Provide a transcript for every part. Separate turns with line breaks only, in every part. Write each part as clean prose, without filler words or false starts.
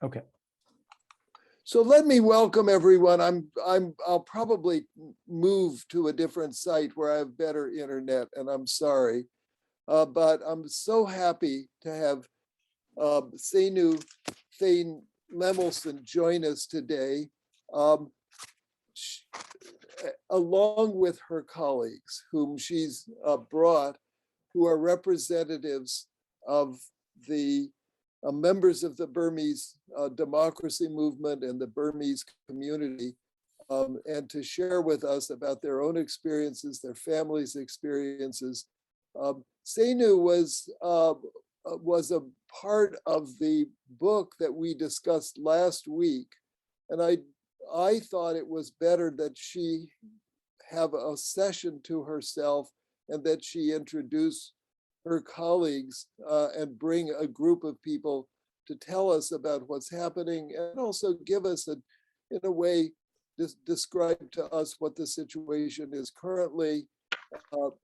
Okay.
So let me welcome everyone. I'll probably move to a different site where I have better internet, and I'm sorry, but I'm so happy to have Seinenu Thein-Lemelson join us today, along with her colleagues, whom she's brought, who are representatives of the members of the Burmese Democracy Movement and the Burmese community, and to share with us about their own experiences, their families' experiences. Seinenu was a part of the book that we discussed last week, and I thought it was better that she have a session to herself and that she introduce her colleagues and bring a group of people to tell us about what's happening, and also give us, in a way, describe to us what the situation is currently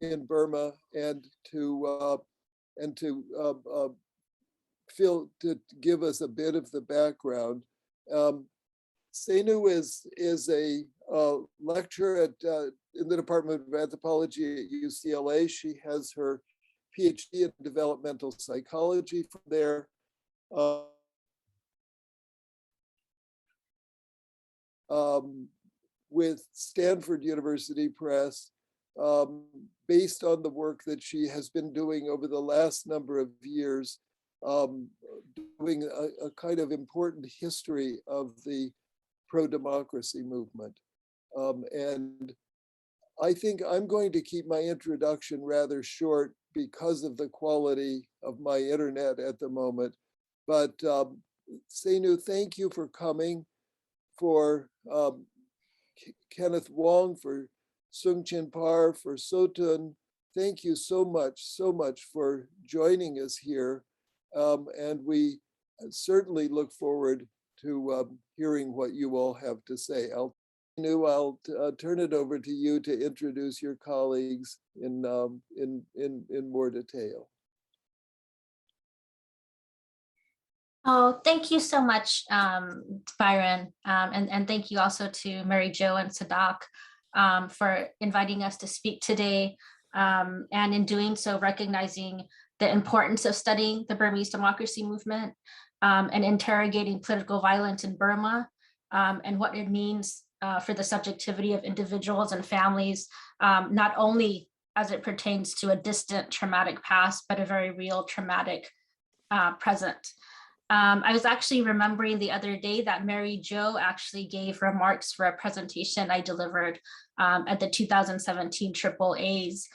in Burma, and to give us a bit of the background. Seinenu is a lecturer in the Department of Anthropology at UCLA. She has her PhD in developmental psychology from there. With Stanford University Press, based on the work that she has been doing over the last number of years, doing a kind of important history of the pro-democracy movement. And I think I'm going to keep my introduction rather short because of the quality of my internet at the moment. But Seinenu, thank you for coming, for Kenneth Wong, for Sung Chin Par, for Htun. Thank you so much for joining us here. And we certainly look forward to hearing what you all have to say. I'll turn it over to you to introduce your colleagues in more detail.
Oh, thank you so much, Byron. And thank you also to Mary Jo and Sadak for inviting us to speak today. And in doing so, recognizing the importance of studying the Burmese democracy movement and interrogating political violence in Burma, and what it means for the subjectivity of individuals and families, not only as it pertains to a distant traumatic past, but a very real traumatic present. I was actually remembering the other day that Mary Jo actually gave remarks for a presentation I delivered at the 2017 AAAs,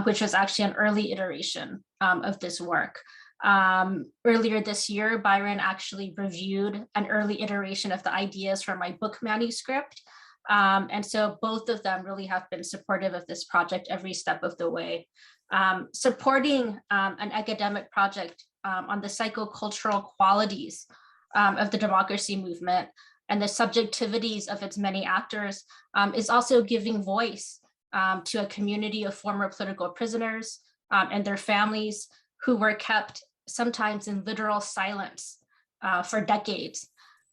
which was actually an early iteration of this work. Earlier this year, Byron actually reviewed an early iteration of the ideas for my book manuscript. And so both of them really have been supportive of this project every step of the way. Supporting an academic project on the psychocultural qualities of the democracy movement and the subjectivities of its many actors is also giving voice to a community of former political prisoners and their families who were kept sometimes in literal silence for decades.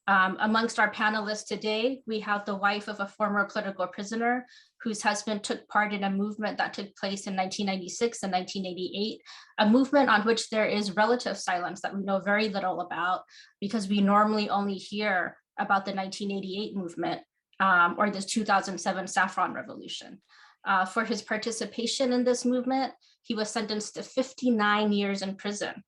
Amongst our panelists today, we have the wife of a former political prisoner whose husband took part in a movement that took place in 1996 and 1988, a movement on which there is relative silence that we know very little about, because we normally only hear about the 1988 movement or the 2007 Saffron Revolution. For his participation in this movement, he was sentenced to 59 years in prison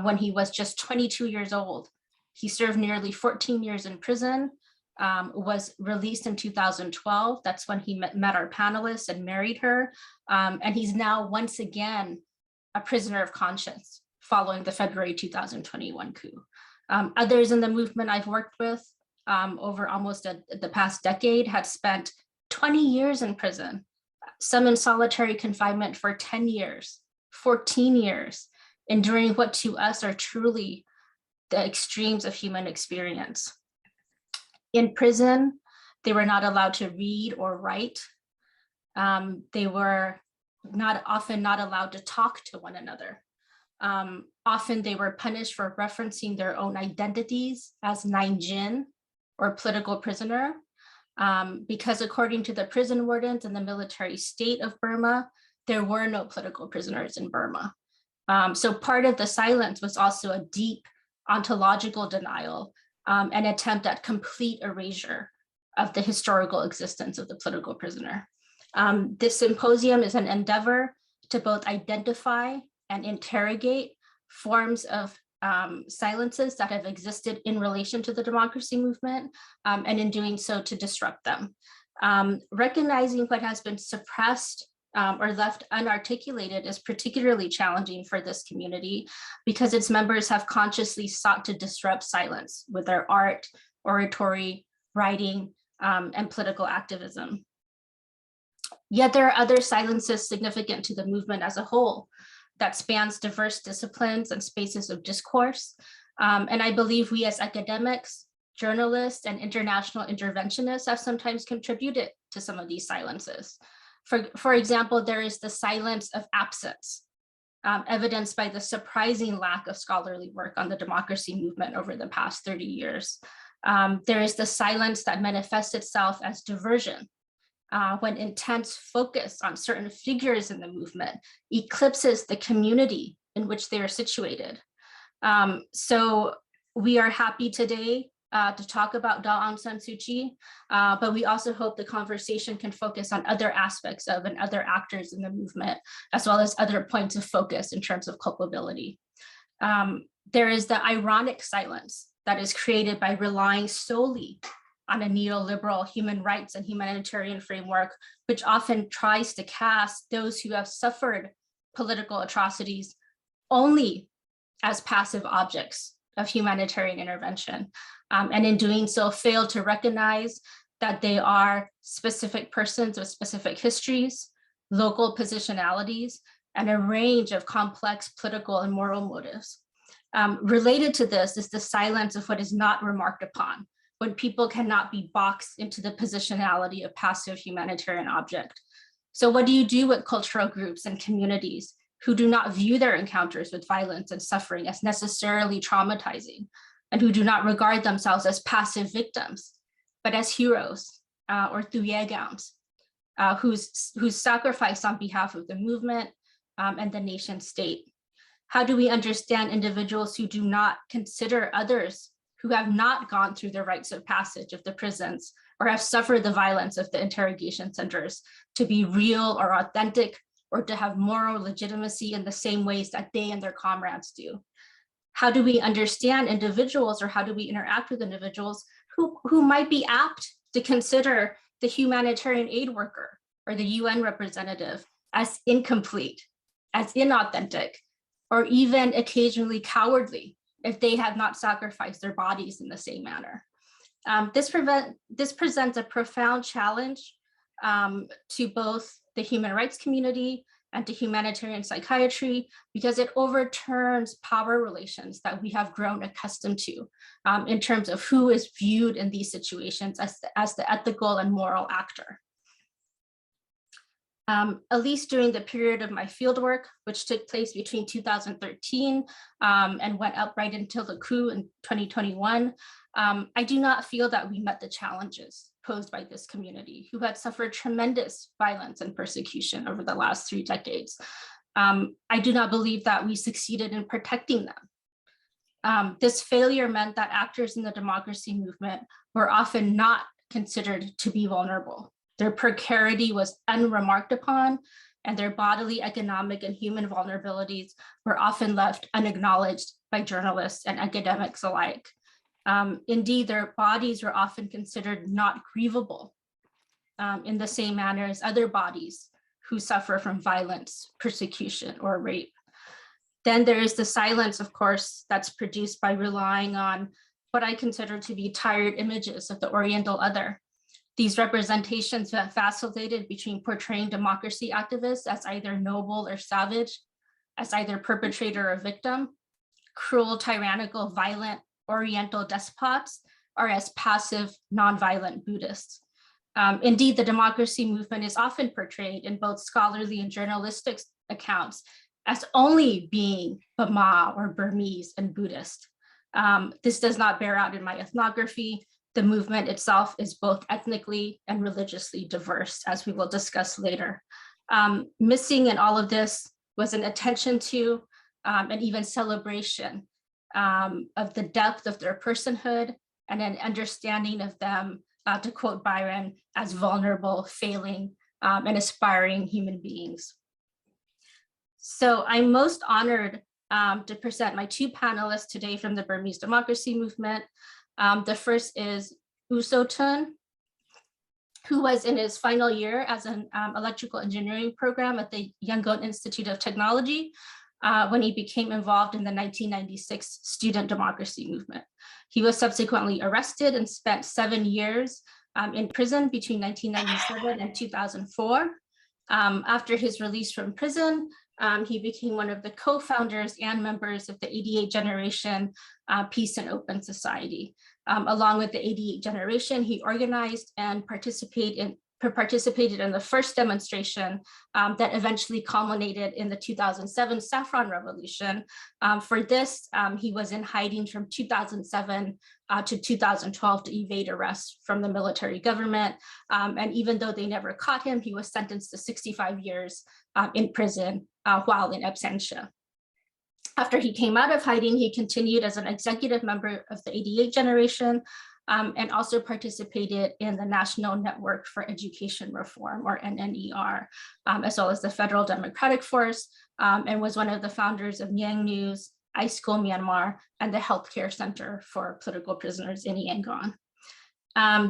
when he was just 22 years old. He served nearly 14 years in prison, was released in 2012. That's when he met our panelists and married her. And he's now once again a prisoner of conscience following the February 2021 coup. Others in the movement I've worked with over almost the past decade had spent 20 years in prison, some in solitary confinement for 10 years, 14 years, enduring what to us are truly the extremes of human experience. In prison, they were not allowed to read or write. They were often not allowed to talk to one another. often they were punished for referencing their own identities as Nainjin, or political prisoner, because according to the prison wardens and the military state of Burma, there were no political prisoners in Burma. So part of the silence was also a deep ontological denial, an attempt at complete erasure of the historical existence of the political prisoner. This symposium is an endeavor to both identify and interrogate forms of silences that have existed in relation to the democracy movement, and in doing so to disrupt them. Recognizing what has been suppressed or left unarticulated is particularly challenging for this community because its members have consciously sought to disrupt silence with their art, oratory, writing, and political activism. Yet there are other silences significant to the movement as a whole that spans diverse disciplines and spaces of discourse. And I believe we as academics, journalists, and international interventionists have sometimes contributed to some of these silences. For example, there is the silence of absence, evidenced by the surprising lack of scholarly work on the democracy movement over the past 30 years. There is the silence that manifests itself as diversion, when intense focus on certain figures in the movement eclipses the community in which they are situated. So we are happy today to talk about Daw Aung San Suu Kyi, but we also hope the conversation can focus on other aspects of and other actors in the movement, as well as other points of focus in terms of culpability. There is the ironic silence that is created by relying solely on a neoliberal human rights and humanitarian framework, which often tries to cast those who have suffered political atrocities only as passive objects of humanitarian intervention. And in doing so, fail to recognize that they are specific persons with specific histories, local positionalities, and a range of complex political and moral motives. Related to this is the silence of what is not remarked upon, when people cannot be boxed into the positionality of passive humanitarian object. So what do you do with cultural groups and communities who do not view their encounters with violence and suffering as necessarily traumatizing, and who do not regard themselves as passive victims, but as heroes or tuyegams, whose sacrifice on behalf of the movement and the nation state? How do we understand individuals who do not consider others who have not gone through the rites of passage of the prisons or have suffered the violence of the interrogation centers to be real or authentic, or to have moral legitimacy in the same ways that they and their comrades do? How do we understand individuals, or how do we interact with individuals who might be apt to consider the humanitarian aid worker or the UN representative as incomplete, as inauthentic, or even occasionally cowardly if they have not sacrificed their bodies in the same manner? This presents a profound challenge to both the human rights community and to humanitarian psychiatry, because it overturns power relations that we have grown accustomed to in terms of who is viewed in these situations as the ethical and moral actor. At least during the period of my fieldwork, which took place between 2013 and went up right until the coup in 2021, I do not feel that we met the challenges posed by this community, who had suffered tremendous violence and persecution over the last 3 decades. I do not believe that we succeeded in protecting them. This failure meant that actors in the democracy movement were often not considered to be vulnerable. Their precarity was unremarked upon, and their bodily, economic, and human vulnerabilities were often left unacknowledged by journalists and academics alike. Indeed, their bodies were often considered not grievable in the same manner as other bodies who suffer from violence, persecution, or rape. Then there is the silence, of course, that's produced by relying on what I consider to be tired images of the Oriental other. These representations have vacillated between portraying democracy activists as either noble or savage, as either perpetrator or victim, cruel, tyrannical, violent Oriental despots, or as passive, nonviolent Buddhists. Indeed, the democracy movement is often portrayed in both scholarly and journalistic accounts as only being Burma or Burmese and Buddhist. This does not bear out in my ethnography. The movement itself is both ethnically and religiously diverse, as we will discuss later. Missing in all of this was an attention to and even celebration of the depth of their personhood and an understanding of them, to quote Byron, as vulnerable, failing, and aspiring human beings. So I'm most honored to present my two panelists today from the Burmese Democracy Movement. The first is Htun, who was in his final year as an electrical engineering program at the Yangon Institute of Technology when he became involved in the 1996 student democracy movement. He was subsequently arrested and spent 7 years in prison between 1997 and 2004. After his release from prison, he became one of the co-founders and members of the 88 Generation Peace and Open Society. Along with the 88 Generation, he organized and participated in the first demonstration that eventually culminated in the 2007 Saffron Revolution. For this, he was in hiding from 2007 to 2012 to evade arrest from the military government. And even though they never caught him, he was sentenced to 65 years in prison while in absentia. After he came out of hiding, he continued as an executive member of the 88 Generation and also participated in the National Network for Education Reform, or NNER, as well as the Federal Democratic Force, and was one of the founders of Yang News, iSchool Myanmar, and the Healthcare Center for Political Prisoners in Yangon.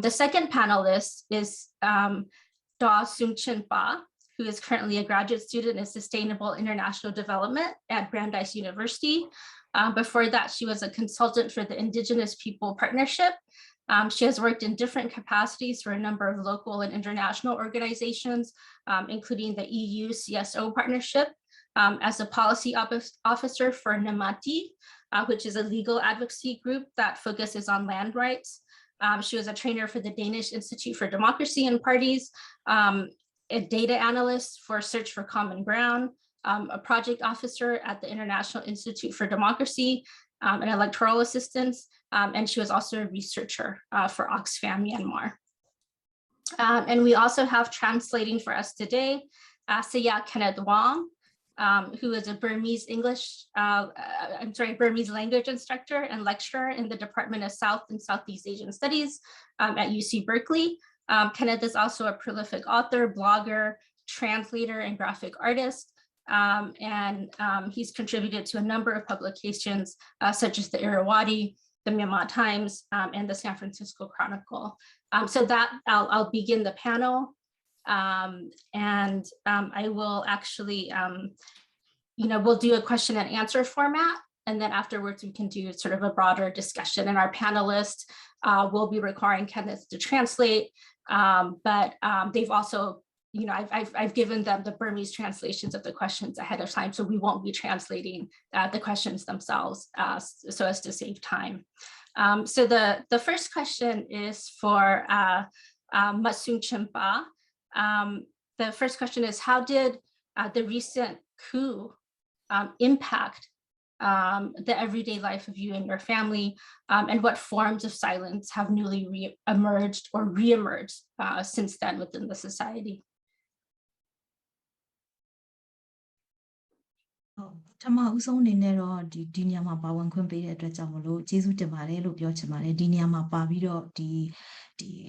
The second panelist is Da Soong-Chin Pa, who is currently a graduate student in Sustainable International Development at Brandeis University. Before that, she was a consultant for the Indigenous People Partnership. She has worked in different capacities for a number of local and international organizations, including the EU CSO Partnership, as a policy officer for Namati, which is a legal advocacy group that focuses on land rights. She was a trainer for the Danish Institute for Democracy and Parties, a data analyst for Search for Common Ground, a project officer at the International Institute for Democracy, an electoral assistant, and she was also a researcher for Oxfam Myanmar. And we also have translating for us today, Kenneth Wong, who is a Burmese Burmese language instructor and lecturer in the Department of South and Southeast Asian Studies at UC Berkeley. Kenneth is also a prolific author, blogger, translator, and graphic artist. He's contributed to a number of publications, such as the Irrawaddy, the Myanmar Times, and the San Francisco Chronicle. So that I'll begin the panel. I will actually, we'll do a question and answer format. And then afterwards, we can do sort of a broader discussion. And our panelists will be requiring Kenneth to translate, but they've also, I've given them the Burmese translations of the questions ahead of time, so we won't be translating the questions themselves so as to save time. So the first question is for Soong-Chin Pa. The first question is, how did the recent coup impact the everyday life of you and your family, and what forms of silence have newly emerged or re-emerged since then within the society?
ထမအဆုံးအနေနဲ့တော့ဒီနေရာမှာပါဝင်ခွင့်ပေးတဲ့အတွက်ကြောင့်မလို့ကျေးဇူးတင်ပါတယ်လို့ပြောချင်ပါတယ်ဒီနေရာမှာပါပြီးတော့ဒီ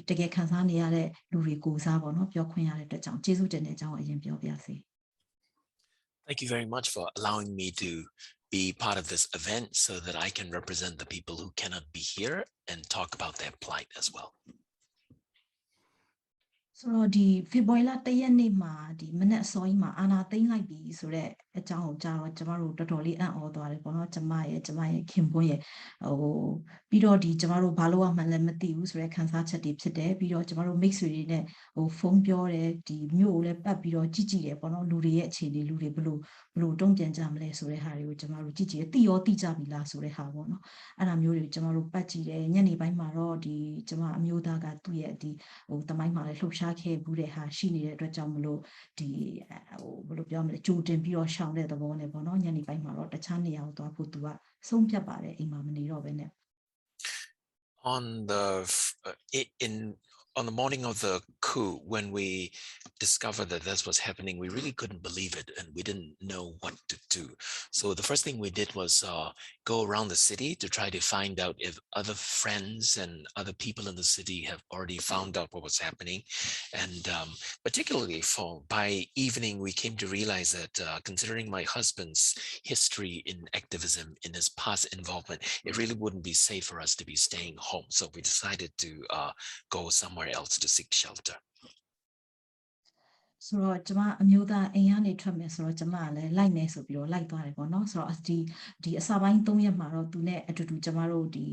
တကယ်ခံစားနေရတဲ့လူတွေကိုစားပေါ့နော်ပြောခွင့်ရတဲ့အတွက်ကြောင့်ကျေးဇူးတင်တဲ့အကြောင်းအရင်ပြောပြစေ
Thank you very much for allowing me to be part of this event so that I can represent the people who cannot be here and talk about their plight as well. ဆိုတော့ဒီဖေဖော်ဝါရီလ1ရက်နေ့မှာဒီမနက်အစောကြီးမှာအာဏာသိမ်းလိုက်ပြီဆိုတဲ့အကြောင်းကိုကြားတော့ကျမတို့တော်တော်လေးအံ့ဩသွားတယ်ပေါ့နော်ကျမရဲ့ခင်ပွန်းရဲ့ပြီးတော့ဒီကျမတို့ဘာလို့မှလည်းမသိဘူးဆိုတဲ့ခန်းစားချက်တွေဖြစ်တယ်ပြီးတော့ကျမတို့မိတ်ဆွေတွေနဲ့ဖုန်းပြောတယ်ဒီမြို့ကိုလည်းပတ်ပြီးတော့ကြည့်တယ်ပေါ့နော်လူတွေရဲ့အခြေအနေလူတွေဘလို့တုံ့ပြန်ကြမလဲဆိုတဲ့ဟာတွေကိုကျမတို့ကြည့်တယ်သိကြပြီလားဆိုတဲ့ဟာပေါ့နော်အဲ့ဒါမျိုးတွေကျမတို့ပတ်ကြည့်တယ်ညနေပိုင်းမှာတော့ဒီကျမအမျိုးသားကသူ့ရဲ့ဒီတမိုင်းမှာလည်းလှုပ်ရှားခဲ့ဘူးတဲ့ဟာရှိနေတဲ့အတွက်ကြောင့်မလို့ဒီဘယ်လိုပြောမလဲကြိုတင်ပြီးတော့ရှော
ရှောင်တဲ့သဘောနဲ့ပေါ့နော်ညနေပိုင်းမှာတော့တခြားနေရာကိုသွားဖို့သူကဆုံးဖြတ်ပါတယ်အိမ်မှာမနေတော့ဘဲနဲ့
On the morning of the coup, when we discovered that this was happening, we really couldn't believe it and we didn't know what to do. So the first thing we did was go around the city to try to find out if other friends and other people in the city have already found out what was happening. And particularly by evening, we came to realize that considering my husband's history in activism, in his past involvement, it really wouldn't be safe for us to be staying home. So we decided to go somewhere else to seek shelter.
ဆိုတော့ကျမအမျိုးသားအိမ်ကနေထွက်မယ်ဆိုတော့ကျမကလည်းလိုက်မယ်ဆိုပြီးတော့လိုက်သွားတယ်ပေါ့နော်ဆိုတော့ဒီအစပိုင်း3ရက်မှာတော့သူနဲ့အတူတူကျမတို့ဒီ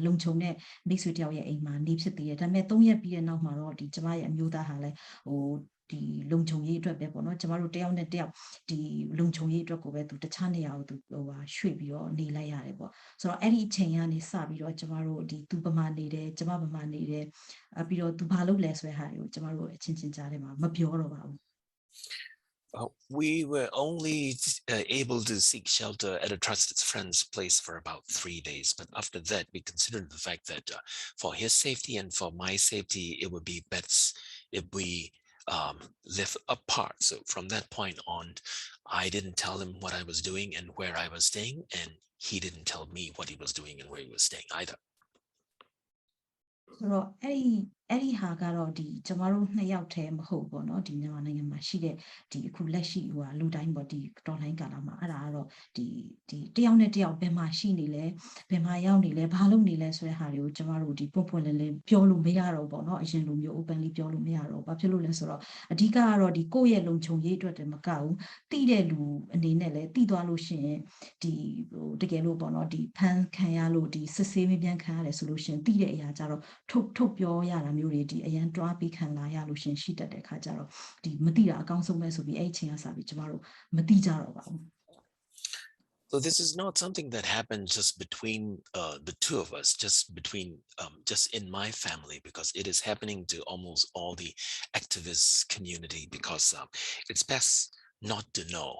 လုံခြုံတဲ့မိတ်ဆွေတယောက်ရဲ့အိမ်မှာနေဖြစ်သေးတယ်ဒါပေမဲ့3ရက်ပြီးတဲ့နောက်မှာတော့ဒီကျမရဲ့အမျိုးသားဟာလည်းဒီလုံခြုံရေးအတွက်ပဲပေါ့နော်ကျမတို့တယောက်နဲ့တယောက်ဒီလုံခြုံရေးအတွက်ကိုပဲသူတခြားနေရာကိုသူရွှေ့ပြီးတော့နေလိုက်ရတယ်ပေါ့ဆိုတော့အဲ့ဒီအချိန်ကနေစပြီးတော့ကျမတို့ဒီသူပမာနေတယ်ကျမပမာနေတယ်ပြီးတော့သူဘာလုပ်လဲဆိုတဲ့ဟာကိုကျမတို့အချင်းချင်းကြားထဲမှာမပြောတော့ပါဘူး
We were only able to seek shelter at a trusted friend's place for about 3 days. But after that, we considered the fact that for his safety and for my safety, it would be best if we live apart. So from that point on, I didn't tell him what I was doing and where I was staying, and he didn't tell me what he was doing and where he was staying either.
ဆိုတော့အဲ့ဒီဟာကတော့ဒီကျမတို့2ယောက်တည်းမဟုတ်ပေါ့နော်ဒီမြန်မာနိုင်ငံမှာရှိတဲ့ဒီအခုလက်ရှိလူတိုင်းပေါ့ဒီတော်လိုင်းကာလမှာအဲ့ဒါကတော့ဒီတယောက်နဲ့တယောက်ဘယ်မှာရှိနေလဲဘယ်မှာရောက်နေလဲဘာလုပ်နေလဲဆိုတဲ့ဟာတွေကိုကျမတို့ဒီပွန့်ပွန့်လင်းလင်းပြောလို့မရတော့ပေါ့နော်အရင်လိုမျိုး openly ပြောလို့မရတော့ဘာဖြစ်လို့လဲဆိုတော့အဓိကကတော့ဒီကိုယ့်ရဲ့လုံခြုံရေးအတွက်တည်းမကဘူးတိတဲ့လူအနေနဲ့လည်းတိသွားလို့ရှိရင်ဒီတကယ်လို့ပေါ့နော်ဒီဖန်ခံရလို့ဒီစစ်ဆေးမပြန်ခံရတယ်ဆိုလို့ရှိရင်တိတဲ့အရာကြတော့ထုတ်ပြောရတာမျိုးတွေဒီအရန်တွားပြီးခံလာရလို့ရှင်ရှိတတ်တဲ့ခါကြတော့ဒီမတိတာအကောင်းဆုံးပဲဆိုပြီးအဲ့အချိန်ကစပြီးကျမတို့မတိကြတော့ပါဘူး
So this is not something that happened just between the two of us, just in my family, because it is happening to almost all the activist community, because it's best not to know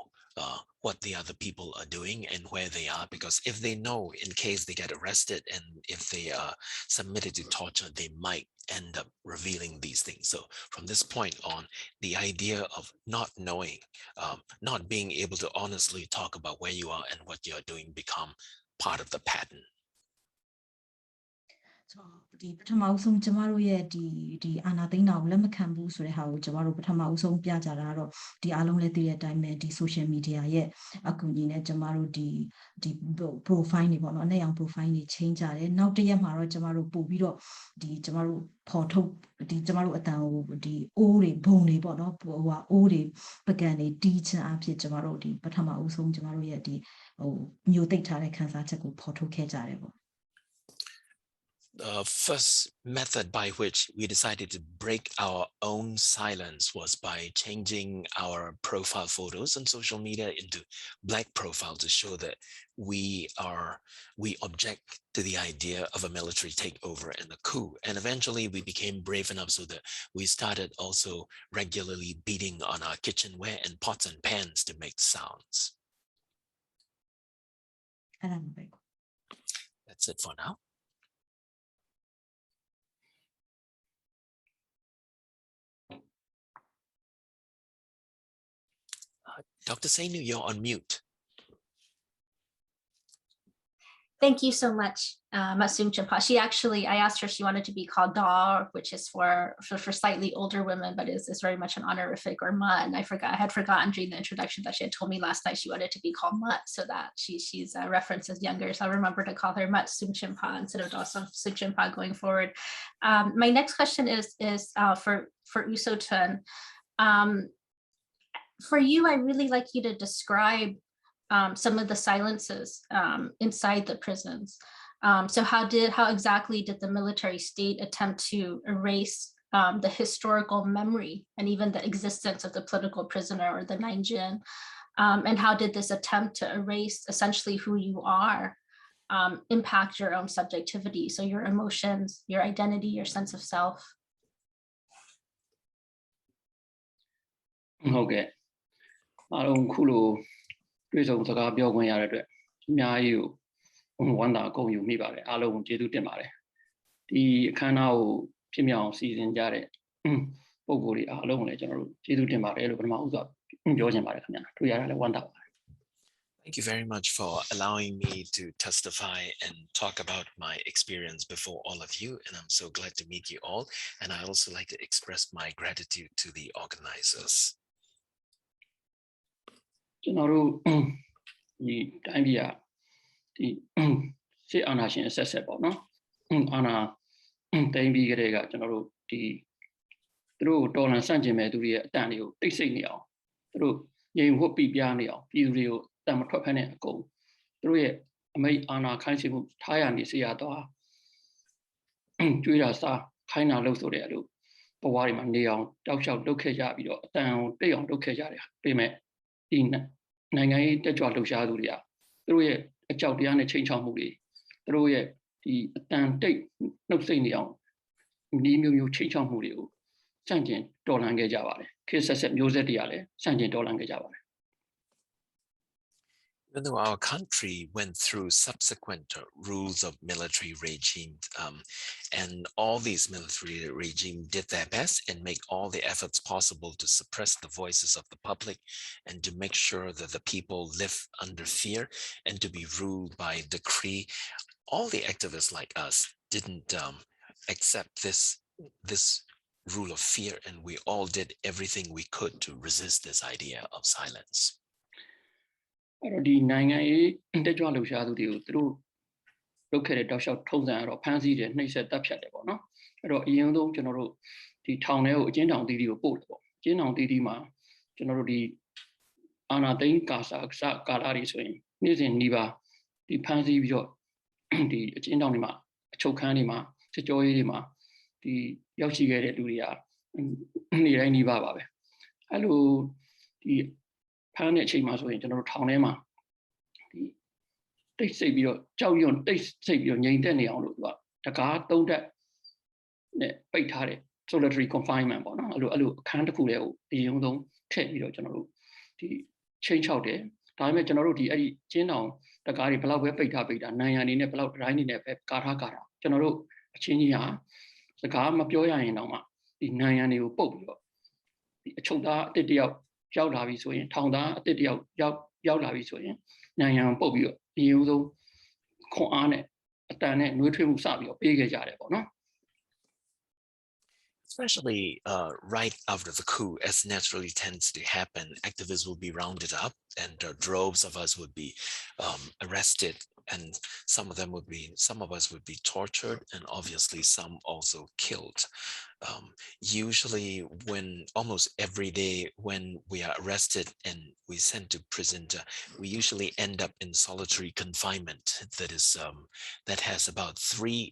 what the other people are doing and where they are, because if they know, in case they get arrested and if they are submitted to torture, they might end up revealing these things. So from this point on, the idea of not knowing, not being able to honestly talk about where you are and what you're doing become part of the pattern.
ဒီပထမအဆုံးကျမတို့ရဲ့ဒီအာနာသိန်းတာကိုလက်မခံဘူးဆိုတဲ့ဟာကိုကျမတို့ပထမအဆုံးပြကြတာတော့ဒီအားလုံးလည်းသိတဲ့အတိုင်းပဲဒီ social media ရဲ့အကူအညီနဲ့ကျမတို့ဒီ profile တွေပေါ့နော်အနေအောင် profile တွေ change ကြတယ်နောက်တစ်ရက်မှာတော့ကျမတို့ပို့ပြီးတော့ဒီကျမတို့ဖော်ထုတ်ဒီကျမတို့အတန်ကိုဒီအိုးတွေဘုံတွေပေါ့နော်အိုးတွေပကံတွေတီးချင်အဖြစ်ကျမတို့ဒီပထမအဆုံးကျမတို့ရဲ့ဒီမျိုးသိပ်ထားတဲ့ခန်းစားချက်ကိုဖော်ထုတ်ခဲ့ကြတယ်ပေါ့
The first method by which we decided to break our own silence was by changing our profile photos on social media into black profile to show that we object to the idea of a military takeover and a coup. And eventually we became brave enough so that we started also regularly beating on our kitchenware and pots and pans to make sounds. That's it for now. Dr. Seinenu, you're on mute.
Thank you so much, Masum Champa. She actually, I asked her if she wanted to be called Da, which is for slightly older women, but is very much an honorific, or Ma. And I had forgotten during the introduction that she had told me last night she wanted to be called Mut, so that she's referenced as younger. So I'll remember to call her Mut Sum Champa instead of Da Sum Champa going forward. My next question is for Htun. For you, I really like you to describe some of the silences inside the prisons. So how exactly did the military state attempt to erase the historical memory and even the existence of the political prisoner or the Nainjin? And how did this attempt to erase essentially who you are impact your own subjectivity? So your emotions, your identity, your sense of self.
Okay. Aron Kulu, Rizzo Sagabio Guayare, Miayu, Wanda Go, you me about it, Alon Jedu Demare. The canal Pimiao season Jare, Oguri, Alone, General, Jedu Demare, Mausa, Georgian Maracana, we are at 1 hour.
Thank you very much for allowing me to testify and talk about my experience before all of you. And I'm so glad to meet you all. And I also like to express my gratitude to the organizers.
General, the idea, the say Anashin accessible, no? Anna, Dami Grega, General, the through Dolan Sanjime to the Daniel, they say now, through Yen Whoopie Bianio, Israel, Democrat go. Through it, I made Anna kind of tie on the Seattle. Julia Star, Kaina Loso there, but why man Leon, thou shalt locate Yabio, down, they on locate Yabia, they met in Nangai, the Jollo Shaduria. Through it, a Chaudiana change on movie. Through it, the damn date, no senior, Nimu change on movie. Sanjin Dolange Javare, Kisses at Musetiale, Sanjin Dolange Javare.
Even though our country went through subsequent rules of military regime, and all these military regimes did their best and make all the efforts possible to suppress the voices of the public and to make sure that the people live under fear and to be ruled by decree, all the activists like us didn't accept this rule of fear, and we all did everything we could to resist this idea of silence.
The Nangai, the Jollo Shadu, through located Dosha Tozan or Pansy, and they said that no? Or Yondo General, the town General Didio Portable, General Didima, General the Anna Dane Casa, Galari Swing, Nizin Niva, the Pansy, the Genonima, Chokanima, Sejoyima, the Yoshigate Duria, and Nirani Baba. Hello, the Panet Chimas in General Townema. They say your Jowion, they say your name, Daniel, the guard don't that Baitari, solitary confinement, Alu, can't pull out the young don't take your general. The change out there, time at general, the General, the Gari Pala, Baita, Nine in a Pala, Rhine, Kara, General, Chinia. The Gama Pioya in Oma, the Nayani Bobio. The Choda did the out, Yaulavi swing, Tonda did the out, Yaulavi swing, Nayan Bobio, the Udo, Koane, Atane, Nutrium Sabio, big no?
Especially right after the coup, as naturally tends to happen, activists will be rounded up and droves of us would be arrested, and some of us would be tortured, and obviously some also killed. Usually when almost every day when we are arrested and we sent to prison, we usually end up in solitary confinement that is that has about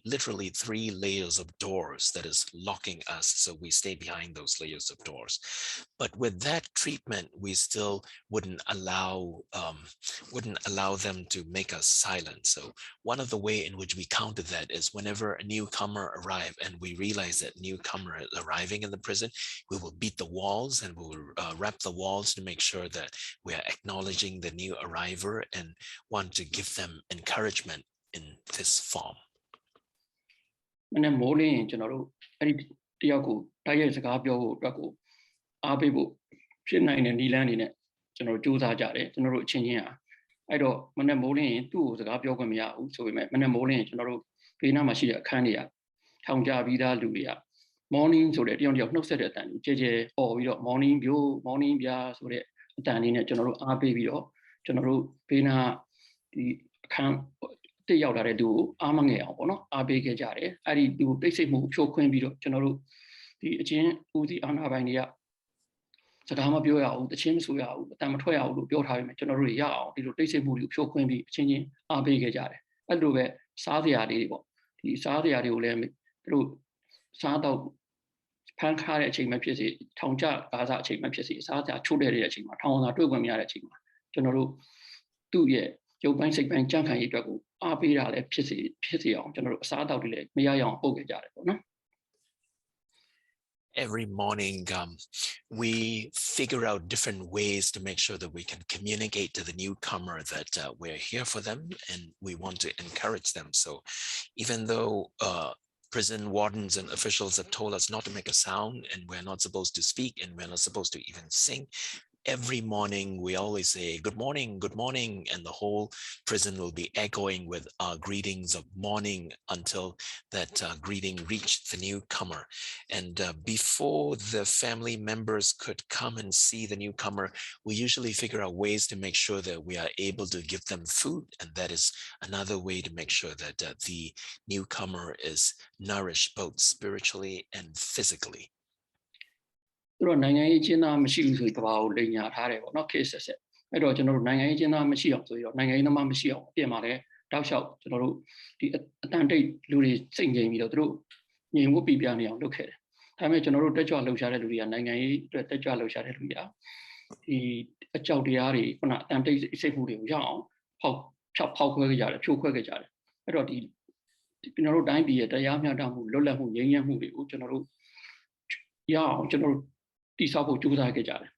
literally three layers of doors that is locking us, so we stay behind those layers of doors. But with that treatment, we still wouldn't allow them to make us silent. So one of the way in which we counter that is whenever a newcomer arrive and we realize that newcomer is arriving in the prison, we will beat the walls and we will wrap the walls to make sure that we are acknowledging the new arriver and want to give them encouragement in this form.
And then morning, General, Tiago, Tayas Gabio, Rago, Abibu, Shinine and Nilan in it, General Juza Jare, General Chinia. I don't, when I'm morning, two the Gabio Gamia, so we met when I'm morning, General Pina Machia, Candia, Tanja Vida Luia. Morning, so that you don't know said it, JJ, or we got morning view, morning, yeah, so that Dan in a General Abio, General Pina, the account. They out that I do, among no, Abe Jare, I do basic move, show Queen video, General, the Jane, Uzi Anavania, Sagama Bio, the Chims we are, the Tamatoy out, your time, General Yao, the basic move, show Queen be changing Abe Jare. I do it, Sadia, the Sadia, you through Sada Pankara Chima Pissy, Tonja, Gaza Chima Pissy, Sada, Chudere Chima, Tona, Dugamia Chima, General 2 years. 有關食品將係一個阿比亞咧ဖြစ်時用，ကျွန်တော်တို့စား到啲咧唔一樣煲嘅ကြ嚟ပေါ့နော်。
every morning, we figure out different ways to make sure that we can communicate to the newcomer that we're here for them and we want to encourage them. So even though prison wardens and officials have told us not to make a sound and we're not supposed to speak and we're not supposed to even sing, every morning we always say good morning, and the whole prison will be echoing with our greetings of morning until that greeting reached the newcomer. And before the family members could come and see the newcomer, we usually figure out ways to make sure that we are able to give them food, and that is another way to make sure that the newcomer is nourished both spiritually and physically.
သူတို့နိုင်ငံရေးကျင်းသားမရှိဘူးဆိုပြီးကဘာကိုလိန်ညာထားတယ်ပေါ့နော်ခေတ်ဆက်ဆက်အဲ့တော့ကျွန်တော်တို့နိုင်ငံရေးကျင်းသားမရှိအောင်ဆိုပြီးတော့နိုင်ငံရေးသမားမရှိအောင်အပြင်မှာလည်းတောက်လျှောက်ကျွန်တော်တို့ဒီအတန်တိတ်လူတွေစိတ်ငြိမ်ပြီးတော့သူတို့ငြိမ်ဝတ်ပြပြနေအောင်လုပ်ခဲ့တယ်ဒါပေမဲ့ကျွန်တော်တို့တက်ကြွလှုပ်ရှားတဲ့လူတွေကနိုင်ငံရေးအတွက်တက်ကြွလှုပ်ရှားတဲ့လူတွေကဒီအကြောက်တရားတွေခုနအတန်တိတ်စိတ်မှုတွေကိုရအောင်ဖောက်ခွဲခဲ့ကြတယ်ဖြိုခွဲခဲ့ကြတယ်အဲ့တော့ဒီကျွန်တော်တို့တိုင်းပြည်ရဲ့တရားမျှတမှုလွတ်လပ်မှုငြိမ်းချမ်းမှုတွေကိုကျွန်တော်တို့ရအောင်ကျွန်တော်တို့တိဆောက်ဖို့ကြိုးစားခဲ့ကြတယ်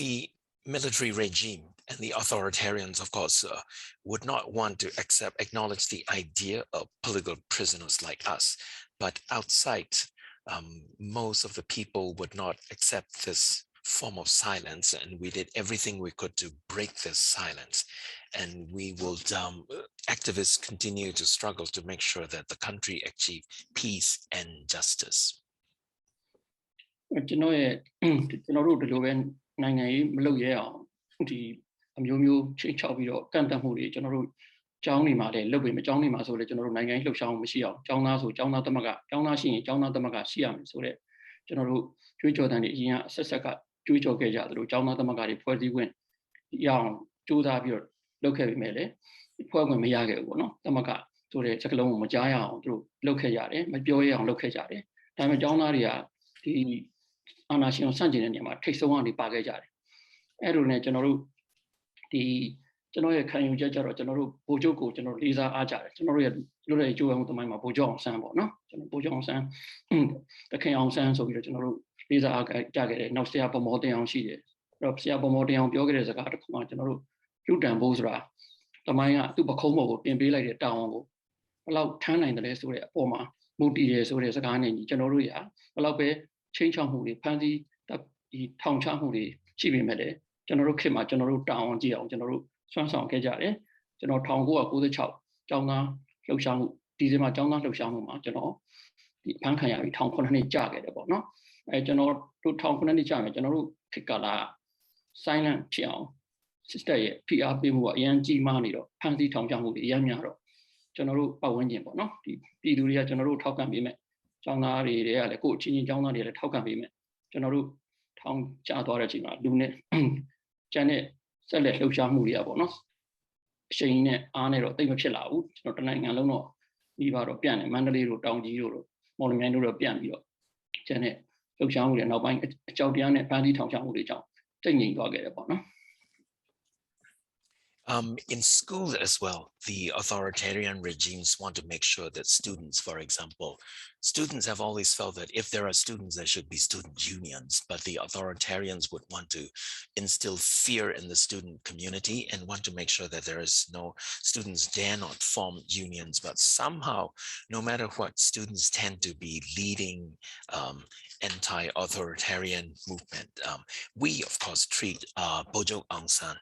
The military regime and the authoritarians, of course, would not want to acknowledge the idea of political prisoners like us. But outside, most of the people would not accept this form of silence, and we did everything we could to break this silence. And we will, activists continue to struggle to make sure that the country achieve peace and justice.
ကျွန်တော်တို့ဒီလိုပဲနိုင်ငံရေးမလုပ်ရအောင်ဒီအမျိုးမျိုးချိန်ချောက်ပြီးတော့ကန့်သတ်မှုတွေကျွန်တော်တို့ကျောင်းတွေမှာလည်းလုပ်ပြီးမကျောင်းတွေမှာဆိုလည်းကျွန်တော်တို့နိုင်ငံရေးလှုပ်ရှားမှုမရှိအောင်ကျောင်းသားဆိုကျောင်းသားသမဂ္ဂကျောင်းသားရှိရင်ကျောင်းသားသမဂ္ဂရှိရမယ်ဆိုတော့ကျွန်တော်တို့ကြွေးကြော်တဲ့နေအရင်ကဆက်ဆက်ကကြွေးကြော်ခဲ့ကြတယ်လို့ကျောင်းသားသမဂ္ဂတွေဖွဲ့စည်းခွင့်ရအောင်ကြိုးစားပြီးတော့လုပ်ခဲ့ပြီးမယ်လေဖွဲ့ခွင့်မရခဲ့ဘူးပေါ့နော်သမဂ္ဂဆိုတဲ့စကားလုံးကိုမကြားရအောင်သူတို့လုပ်ခဲ့ကြတယ်မပြောရအောင်လုပ်ခဲ့ကြတယ်ဒါပေမဲ့ကျောင်းသားတွေကဒီအာဏာရှင်ကိုဆန့်ကျင်တဲ့နေရာမှာထိတ်ဆုံးကနေပါခဲ့ကြတယ်အဲ့လိုနဲ့ကျွန်တော်တို့ဒီကျွန်တော်ရဲ့ခံယူချက်ကြတော့ကျွန်တော်တို့ဗိုလ်ချုပ်ကိုကျွန်တော်လေးစားအားကြတယ်ကျွန်တော်တို့ရဲ့လွတ်လပ်ရေးကြိုးပမ်းမှုတမိုင်းမှာဗိုလ်ချုပ်အောင်ဆန်းပေါ့နော်ကျွန်တော်ဗိုလ်ချုပ်အောင်ဆန်းတခင်အောင်ဆန်းဆိုပြီးတော့ကျွန်တော်တို့လေးစားအားကြခဲ့တယ်နောက်ဆရာဗမောတင်အောင်ရှိတယ်အဲ့တော့ဆရာဗမောတင်အောင်ပြောခဲ့တဲ့စကားတစ်ခုမှကျွန်တော်တို့လူတန်ဖို့ဆိုတာတမိုင်းကသူ့ပခုံးပေါ်ကိုတင်ပေးလိုက်တဲ့တောင်းအောင်ကိုဘယ်လောက်ထမ်းနိုင်တယ်ဆိုတဲ့အပေါ်မှာမူတည်ရဆိုတဲ့စကားနဲ့ကျွန်တော်တို့ရဘယ်လောက်ပဲချင်းချောက်မှုတွေဖန်ဆီးဒီထောင်ချမှုတွေရှိပေမဲ့လည်းကျွန်တော်တို့ခေတ်မှာကျွန်တော်တို့တောင်းအောင်ကြည့်အောင်ကျွန်တော်တို့ဆွမ်းဆောင်ခဲ့ကြတယ်ကျွန်တော်1996ကျောင်းသားလှုပ်ရှားမှုဒီဇင်ဘာကျောင်းသားလှုပ်ရှားမှုမှာကျွန်တော်ဒီအဖမ်းခံရပြီး1900နှစ်ကြာခဲ့တယ်ပေါ့နော်အဲကျွန်တော်တို့1900နှစ်ကြာမယ်ကျွန်တော်တို့ခေတ်ကလာ silent ဖြစ်အောင် sister ရဲ့ PR ပေးမှုကအရန်ကြီးမားနေတော့ဖမ်းဆီးထောင်ချမှုတွေအရန်များတော့ကျွန်တော်တို့ပတ်ဝန်းကျင်ပေါ့နော်ဒီပြည်သူတွေကကျွန်တော်တို့ထောက်ခံပေးမယ်ကျောင်းသားတွေကလည်းကိုယ့်အချင်းချင်းကျောင်းသားတွေလည်းထောက်ခံပေးမယ်ကျွန်တော်တို့ထောင်ချသွားတဲ့အချိန်မှာလူနဲ့ကျန်တဲ့ဆက်လက်လှုပ်ရှားမှုတွေကပေါ့နော်အချိန်နဲ့အားနဲ့တော့တိတ်မဖြစ်လာဘူးကျွန်တော်တနိုင်ငံလုံးတော့ဒီပါတော့ပြန်တယ်မန္တလေးတို့တောင်ကြီးတို့မော်လမြိုင်တို့တော့ပြန်ပြီးတော့ကျန်တဲ့လှုပ်ရှားမှုတွေနောက်ပိုင်းအကြောက်တရားနဲ့ဖမ်းဆီးထောင်ချမှုတွေကြောင့်တိတ်ငြိမ်သွားခဲ့တယ်ပေါ့နော်
In school as well, the authoritarian regimes want to make sure that students, for example, students have always felt that if there are students, there should be student unions, but the authoritarians would want to instill fear in the student community and want to make sure that there is no students dare not form unions. But somehow, no matter what, students tend to be leading anti-authoritarian movement. We, of course, treat Bojok Aung San,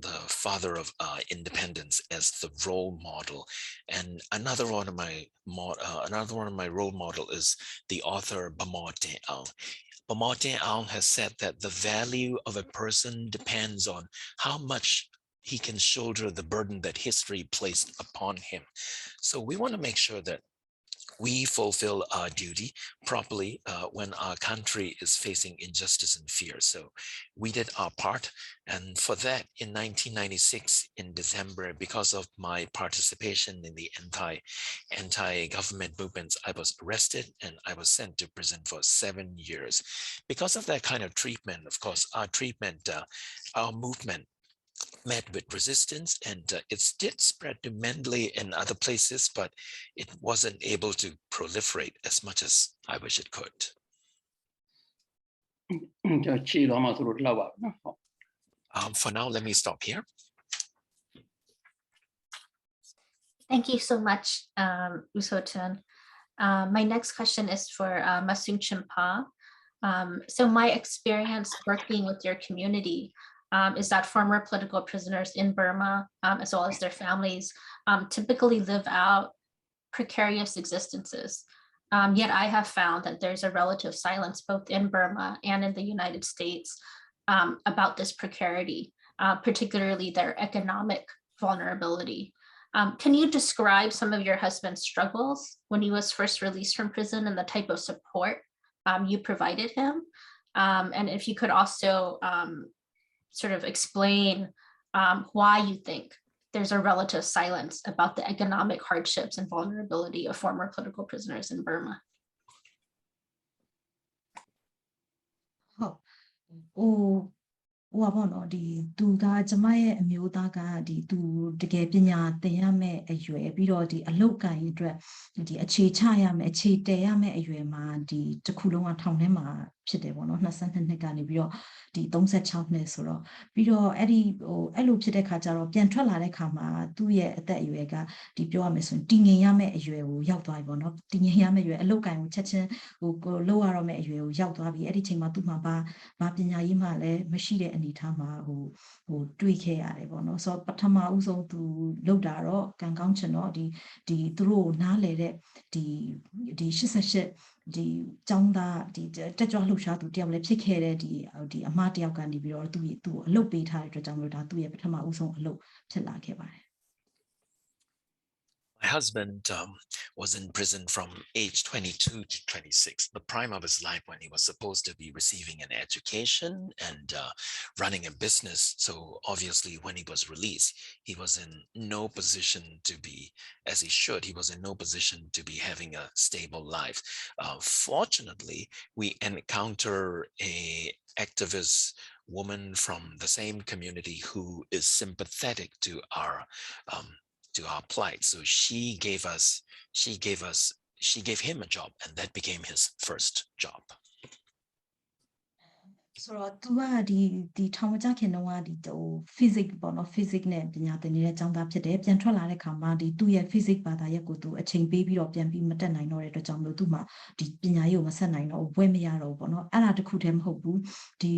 the father of independence, as the role model. And another one of my role model is the author Bamo Tin Aung. Bamo Tin Aung has said that the value of a person depends on how much he can shoulder the burden that history placed upon him. So we want to make sure that we fulfill our duty properly when our country is facing injustice and fear. So we did our part. And for that, in 1996, in December, because of my participation in the anti-government movements, I was arrested and I was sent to prison for 7 years. Because of that kind of treatment, of course, our treatment, our movement met with resistance, and it did spread to Mandalay and other places, but it wasn't able to proliferate as much as I wish it could. For now, let me stop here.
Thank you so much, Htun. My next question is for Masung Chimpa. So my experience working with your community is that former political prisoners in Burma, as well as their families, typically live out precarious existences. Yet I have found that there's a relative silence both in Burma and in the United States about this precarity, particularly their economic vulnerability. Can you describe some of your husband's struggles when he was first released from prison and the type of support you provided him? And if you could also sort of explain why you think there's a relative silence about the economic hardships and vulnerability of former political prisoners in Burma.
Oh, ဟိုပါတော့ဒီသူကကျမရဲ့အမျိုးသားကဒီသူတကယ်ပညာသင်ရမယ်အရွယ်ပြီးတော့ဒီအလုတ်ကင်အတွက်ဒီအခြေချရမယ်အခြေတည်ရမယ်အရွယ်မှာဒီတစ်ခုလုံးကထောင်ထဲမှာဖြစ်တယ်ပေါ့နော်22နှစ်ကနေပြီးတော့ဒီ36နှစ်ဆိုတော့ပြီးတော့အဲ့ဒီအဲ့လိုဖြစ်တဲ့ခါကျတော့ပြန်ထွက်လာတဲ့ခါမှာသူ့ရဲ့အသက်အရွယ်ကဒီပြောရမယ်ဆိုရင်တည်ငြိမ်ရမယ့်အရွယ်ကိုရောက်သွားပြီပေါ့နော်တည်ငြိမ်ရမယ့်အရွယ်အလုတ်ကင်ကိုချက်ချင်းလောက်ရတော့မယ့်အရွယ်ကိုရောက်သွားပြီအဲ့ဒီချိန်မှာသူ့မှာဘာပညာရေးမှလည်းမရှိတဲ့အနေထားမှာတွေ့ခဲ့ရတယ်ပေါ့နော်ဆိုတော့ပထမဦးဆုံးသူလောက်တာတော့ကံကောင်းချင်တော့ဒီသူတို့နားလေတဲ့ဒီ88ဒီကျောင်းသားဒီတက်ကြွလှုပ်ရှားသူတယောက်လည်းဖြစ်ခဲ့တဲ့ဒီအမတယောက်ကနေပြီးတော့သူ့အလုပ်ပေးထားတဲ့အတွက်ကြောင့်မလို့ဒါသူ့ရဲ့ပထမဦးဆုံးအလုပ်ဖြစ်လာခဲ့ပါတယ်
My husband was in prison from age 22 to 26, the prime of his life when he was supposed to be receiving an education and running a business. So obviously when he was released, he was in no position to be, as he should, he was in no position to be having a stable life. Fortunately, we encounter a activist woman from the same community who is sympathetic to our plight. So she gave him a job, and that became his first job.
So tu wa di ထောင်မကြခင်တော့ဒီphysics ပေါ့နော် physics နဲ့ပညာသင်နေတဲ့ကျောင်းသားဖြစ်တယ်ပြန်ထွက်လာတဲ့ခါမှာဒီသူ့ရဲ့ physics ဘာသာရပ်ကိုသူအချိန်ပေးပြီးတော့ပြန်ပြီးမတက်နိုင်တော့တဲ့အတွက်ကြောင့်မလို့သူ့မှာဒီပညာရေးကိုမဆက်နိုင်တော့ဘွဲမရတော့ဘူးပေါ့နော်အဲ့ဒါတခုတည်းမဟုတ်ဘူးဒီ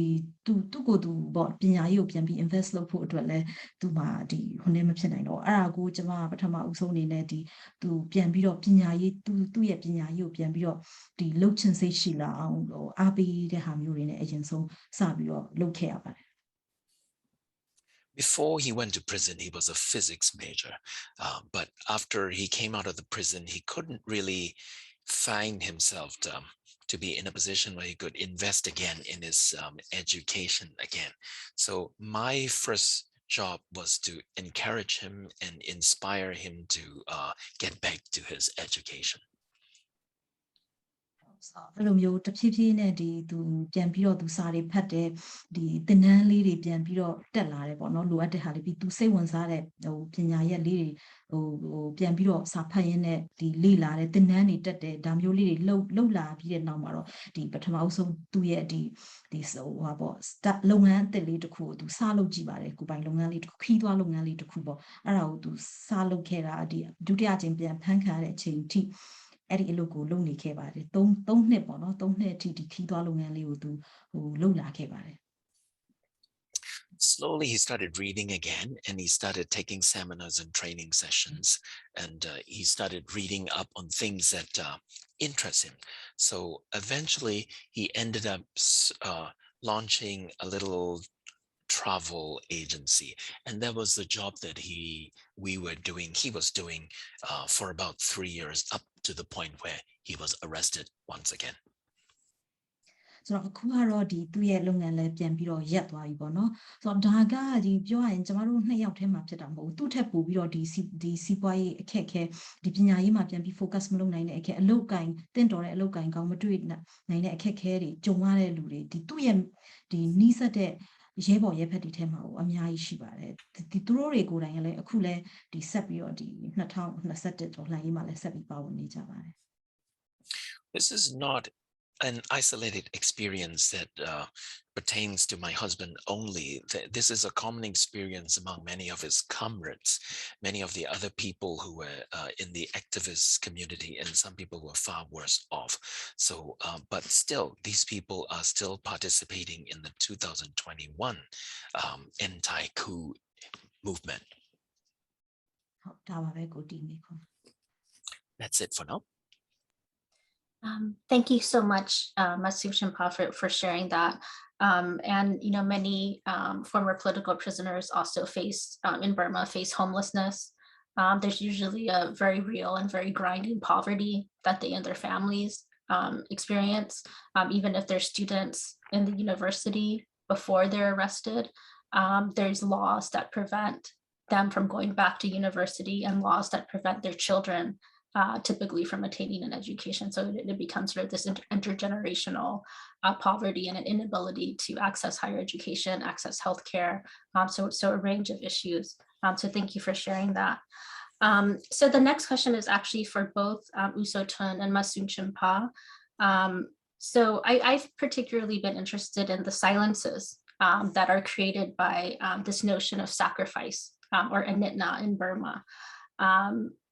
သူ့ကိုသူပေါ့ပညာရေးကိုပြန်ပြီး invest လုပ်ဖို့အတွက်လဲသူ့မှာဒီဟိုနေမဖြစ်နိုင်တော့အဲ့ဒါကိုကျွန်မပထမဦးဆုံးအနေနဲ့ဒီသူပြန်ပြီးတော့ပညာရေးသူ့ရဲ့ပညာရေးကိုပြန်ပြီးတော့ဒီလှုပ်ချင်စိတ်ရှိလာအောင်အားပေးတဲ့ဟာမျိုးတွေနဲ့အရင်ဆုံး
Before he went to prison, he was a physics major. But after he came out of the prison, he couldn't really find himself to be in a position where he could invest again in his education again. So my first job was to encourage him and inspire him to get back to his education.
အဲ့လိုမျိုးတဖြည်းဖြည်းနဲ့ဒီသူပြန်ပြီးတော့သူစာတွေဖတ်တယ်ဒီသင်တန်းလေးတွေပြန်ပြီးတော့တက်လာတယ်ပေါ့နော်လိုအပ်တဲ့ဟာလေးပြီးသူစိတ်ဝင်စားတဲ့ပညာရက်လေးတွေပြန်ပြီးတော့စာဖတ်ရင်းနဲ့ဒီလေ့လာတဲ့သင်တန်းတွေတက်တယ်ဒါမျိုးလေးတွေလှုပ်လာပြီးတဲ့နောက်မှာတော့ဒီပထမအဆုံးသူ့ရဲ့ဒီဟာပေါ့ start လုပ်ငန်းအသစ်လေးတစ်ခုကိုသူစလုပ်ကြည့်ပါတယ်ကိုပိုင်လုပ်ငန်းလေးတစ်ခုခီးသွားလုပ်ငန်းလေးတစ်ခုပေါ့အဲ့ဒါကိုသူစလုပ်ခဲ့တာဒီဒုတိယအချိန်ပြန်ဖမ်းခံရတဲ့အချိန်ထိအဲ့ဒီအလုပ်ကိုလုပ်နေခဲ့ပါတယ်3နှစ်ပေါ့နော်3နှစ်အထိဒီခီးသွားလုပ်ငန်းလေးကိုသူလုပ်လာခဲ့ပါတယ်
Slowly he started reading again, and he started taking seminars and training sessions, and he started reading up on things that interest him. So eventually he ended up launching a little travel agency, and that was the job that he was doing for about 3 years, up to the point where he was arrested once again.
ဆိုတော့အခုကတော့ဒီသူ့ရဲ့လုပ်ငန်းလည်းပြန်ပြီးတော့ရပ်သွားပြီပေါ့နော်ဆိုတော့ဒါကဒီပြောရရင်ကျမတို့2ယောက်ထဲမှာဖြစ်တာမဟုတ်ဘူးသူ့ထက်ပိုပြီးတော့ဒီစီးပွားရေးအခက်ခဲဒီပညာရေးမှာပြန်ပြီး focus မလုပ်နိုင်တဲ့အခက်အလုပ်ကိုင်တင့်တော်တဲ့အလုပ်ကိုင်ကောင်းမတွေ့နိုင်တဲ့အခက်ခဲတွေကြုံရတဲ့လူတွေဒီသူ့ရဲ့ဒီနီးစပ်တဲ့ ရဲဘော်ရဲဖက်တွေထဲမှာအများကြီးရှိပါတယ်ဒီသူတို့တွေကိုယ်တိုင်လည်းအခုလည်းဒီဆက်ပြီးတော့ဒီ2021တော်လှန်ရေးမှာလည်းဆက်ပြီးပါဝင်နေကြပါတယ်
This is not an isolated experience that pertains to my husband only. This is a common experience among many of his comrades, many of the other people who were in the activist community, and some people were far worse off. So, but still, these people are still participating in the 2021 anti-coup movement. That's it for now.
Thank you so much, Masu Shimpa, for sharing that. And many former political prisoners also in Burma face homelessness. There's usually a very real and very grinding poverty that they and their families experience, even if they're students in the university before they're arrested. There's laws that prevent them from going back to university and laws that prevent their children typically from attaining an education. So it becomes sort of this intergenerational poverty and an inability to access higher education, access healthcare. So a range of issues. So thank you for sharing that. So the next question is actually for both Htun and Masun Shimpa. So I've particularly been interested in the silences that are created by this notion of sacrifice or anitna in Burma.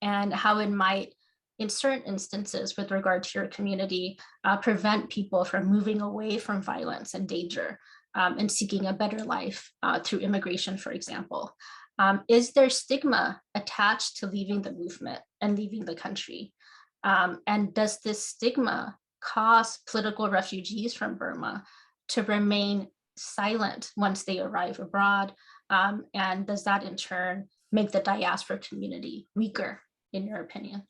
And how it might, in certain instances with regard to your community, prevent people from moving away from violence and danger and seeking a better life through immigration, for example. Is there stigma attached to leaving the movement and leaving the country? And does this stigma cause political refugees from Burma to remain silent once they arrive abroad? And does that in turn make the diaspora community weaker, in your opinion?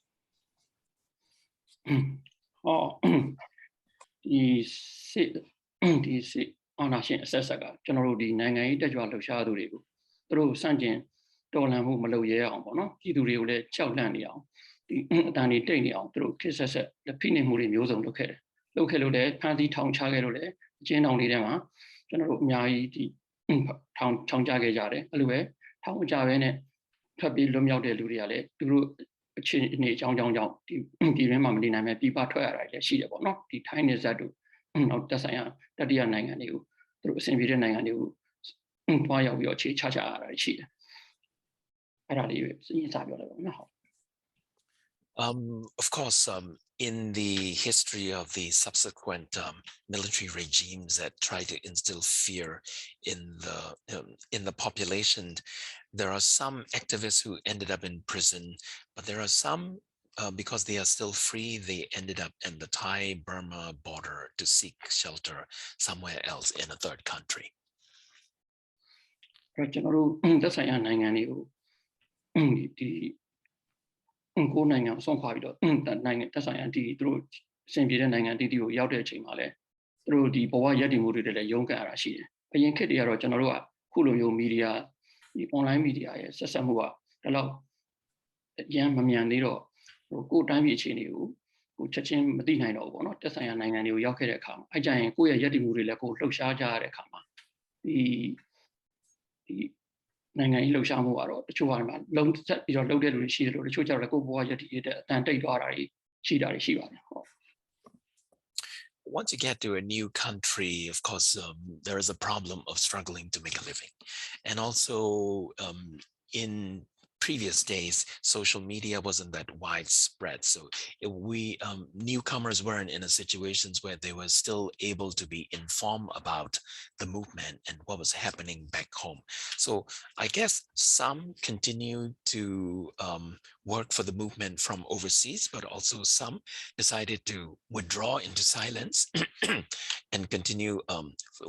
This anashin assessaka, general di nangai tajwa lo sha du riku. Through sanjin tolan mu malo ye aung bono, pidu riku le chow lan ni aung. Di dani tay ni aung through kisses the pinning muri musum look at it. Look at it, panty town chagere, jane only them, general nyai di town changage jare, alue, town javene, tabi lumia de luriale, through ni chong di remam di name pipa toya, she about not the tiny zadu, not the saya, that dear nang you, through St. Peter nang you, why are we chi cha cha, she. I don't know.
Of course, in the history of the subsequent military regimes that try to instill fear in the population, there are some activists who ended up in prison, but there are some, because they are still free, they ended up in the Thai-Burma border to seek shelter somewhere else in a third country.
That's why go nang song quite that nang that's I anti through St. Peter nang anti you out there chimale through the boa yadi mood the young arashi. A young kid or general Kulu media, the online media, Sasamua, allow young Mamianiro, go time each in you, go touching Medina or not that's I nang and you yakere come. I giant go yadi mood like go look shaja kama. The Nanga ilo shamuaro, the Chuan, long set is loaded with sheet or the Chuja like boy and take Shida Shiva.
Once you get to a new country, of course, there is a problem of struggling to make a living. And also in previous days, social media wasn't that widespread. So newcomers weren't in a situations where they were still able to be informed about the movement and what was happening back home. So I guess some continue to work for the movement from overseas, but also some decided to withdraw into silence and continue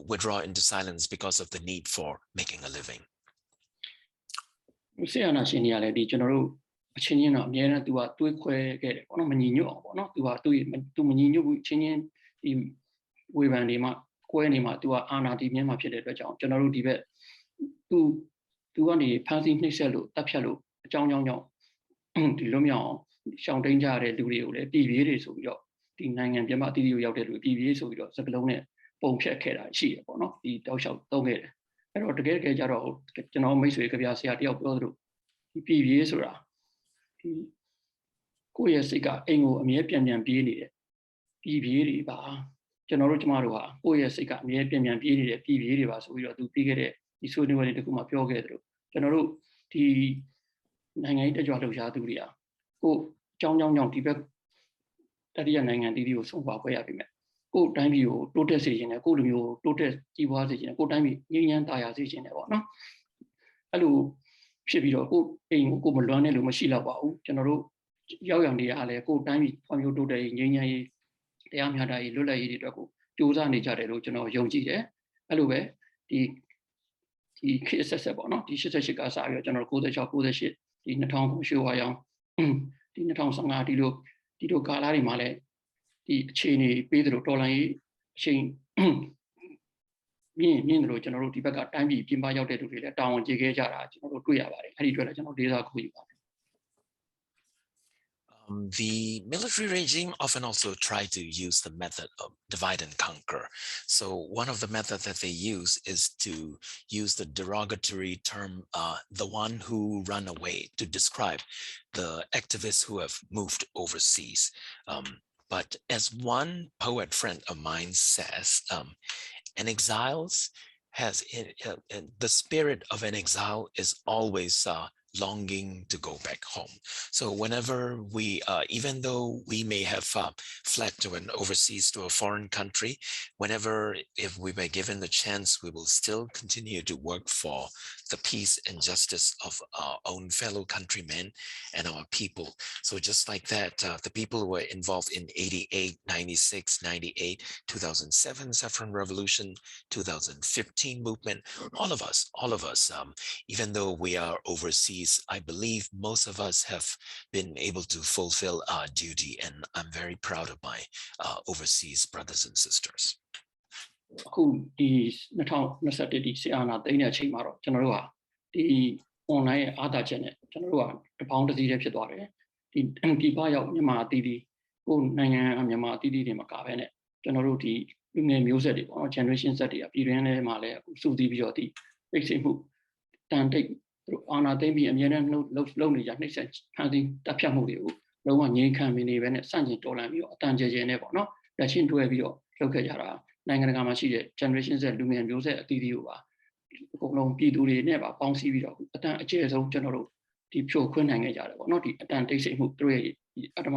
withdraw into silence because of the need for making a living.
Siana Senior, the general Chinian, Yena, do a 2 get on a menino, or not to a 2 menino, Chinian, the Wivanima, Quenima, to a Anna, the Mima general debate, to only passing Nixelu, Tapshalu, John Yong, the Lumion, Shang Danger, the Durio, the PVA, so the Nang and Yamati, you out there with PVA, so Sablone, Bone Check, she, or not the Doshao, don't get it. အဲ့တော့တကယ်ကြတော့ကျွန်တော်မိတ်ဆွေကြပြဆရာတယောက်ပြောသလိုဒီပြည်ပြေးဆိုတာဒီကိုယ့်ရဲ့စိတ်ကအိမ်ကိုအမြဲပြန်ပြေးနေတယ်ပြည်ပြေးတွေပါကျွန်တော်တို့ကျမတို့ဟာကိုယ့်ရဲ့စိတ်ကအမြဲပြန်ပြေးနေတဲ့ပြည်ပြေးတွေပါဆိုပြီးတော့သူပြီးခဲ့တဲ့ဒီဆွေးနွေးပွဲတွေတခုမှပြောခဲ့တယ်လို့ကျွန်တော်တို့ဒီနိုင်ငံရေးတက်ကြွလှုပ်ရှားသူတွေကကိုကြောင်းဒီဘက်တတိယနိုင်ငံတီးကိုဆုံးပါခွဲရပြီမဲ့ကိုတိုင်းပြည်ကိုတိုးတက်စေခြင်းနဲ့ကိုလူမျိုးတိုးတက်ကြီးပွားစေခြင်းနဲ့ကိုတိုင်းပြည်ငြိမ်းချမ်းသာယာစေခြင်းနဲ့ပေါ့နော်အဲ့လိုဖြစ်ပြီးတော့ကိုအိမ်ကိုမလွမ်းတဲ့လူမရှိတော့ပါဘူးကျွန်တော်တို့ရောက်ရနေရလဲကိုတိုင်းပြည်ဖွံ့ဖြိုးတိုးတက်ရေးငြိမ်းချမ်းရေးတရားမျှတရေးလွတ်လပ်ရေးတွေအတွက်ကိုကြိုးစားနေကြတယ်လို့ကျွန်တော်ယုံကြည်တယ်အဲ့လိုပဲဒီခေတ်ဆက်ပေါ့နော်ဒီ88ကစားပြီးတော့ကျွန်တော်96 98ဒီ2000ရွှေဝါရောင်ဒီ2015ဒီလိုကာလတွေမှာလည်းဒီအခြေအနေပေးသလိုတော်လိုင်းရေးအချိန်မြင့်တယ်လို့ကျွန်တော်တို့ဒီဘက်ကတိုင်းပြည်ပြင်ပရောက်တဲ့လူတွေလည်းတာဝန်ကျေခဲ့ကြတာကျွန်တော်တို့တွေ့ရပါတယ်အဲ့ဒီအတွက်လည်းကျွန်တော်ဒေသခုယူပါတယ်
The military regime often also try to use the method of divide and conquer. So one of the methods that they use is to use the derogatory term, the one who run away, to describe the activists who have moved overseas. But as one poet friend of mine says, an exile has, the spirit of an exile is always longing to go back home. So whenever we, even though we may have fled to an overseas, to a foreign country, whenever, if we were given the chance, we will still continue to work for the peace and justice of our own fellow countrymen and our people. So just like that, the people who were involved in 88, 96, 98, 2007 Saffron Revolution, 2015 movement, all of us, even though we are overseas, I believe most of us have been able to fulfill our duty, and I'm very proud of my overseas brothers and sisters.
အခုဒီ2021ဒီဆီအာနာသိန်းတဲ့အချိန်မှာတော့ကျွန်တော်တို့ဟာဒီ online ရဲ့အားသာချက်နဲ့ကျွန်တော်တို့ကတပေါင်းတစ်စီးတည်းဖြစ်သွားတယ်ဒီပြည်ပရောက်မြန်မာအသီးသီးကိုနိုင်ငံမြန်မာအသီးသီးတွေမှာကပဲနဲ့ကျွန်တော်တို့ဒီလူငယ်မျိုးဆက်တွေပေါ့နော် generation Z တွေကပြည်တွင်းထဲမှာလည်းအခုစုစည်းပြီးတော့ဒီပိတ်စိမှုတန်တိတ်အာနာသိမ့်ပြီးအမြဲတမ်းလုံနေကြနှိမ့်ဆက်ဖန်ဆီးတပ်ဖြတ်မှုတွေကိုလုံးဝငြိမ်းခံနေပဲနဲ့စန့်ကျင်တော်လှန်ပြီးတော့အတန်ကျဲနဲ့ပေါ့နော်လက်ချင်းတွဲပြီးတော့လုပ်ခဲ့ကြတာနိုင်ငံတကာမှာရှိတဲ့ generation Z လူငယ်မျိုးဆက်အသီးသီးကိုပါအကုန်လုံးပြည်သူတွေနဲ့ပါပေါင်းစည်းပြီးတော့အတန်အကျယ်ဆုံးကျွန်တော်တို့ဒီဖြိုခွင်းနိုင်ခဲ့ကြတယ်ပေါ့နော်ဒီအတန်တိတ်ဆိတ်မှုတို့ရဲ့အတ္တမ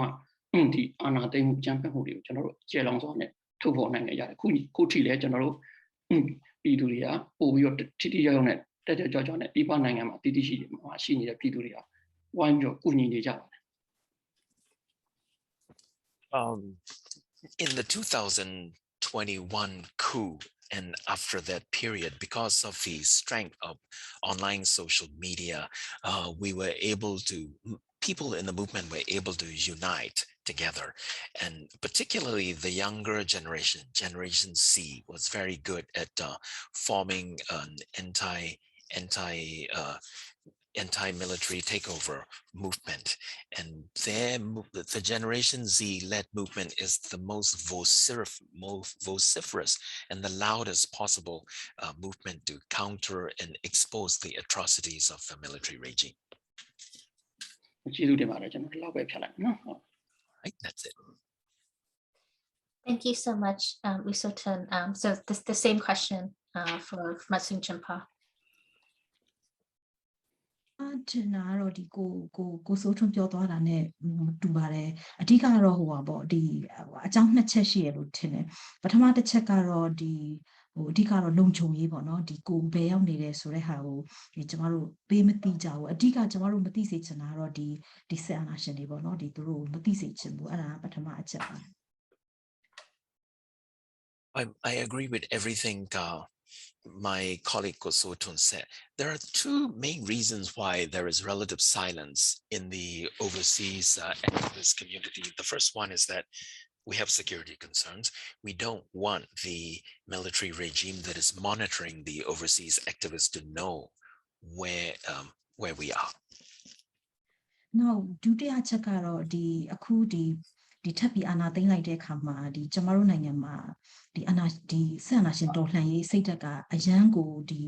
ဒီအာနာသိမ့်မှုကြမ်းဖက်မှုတွေကိုကျွန်တော်တို့ကျယ်လောင်စွာနဲ့ထုတ်ဖော်နိုင်ခဲ့ကြတယ်ခုထိလည်းကျွန်တော်တို့ပြည်သူတွေကပို့ပြီးတော့ထိရောက်နဲ့တက်ကြွကြွနဲ့ဒီပနိုင်ငံမှာတည်တည်ရှိနေတဲ့ပြည်သူတွေကဝိုင်းပြီးတော့ကူညီနေကြပါတယ်
In the 2021 coup and after that period, because of the strength of online social media, people in the movement were able to unite together, and particularly the younger generation, Generation C, was very good at forming an anti-military takeover movement, and the Generation Z-led movement is the most vociferous and the loudest possible movement to counter and expose the atrocities of the military regime. Right, that's it.
Thank you so much, Htun. So the same question for Matsung Chimpa.
ထင်တာကတော့ဒီကိုစိုးထွန်းပြောသွားတာနဲ့တူပါတယ်အဓိကကတော့ဟိုပါပေါ့ဒီအကြောင်းနှစ်ချက်ရှိရလို့ထင်တယ်ပထမတစ်ချက်ကတော့ဒီအဓိကတော့လုံခြုံရေးပေါ့နော်ဒီကိုဘယ်ရောက်နေတယ်ဆိုတဲ့ဟာကိုကျမတို့ပေးမသိကြဘူးအဓိကကျမတို့မသိစေချင်တာကတော့ဒီဆက်အာဏာရှင်တွေပေါ့နော်ဒီသူတို့မသိစေချင်ဘူးအဲ့ဒါပထမအချက်ပါ
I agree with everything my colleague Htun said. There are two main reasons why there is relative silence in the overseas activist community. The first one is that we have security concerns. We don't want the military regime that is monitoring the overseas activists to know where we are.
Now, ဒုတိယချက်ကတော့ဒီအခုဒီထပ်ပြီးအာဏာသိမ်းလိုက်တဲ့အခါမှာဒီကျမတို့နိုင်ငံမှာဒီ ဒီဆက်အာဏာရှင်တော်လှန်ရေးစိတ်ဓာတ်ကအရန်ကိုဒီ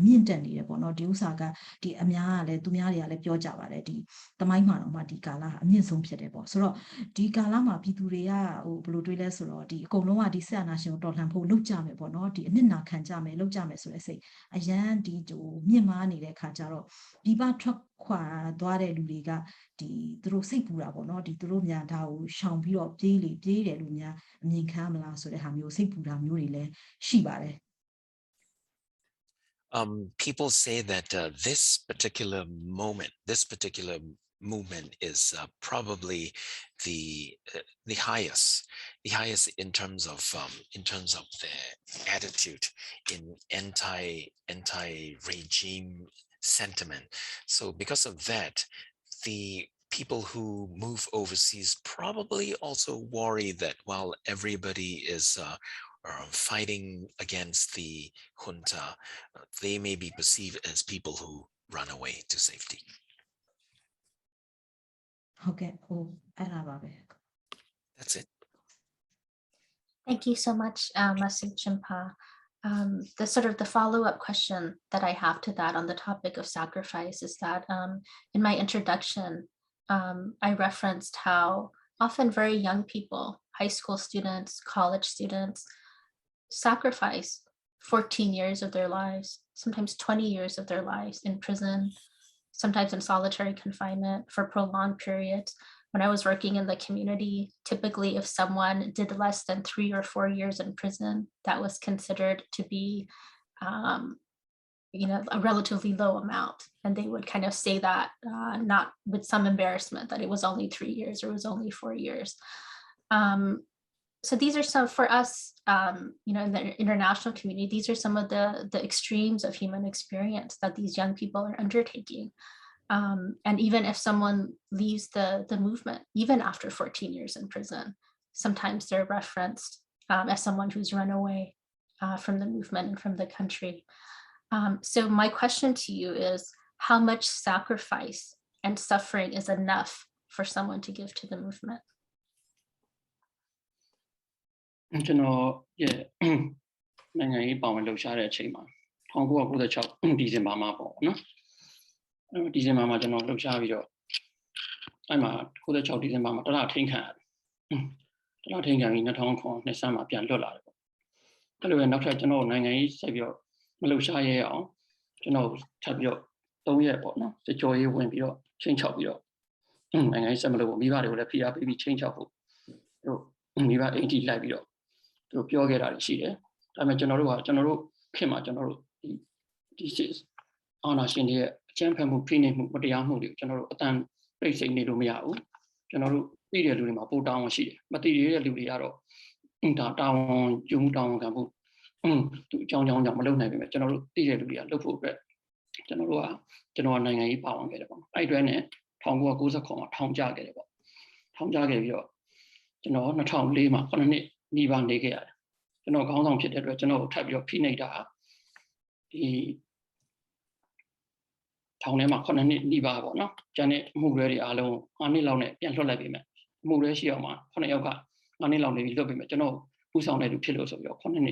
မြင့်တက်နေတယ်ပေါ့နော်ဒီဥစ္စာကဒီအများကလည်းသူများတွေကလည်းပြောကြပါတယ်ဒီသမိုင်းမှာတော့မှဒီကာလအမြင့်ဆုံးဖြစ်တယ်ပေါ့ဆိုတော့ဒီကာလမှာပြည်သူတွေကဘယ်လိုတွေးလဲဆိုတော့ဒီအကုန်လုံးကဒီဆက်အာဏာရှင်ကိုတော်လှန်ဖို့လုပ်ကြမယ်ပေါ့နော်ဒီအနစ်နာခံကြမယ်လုပ်ကြမယ်ဆိုတဲ့စိတ်အရန်ဒီမြင့်မားနေတဲ့ခါကျတော့ဒီပထွက်ခွာသွားတဲ့လူတွေကဒီသူတို့စိတ်ပူတာပေါ့နော်ဒီသူတို့များဒါကိုရှောင်ပြီးတော့ပြေးတယ်လို့များအမြင်ခံမလားဆိုတဲ့ဟာမျိုးစိတ်ပူတာမျိုးတွေလည်းရှိပါတယ်
People say that this particular moment, this particular movement is probably the highest in terms of their attitude in anti-regime sentiment. So because of that, the people who move overseas probably also worry that while everybody is fighting against the junta, they may be perceived as people who run away to safety.
Okay,
that's it.
Thank you so much, Masu Chimpa. The sort of the follow-up question that I have to that on the topic of sacrifice is that in my introduction, I referenced how often very young people, high school students, college students, sacrifice 14 years of their lives, sometimes 20 years of their lives in prison, sometimes in solitary confinement for prolonged periods. When I was working in the community, typically if someone did less than 3 or 4 years in prison, that was considered to be a relatively low amount. And they would kind of say that not with some embarrassment that it was only 3 years or it was only 4 years. So these are some, for us, in the international community, these are some of the extremes of human experience that these young people are undertaking. And even if someone leaves the movement, even after 14 years in prison, sometimes they're referenced as someone who's run away from the movement and from the country. So my question to you is, how much sacrifice and suffering is enough for someone to give to the movement?
ကျွန်တော်ရဲ့နိုင်ငံရေးပါဝင်လှုပ်ရှားတဲ့အချိန်မှာ1996ဒီဇင်ဘာမှာပေါ့နော်ဒီဇင်ဘာမှာကျွန်တော်လှုပ်ရှားပြီးတော့အဲ့မှာ96ဒီဇင်ဘာမှာတလထိန်ခံရတယ်တလထိန်ခံပြီး2009နှစ်ဆန်းမှာပြန်လွတ်လာတယ်ပေါ့အဲ့လိုပဲနောက်ထပ်ကျွန်တော်နိုင်ငံရေးဆက်ပြီးတော့မလှုပ်ရှားရအောင်ကျွန်တော်ထပ်ပြီးတော့3ရက်ပေါ့နော်စကြော်ရေးဝင်ပြီးတော့ချင်းချောက်ပြီးတော့နိုင်ငံရေးဆက်မလုပ်ဘူးမိဘတွေကိုလည်းဖိအားပေးပြီးချင်းချောက်ဖို့တို့မိဘအိမ်ကြီးလိုက်ပြီးတော့သူပြောခဲ့တာရှိတယ်ဒါပေမဲ့ကျွန်တော်တို့ခင်မှာကျွန်တော်တို့ဒီအာဏာရှင်တွေရဲ့အကြမ်းဖက်မှုဖိနှိပ်မှုမတရားမှုတွေကိုကျွန်တော်တို့အတန်ပိတ်စိမ့်နေလို့မရဘူးကျွန်တော်တို့သိတဲ့လူတွေမှာပိုတောင်းဝန်ရှိတယ်မသိတဲ့လူတွေကတော့ဒါတောင်းကျုံတောင်းခံမှုသူအကြောင်းကြောင့်မလုပ်နိုင်ပေမဲ့ကျွန်တော်တို့သိတဲ့လူတွေကလုပ်ဖို့အတွက်ကျွန်တော်နိုင်ငံရေးပါဝင်ခဲ့တယ်ပေါ့အဲ့အတွက်နဲ့1999မှာထောင်ကျခဲ့တယ်ပေါ့ထောင်ကျခဲ့ပြီးတော့ကျွန်တော်2004မှာ9နှစ်နီးပါးနေခဲ့ရတယ်ကျွန်တော်ခေါင်းဆောင်ဖြစ်တဲ့အတွက်ကျွန်တော်ထပ်ပြီးတော့ဖိနှိပ်တာဒီထောင်ထဲမှာ9နှစ်နီးပါးပေါ့နော်ကျန်တဲ့အမှုတွေအားလုံး9နှစ်လောက်နဲ့ပြန်လွှတ်လိုက်ပြီမဲ့အမှုတွေရှိအောင်မှာ9ယောက်က9နှစ်လောက်နေပြီးလွှတ်ပြီမဲ့ကျွန်တော်ပူဆောင်တဲ့လူဖြစ်လို့ဆိုပြီးတော့9နှစ်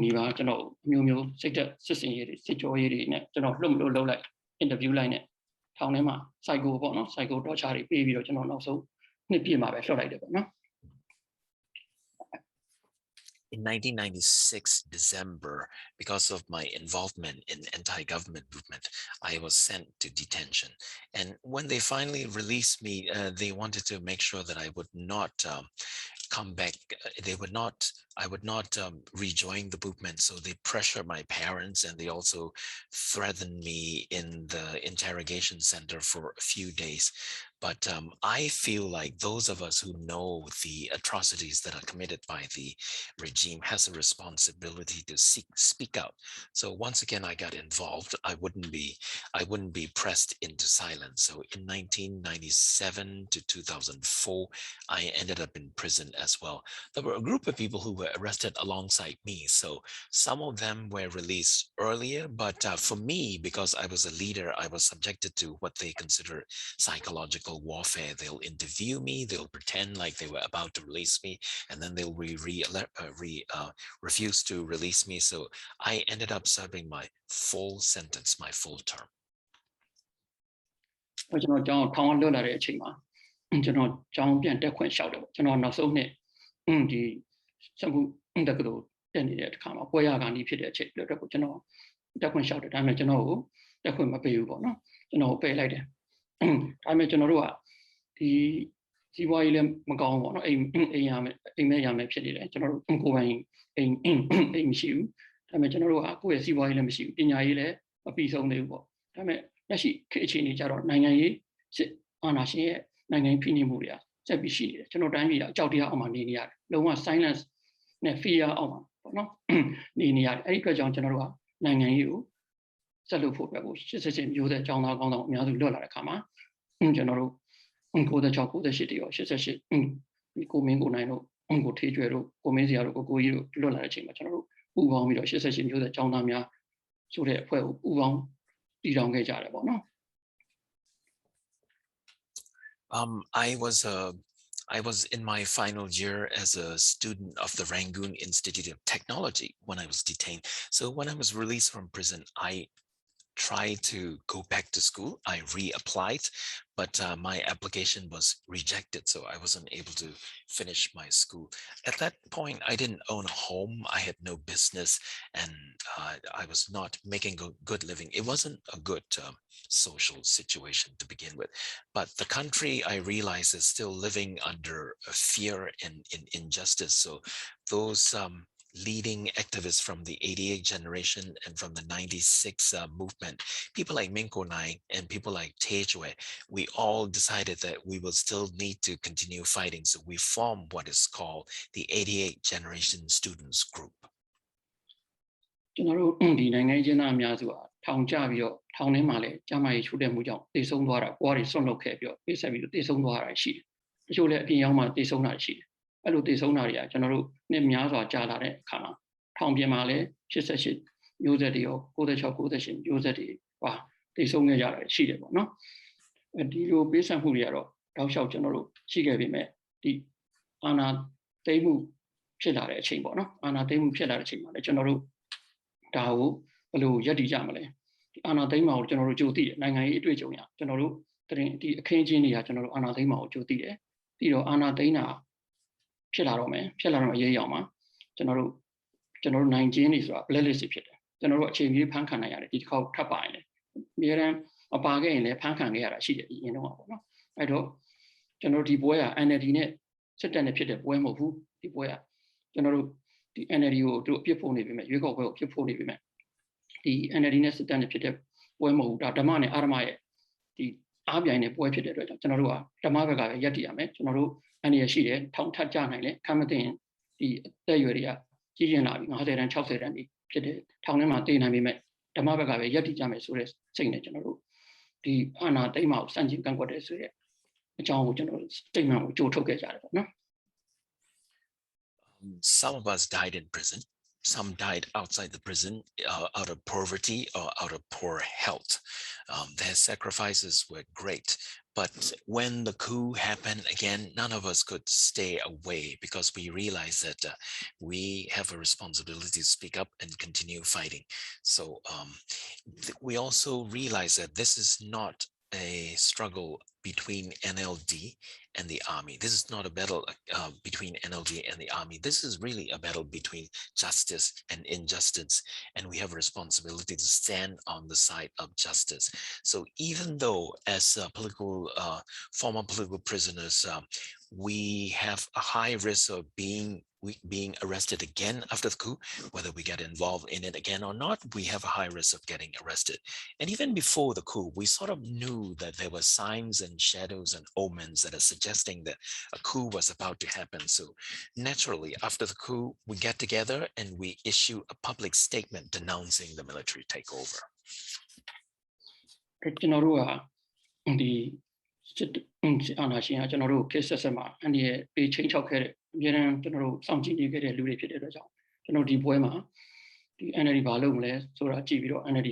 နီးပါးကျွန်တော်မျိုးစိတ်သက်စစ်စင်ရေးတွေစစ်ကြောရေးတွေနဲ့ကျွန်တော်လွတ်မလို့လုပ်လိုက်အင်တာဗျူးလိုက်နဲ့ထောင်ထဲမှာ psycho ပေါ့နော် psycho torture တွေပေးပြီးတော့ကျွန်တော်နောက်ဆုံးနှစ်ပြည့်မှာပဲလွှတ်လိုက်တယ်ပေါ့နော်
In 1996 December, because of my involvement in anti-government movement, I was sent to detention. And when they finally released me, they wanted to make sure that I would not come back. I would not rejoin the movement. So they pressured my parents and they also threatened me in the interrogation center for a few days. But I feel like those of us who know the atrocities that are committed by the regime has a responsibility to speak out. So once again, I got involved. I wouldn't be pressed into silence. So in 1997 to 2004, I ended up in prison as well. There were a group of people who were arrested alongside me. So some of them were released earlier, but for me, because I was a leader, I was subjected to what they consider psychological psychological warfare. They'll interview me, they'll pretend like they were about to release me, and then they'll refuse to release me. So I ended up serving my full sentence, my full term.
ကျွန်တော်ကျောင်းထောင်လွတ်လာတဲ့အချိန်မှာကျွန်တော်ကျောင်းပြန်တက်ခွင့်လျှောက်တယ်ပေါ့ကျွန်တော်နောက်ဆုံးနှစ်ဒီစမှုတက္ကသိုလ်တက်နေတဲ့အခါမှာပွဲရကဏီဖြစ်တဲ့အချိန်အတွက်ကိုကျွန်တော်တက်ခွင့်လျှောက်တယ်ဒါပေမဲ့ကျွန်တော်ကိုတက်ခွင့်မပေးဘူးပေါ့နော်ကျွန်တော်ပယ်လိုက်တယ်ဒါပေမဲ့ကျွန်တော်တို့ကဒီစီးပွားရေးလည်းမကောင်းဘူးပေါ့နော်အိမ်ရမယ်အိမ်မဲ့ရမယ်ဖြစ်နေတယ်ကျွန်တော်တို့ကိုယ်ပိုင်အိမ်မရှိဘူးဒါပေမဲ့ကျွန်တော်တို့ကကိုယ့်ရဲ့စီးပွားရေးလည်းမရှိဘူးပညာရေးလည်းမပြီးဆုံးသေးဘူးပေါ့ဒါပေမဲ့လက်ရှိခေတ်အခြေအနေကြတော့နိုင်ငံရေးစစ်အာဏာရှင်ရဲ့နိုင်ငံဖိနှိပ်မှုတွေကဆက်ပြီးရှိနေတယ်ကျွန်တော်တိုင်းပြည်ကအကြောက်တရားအောက်မှာနေနေရတယ်လုံးဝ silence နဲ့ fear အောက်မှာပေါ့နော်နေနေရတယ်အဲ့ဒီအတွက်ကြောင့်ကျွန်တော်တို့ကနိုင်ငံရေးကိုဆက်လုပ်ဖို့အတွက်ကို88မျိုးတဲ့အကြောင်းသားကောင်းဆောင်အများစုလွတ်လာတဲ့အခါမှာကျွန်တော်တို့96 98တရော88ဒီကိုမင်းကိုနိုင်တို့ကိုထေးကျွဲတို့ကိုမင်းစရာတို့ကိုကြီးတို့လွတ်လာတဲ့အချိန်မှာကျွန်တော်တို့ပူပေါင်းပြီးတော့88မျိုးတဲ့အကြောင်းသားများဆိုတဲ့အဖွဲ့ကိုပူပေါင်းတည်ထောင်ခဲ့ကြတယ်ပေါ့နော်
I was in my final year as a student of the Rangoon Institute of Technology when I was detained. So when I was released from prison, I tried to go back to school. I reapplied, but my application was rejected, so I wasn't able to finish my school. At that point, I didn't own a home. I had no business, and I was not making a good living. It wasn't a good social situation to begin with. But the country, I realize, is still living under fear and injustice. So those leading activists from the 88 generation and from the 96 movement, people like Minko Nai and people like Tejwe, we all decided that we will still need to continue fighting. So we formed what is called the 88 generation students group.
ကျွန်တော်တို့ဒီနိုင်ငံရေးအများစုကထောင်ကျပြီးတော့ထောင်ထဲမှာလည်းကျမကြီးချိုးတဲ့မှုကြောင့်တေဆုံးသွားတာကိုယ်တွေဆွန့်လွတ်ခဲ့ပြီးတော့ပြေးဆက်ပြီးတော့တေဆုံးသွားတာရှိတယ်။တချို့လည်းအပြင်ရောက်မှတေဆုံးတာရှိတယ်။အဲ့လိုတေဆုံးတာတွေကကျွန်တော်တို့နှစ်များစွာကြာလာတဲ့အခါမှာထောင်ပြင်မှာလည်း88မျိုးဆက်တွေရော96 98မျိုးဆက်တွေဟာတေဆုံးခဲ့ကြတာရှိတယ်ပေါ့နော်။ဒီလိုပေးဆက်မှုတွေကတော့တောက်လျှောက်ကျွန်တော်တို့ရှိခဲ့ပြီမဲ့ဒီအာဏာသိမ်းမှုဖြစ်လာတဲ့အချိန်ပေါ့နော်။အာဏာသိမ်းမှုဖြစ်လာတဲ့အချိန်မှာလည်းကျွန်တော်တို့ဒါကိုဘယ်လိုရပ်တည်ကြမလဲဒီအာဏာသိမ်းမှာကိုကျွန်တော်တို့ကြိုသိတယ်နိုင်ငံရေးအတွေ့အကြုံရကျွန်တော်တို့ဒီအခင်းချင်းတွေကကျွန်တော်တို့အာဏာသိမ်းမှာကိုကြိုသိတယ်ပြီးတော့အာဏာသိမ်းတာဖြစ်လာတော့မယ်ဖြစ်လာတော့အရေးအောင်မှာကျွန်တော်တို့နိုင်ချင်းတွေဆိုတာ blacklist ဖြစ်တယ်ကျွန်တော်တို့အချိန်ကြီးဖမ်းခံနိုင်ရတယ်ဒီတစ်ခေါက်ထပ်ပါရင်လည်းအများရန်မပါခဲ့ရင်လည်းဖမ်းခံခဲ့ရတာရှိတယ်အရင်တော့ပေါ့နော်အဲ့တော့ကျွန်တော်တို့ဒီပွဲက NLD နဲ့စစ်တပ်နဲ့ဖြစ်တဲ့ပွဲမဟုတ်ဘူးဒီပွဲကကျွန်တော်တို့ဒီ NLD ကိုတို့အပြစ်ဖို့နေပြီမဲ့ရွေးကောက်ပွဲကိုအပြစ်ဖို့နေပြီမဲ့ဒီ NLD နဲ့စစ်တပ်နဲ့ဖြစ်တဲ့ပွဲမဟုတ်ဘူးဒါဓမ္မနဲ့အာရမရဲ့ဒီအားပြိုင်တဲ့ပွဲဖြစ်တဲ့အတွက်ကြောင့်ကျွန်တော်တို့ကဓမ္မဘက်ကပဲရပ်တည်ရမယ်ကျွန်တော်တို့အနေရရှိတယ်ထောင်ထပ်ကြနိုင်လေခံမသိရင်ဒီအသက်အရွယ်တွေကကြီးကျင်လာပြီ50တန်း60တန်းဒီဖြစ်တဲ့ထောင်ထဲမှာတည်နိုင်ပြီမဲ့ဓမ္မဘက်ကပဲရပ်တည်ကြမယ်ဆိုတဲ့စိတ်နဲ့ကျွန်တော်တို့ဒီအာဏာသိမ်းမှာစန့်ကျင်ကန့်ကွက်တယ်ဆိုတဲ့အကြောင်းကိုကျွန်တော်တို့စိတ်မှန်ကိုကြိုထုတ်ခဲ့ကြတယ်ပေါ့နော်
Some of us died in prison. Some died outside the prison out of poverty or out of poor health. Their sacrifices were great. But when the coup happened again, none of us could stay away because we realized that we have a responsibility to speak up and continue fighting. So we also realized that this is not a struggle between NLD and the army. This is not a battle between NLD and the army. This is really a battle between justice and injustice. And we have a responsibility to stand on the side of justice. So even though as former political prisoners, we have a high risk of being arrested again after the coup, whether we get involved in it again or not, we have a high risk of getting arrested. And even before the coup, we sort of knew that there were signs and shadows and omens that are suggesting that a coup was about to happen. So naturally, after the coup, we get together and we issue a public statement denouncing the military takeover.
ကျွန်တော်တို့ကဒီစစ်အာဏာရှင်ကကျွန်တော်တို့ကိစ္စဆက်မှာအန်ဒီရဲ့ပေးချင်းချောက်ခဲ့တဲ့အများအားကျွန်တော်တို့စောင့်ကြည့်နေခဲ့တဲ့လူတွေဖြစ်တဲ့အတွက်ကြောင့်ကျွန်တော်ဒီပွဲမှာဒီ NLD ဘာလုပ်မလဲဆိုတာကြည့်ပြီးတော့ NLD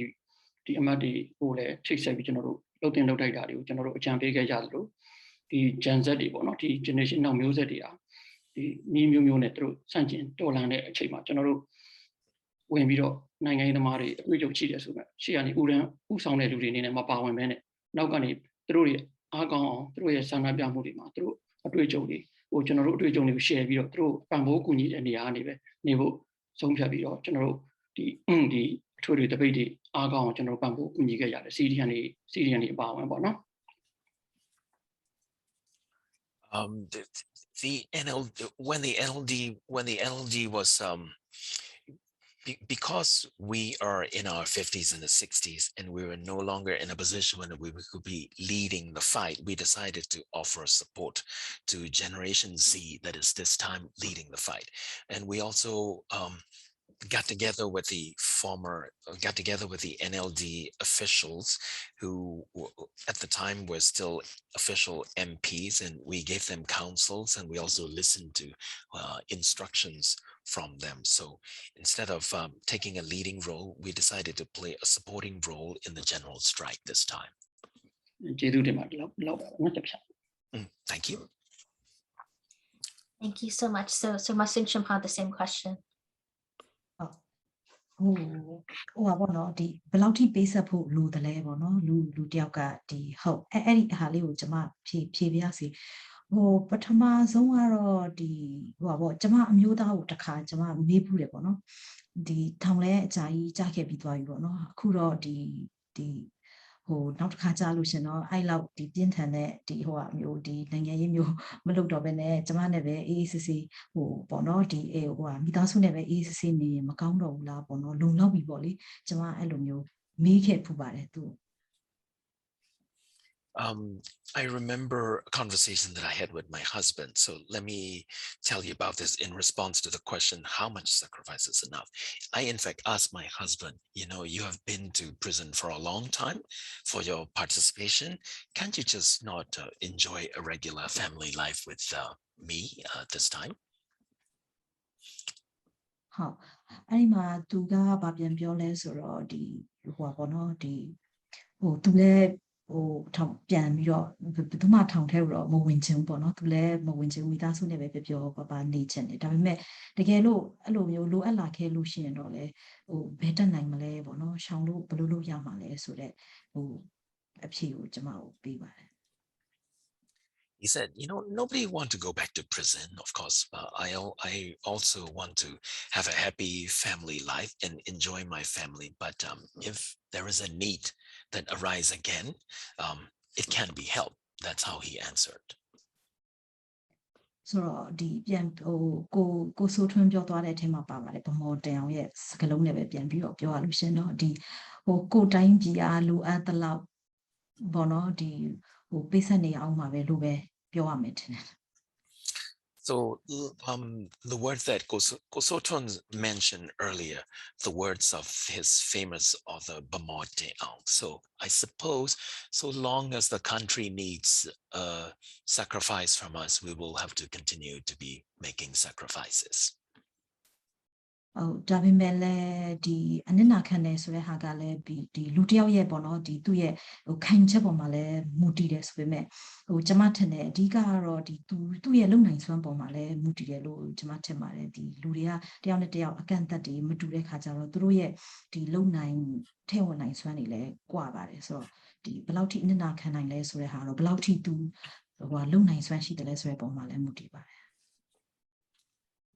ဒီအမတ်တွေကိုလည်းချိတ်ဆက်ပြီးကျွန်တော်တို့ လုပ်တင်လုပ်ထိုက်တာတွေကိုကျွန်တော်တို့အကြံပေးခဲ့ကြသလိုဒီ Gen Z တွေပေါ့နော်ဒီ generation နောက်မျိုးဆက်တွေဟာဒီနီးမျိုးနဲ့သူတို့ဆန့်ကျင်တော်လှန်တဲ့အချိန်မှာကျွန်တော်တို့ဝင်ပြီးတော့နိုင်ငံရေးသမားတွေအတွေ့အကြုံရှိတယ်ဆိုတော့ရှေ့ကနေဥဆောင်တဲ့လူတွေအနေနဲ့မပါဝင်ဘဲနဲ့နောက်ကနေသူတို့ရဲ့အားကောင်းအောင်သူတို့ရဲ့ဆန္ဒပြမှုတွေမှာသူတို့အတွေ့အကြုံတွေဟိုကျွန်တော်တို့အတွေ့အကြုံတွေကို share ပြီးတော့သူတို့ပံ့ပိုးကူညီတဲ့နေရာကနေပဲနေဖို့ဆုံးဖြတ်ပြီးတော့ကျွန်တော်တို့ဒီအထွေထွေတပိတ်တွေအားကောင်းအောင်ကျွန်တော်တို့ပံ့ပိုးကူညီခဲ့ရတယ် CDN တွေအပါအဝင်ပေါ့နော်
when the NLD was because we are in our 50s and the 60s and we were no longer in a position when we could be leading the fight, we decided to offer support to Generation Z that is this time leading the fight. And we also got together with the NLD officials who at the time were still official MPs, and we gave them counsels, and we also listened to instructions from them. So instead of taking a leading role, we decided to play a supporting role in the general strike this time. Thank you.
Thank you so much. So Masin Champa, the same question.
ဟိုပါနော်ဒီဘယ်လောက်ထိပေးဆက်ဖို့လိုတယ်လဲပေါ့နော်လူတယောက်ကဒီဟုတ်အဲ့ဒီဟာလေးကိုကျွန်မဖြေပြရစီဟိုပထမဆုံးကတော့ဒီဟိုပါပေါ့ကျွန်မအမျိုးသားကိုတစ်ခါကျွန်မမေးဘူးတယ်ပေါ့နော်ဒီထောင်လဲအကြာကြီးကြားခဲ့ပြီးသွားပြီပေါ့နော်အခုတော့ဒီဟိုနောက်တစ်ခါကြားလို့ရှင်တော့အဲ့လောက်ဒီပြင်းထန်တဲ့ဒီဟိုဟာမျိုးဒီနိုင်ငံရေးမျိုးမလုပ်တော့ဘဲနဲ့ကျမနဲ့ပဲအေးစစ်စစ်ဟိုပေါ့နော်ဒီဟိုဟာမိသားစုနဲ့ပဲအေးစစ်စစ်နေမကောင်းတော့ဘူးလားပေါ့နော်လုံလောက်ပြီပေါ့လေကျမအဲ့လိုမျိုးမေးခဲ့ဖူးပါတယ်သူ
I remember a conversation that I had with my husband. So let me tell you about this in response to the question, how much sacrifice is enough? I, in fact, asked my husband, you know, you have been to prison for a long time for your participation. Can't you just not enjoy a regular family life with me this time?
ဟုတ်အဲ့ဒီမှာသူကဗာပြန်ပြောလဲဆိုတော့ဒီဟိုပါပေါ့နော်ဒီဟိုသူလဲဟိုထောင်ပြန်ပြီးတော့ဘယ်သူမှထောင်ထဲတော့မဝင်ချင်ဘူးပေါ့နော်သူလည်းမဝင်ချင်မိသားစုနဲ့ပဲပြောပါနေချင်တယ်ဒါပေမဲ့တကယ်လို့အဲ့လိုမျိုးလိုအပ်လာခဲ့လို့ရှိရင်တော့လေဟိုဘယ်တက်နိုင်မလဲပေါ့နော်ရှောင်လို့ဘယ်လိုလုပ်ရမှာလဲဆိုတော့ဟိုအဖြေကိုကျွန်မကိုပေးပါတယ်
He said, you know, nobody wants to go back to prison. Of course, I also want to have a happy family life and enjoy my family. But if there is a need that arises again, it can be helped. That's how he answered.
ဆိုတော့ဒီပြန်ဟိုကိုဆိုထွန်းပြောသွားတဲ့အထက်မှာပါပါတယ်ဗမော်တန်အောင်ရဲ့စကလုံးနဲ့ပဲပြန်ပြီးတော့ပြောရလို့ရှင်တော့ဒီဟိုကိုတိုင်းပြည်အားလိုအပ်တဲ့လောက်ဘောနော်ဒီဟိုပိတ်ဆက်နေအောင်မှာပဲလို့ပဲပြောရမယ်ထင်တယ်
So the words that Kosotun mentioned earlier, the words of his famous author Burmese Democracy. So I suppose so long as the country needs a sacrifice from us, we will have to continue to be making sacrifices.
ဟုတ်ဒါပေမဲ့လည်းဒီအနစ်နာခံတယ်ဆိုတဲ့ဟာကလည်းဒီလူတယောက်ရဲ့ပေါ့နော်ဒီသူ့ရဲ့ဟိုခံချက်ပေါ်မှာလည်းမူတည်တယ်ဆိုပေမဲ့ဟိုကျမထင်တယ်အဓိကကတော့ဒီသူ့ရဲ့လုံနိုင်စွမ်းပေါ်မှာလည်းမူတည်တယ်လို့ကျမထင်ပါတယ်ဒီလူတွေကတယောက်နဲ့တယောက်အကန့်အသတ်တွေမတူတဲ့ခါကျတော့သူတို့ရဲ့ဒီလုံနိုင်ထဲဝင်နိုင်စွမ်းတွေလည်းကွာပါတယ်ဆိုတော့ဒီဘယ်လောက်ထိအနစ်နာခံနိုင်လဲဆိုတဲ့ဟာတော့ဘယ်လောက်ထိသူဟိုလုံနိုင်စွမ်းရှိတယ်လဲဆိုတဲ့ပုံမှာလည်းမူတည်ပါတယ်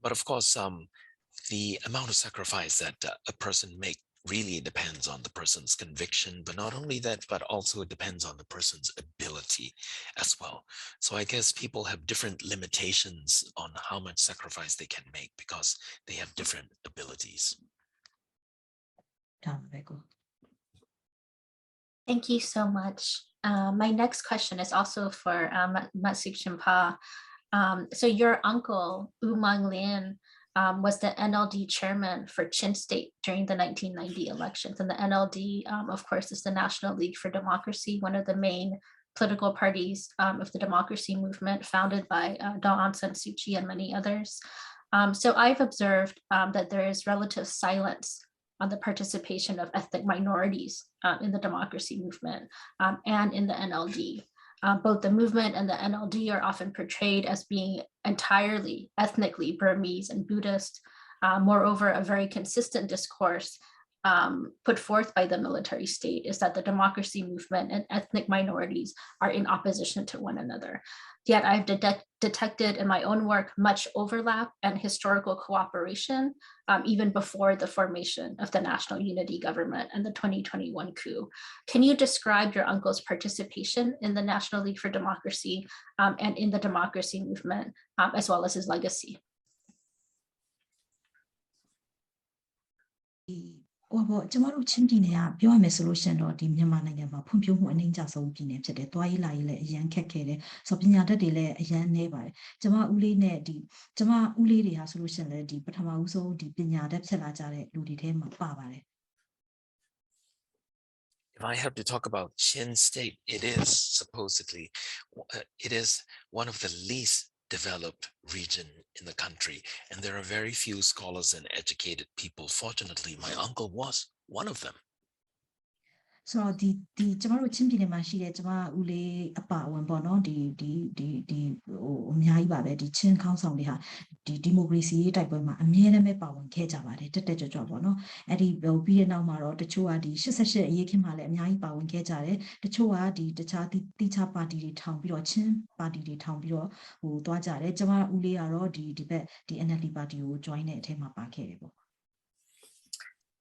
But of course, the amount of sacrifice that a person make really depends on the person's conviction, but not only that, but also it depends on the person's ability as well. So I guess people have different limitations on how much sacrifice they can make because they have different abilities.
Thank you so much. My next question is also for Matsuk Chimpa. So your uncle, Umang Lin, was the NLD chairman for Chin State during the 1990 elections. And the NLD, of course, is the National League for Democracy, one of the main political parties of the democracy movement founded by Daw Aung San Suu Kyi and many others. So I've observed that there is relative silence on the participation of ethnic minorities in the democracy movement and in the NLD. Both the movement and the NLD are often portrayed as being entirely ethnically Burmese and Buddhist. Moreover, a very consistent discourse put forth by the military state is that the democracy movement and ethnic minorities are in opposition to one another. Yet I've detected in my own work much overlap and historical cooperation, even before the formation of the National Unity Government and the 2021 coup. Can you describe your uncle's participation in the National League for Democracy and in the democracy movement, as well as his legacy?
ဟိုပေါ့ကျမတို့ချင်းပြည်နယ်ကပြောရမယ်ဆိုလို့ရှိရင်တော့ဒီမြန်မာနိုင်ငံမှာဖွံ့ဖြိုးမှုအနှိမ့်ကျဆုံးပြည်နယ်ဖြစ်တယ်။တွားရေးလာရေးလည်းအရန်ခက်ခဲတယ်။ဆိုပညာတတ်တွေလည်းအရန်နှဲပါတယ်။ကျမဦးလေးနဲ့ကျမဦးလေးတွေဟာဆိုလို့ရှိရင်လည်းပထမဦးဆုံးပညာတတ်ဖြစ်လာကြတဲ့လူတွေထဲမှာပါပါတယ်။
If I have to talk about Chin State, it is supposedly, it is one of the least developed region in the country, and there are very few scholars and educated people. Fortunately, my uncle was one of them.
ဆိုတော့ကျမတို့ချင်းပြည်နယ်မှာရှိတဲ့ကျမဦးလေးအပါအဝင်ပေါ့နော်ဟိုအများကြီးပါပဲဒီချင်းခေါင်းဆောင်တွေဟာဒီမိုကရေစီရေးတိုက်ပွဲမှာအမြဲတမ်းပဲပါဝင်ခဲ့ကြပါတယ်တက်ကြွပေါ့နော်အဲ့ဒီပြီးတဲ့နောက်မှာတော့တချို့ကဒီ88အရေးခင်းမှာလည်းအများကြီးပါဝင်ခဲ့ကြတယ်တချို့ကတခြားတိကျပါတီတွေထောင်ပြီးတော့ချင်းပါတီတွေထောင်ပြီးတော့သွားကြတယ်ကျမဦးလေးကတော့ဒီဘက်ဒီ NLD ပါတီကို join တဲ့အထက်မှာပါခဲ့တယ်ပေါ့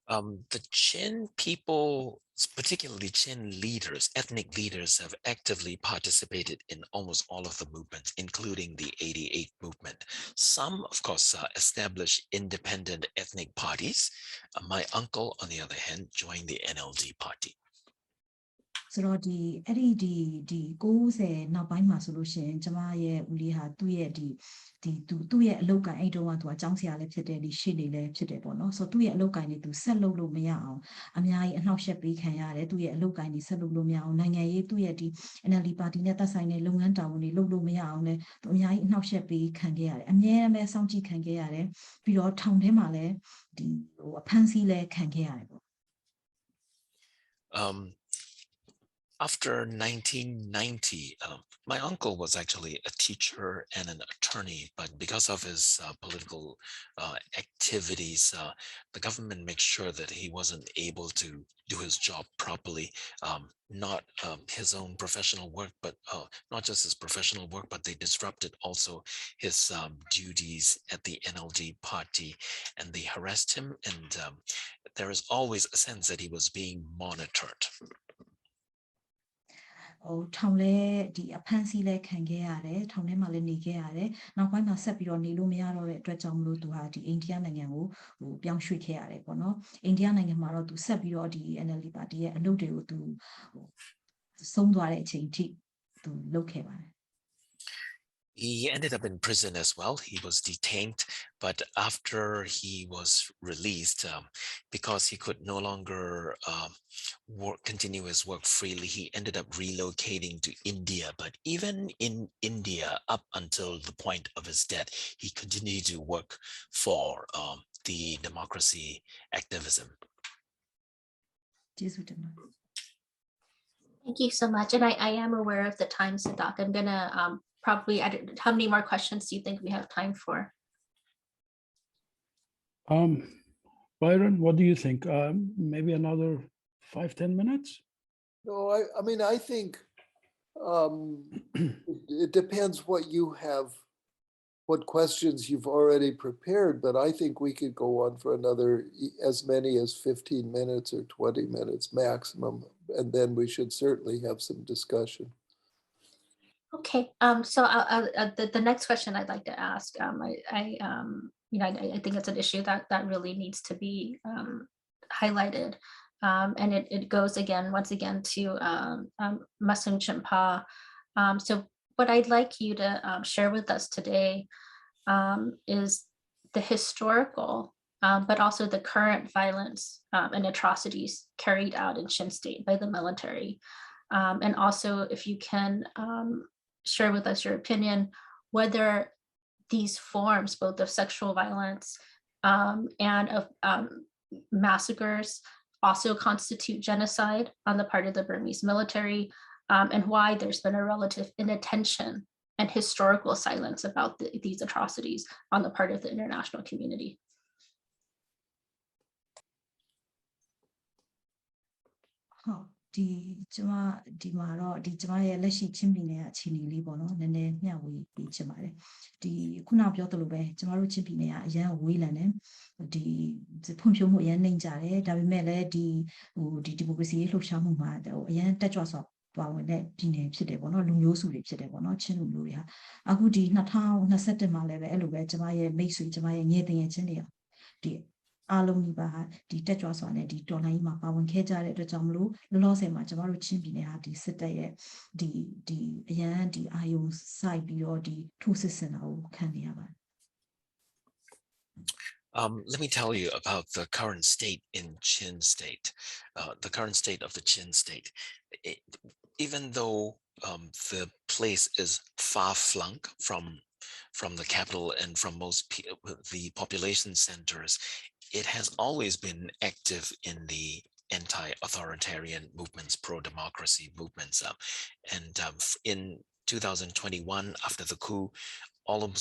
The Chin people, particularly Chin leaders, ethnic leaders, have actively participated in almost all of the movements, including the 88 movement. Some, of course, established independent ethnic parties. My uncle, on the other hand, joined the NLD party.
ဆိုတော့ဒီ90နောက်ပိုင်းမှာဆိုလို့ရှိရင်ကျမရဲ့ဦးလေးဟာသူ့ရဲ့သူ့ရဲ့အလုပ်ကိုင်အဲ့တုန်းကသူကကျောင်းဆရာလည်းဖြစ်တယ်ဒီရှေ့နေလည်းဖြစ်တယ်ပေါ့နော်ဆိုတော့သူ့ရဲ့အလုပ်ကိုင်တွေသူဆက်လုပ်လို့မရအောင်အများကြီးအနှောက်အယှက်ပေးခံရတယ်သူ့ရဲ့အလုပ်ကိုင်တွေဆက်လုပ်လို့မရအောင်နိုင်ငံရေးသူ့ရဲ့ဒီ NLD ပါတီနဲ့သက်ဆိုင်တဲ့လုပ်ငန်းတာဝန်တွေလုပ်လို့မရအောင်လည်းသူအများကြီးအနှောက်အယှက်ပေးခံခဲ့ရတယ်အများပဲစောင့်ကြည့်ခံခဲ့ရတယ်ပြီးတော့ထောင်ထဲမှာလည်းဒီအဖမ်းဆီးလည်းခံခဲ့ရတယ်ပေါ့
After 1990, my uncle was actually a teacher and an attorney, but because of his political activities, the government made sure that he wasn't able to do his job properly, not his own professional work, but not just his professional work, but they disrupted also his duties at the NLD party, and they harassed him, and there is always a sense that he was being monitored.
ဟိုထောင်လဲဒီအဖမ်းဆီးလဲခံခဲ့ရတယ်ထောင်ထဲမှာလည်းနေခဲ့ရတယ်နောက်ပိုင်းမှာဆက်ပြီးတော့နေလို့မရတော့တဲ့အတွက်ကြောင့်မလို့သူဟာဒီအိန္ဒိယနိုင်ငံကိုပြောင်းရွှေ့ခဲ့ရတယ်ပေါ့နော်အိန္ဒိယနိုင်ငံမှာတော့သူဆက်ပြီးတော့ဒီ NLD ပါတီရဲ့အလုပ်တွေကိုသူဆုံးသွားတဲ့အချိန်ထိသူလုပ်ခဲ့ပါတယ်
He ended up in prison as well. He was detained, but after he was released, because he could no longer continue his work freely, he ended up relocating to India. But even in India, up until the point of his death, he continued to work for the democracy activism.
Thank you so much. And I am aware of the time, Sadak. I'm gonna probably, how many more questions do you think we have time for?
Byron, what do you think? Maybe another 5-10 minutes?
No, I mean, I think it depends what you have, what questions you've already prepared, but I think we could go on for another as many as 15 minutes or 20 minutes maximum, and then we should certainly have some discussion.
Okay, so the next question I'd like to ask, I think it's an issue that really needs to be highlighted, and it goes once again to Masung Chimpa. So what I'd like you to share with us today is the historical, but also the current violence and atrocities carried out in Chin State by the military, and also if you can share with us your opinion whether these forms, both of sexual violence and of massacres also constitute genocide on the part of the Burmese military, and why there's been a relative inattention and historical silence about these atrocities on the part of the international community.
Huh. ကျမဒီမှာတော့ကျမရဲ့လက်ရှိချင်းပြည်နယ်ကအခြေအနေလေးပေါ့နော်နည်းနည်းမျှဝေပေးချင်ပါတယ်ခုနပြောသလိုပဲကျမတို့ချင်းပြည်နယ်ကအရန်ဝေးလံတယ်ဖွံ့ဖြိုးမှုအရန်နှိမ့်ကြတယ်ဒါပေမဲ့လည်းဒီမိုကရေစီရေးလှုပ်ရှားမှုမှာအရန်တက်ကြွစွာပါဝင်တဲ့ပြည်နယ်ဖြစ်တယ်ပေါ့နော်လူမျိုးစုတွေဖြစ်တယ်ပေါ့နော်ချင်းလူမျိုးတွေဟာအခု2021မှာလည်းပဲအဲ့လိုပဲကျမရဲ့မိတ်ဆွေကျမရဲ့ငယ်တင်ငယ်ချင်းတွေအားလုံးဒီပါဒီတက်ကြွစွာနဲ့ဒီတော်လိုင်းမှာပါဝင်ခဲ့ကြတဲ့အတွက်ကြောင့်မလို့လောလောဆယ်မှာကျမတို့ချင်းပြည်နယ်ဟာဒီစစ်တပ်ရဲ့ဒီအရန်ဒီအာယုံစိုက်ပြီးတော့ဒီထိုးစစ်ဆင်တာကိုခံနေရပါတယ်
Let me tell you about the current state in Chin State, the current state of the Chin State. Even though the place is far-flung from the capital and from most the population centers, it has always been active in the anti-authoritarian movements, pro-democracy movements. And in 2021, after the coup, all of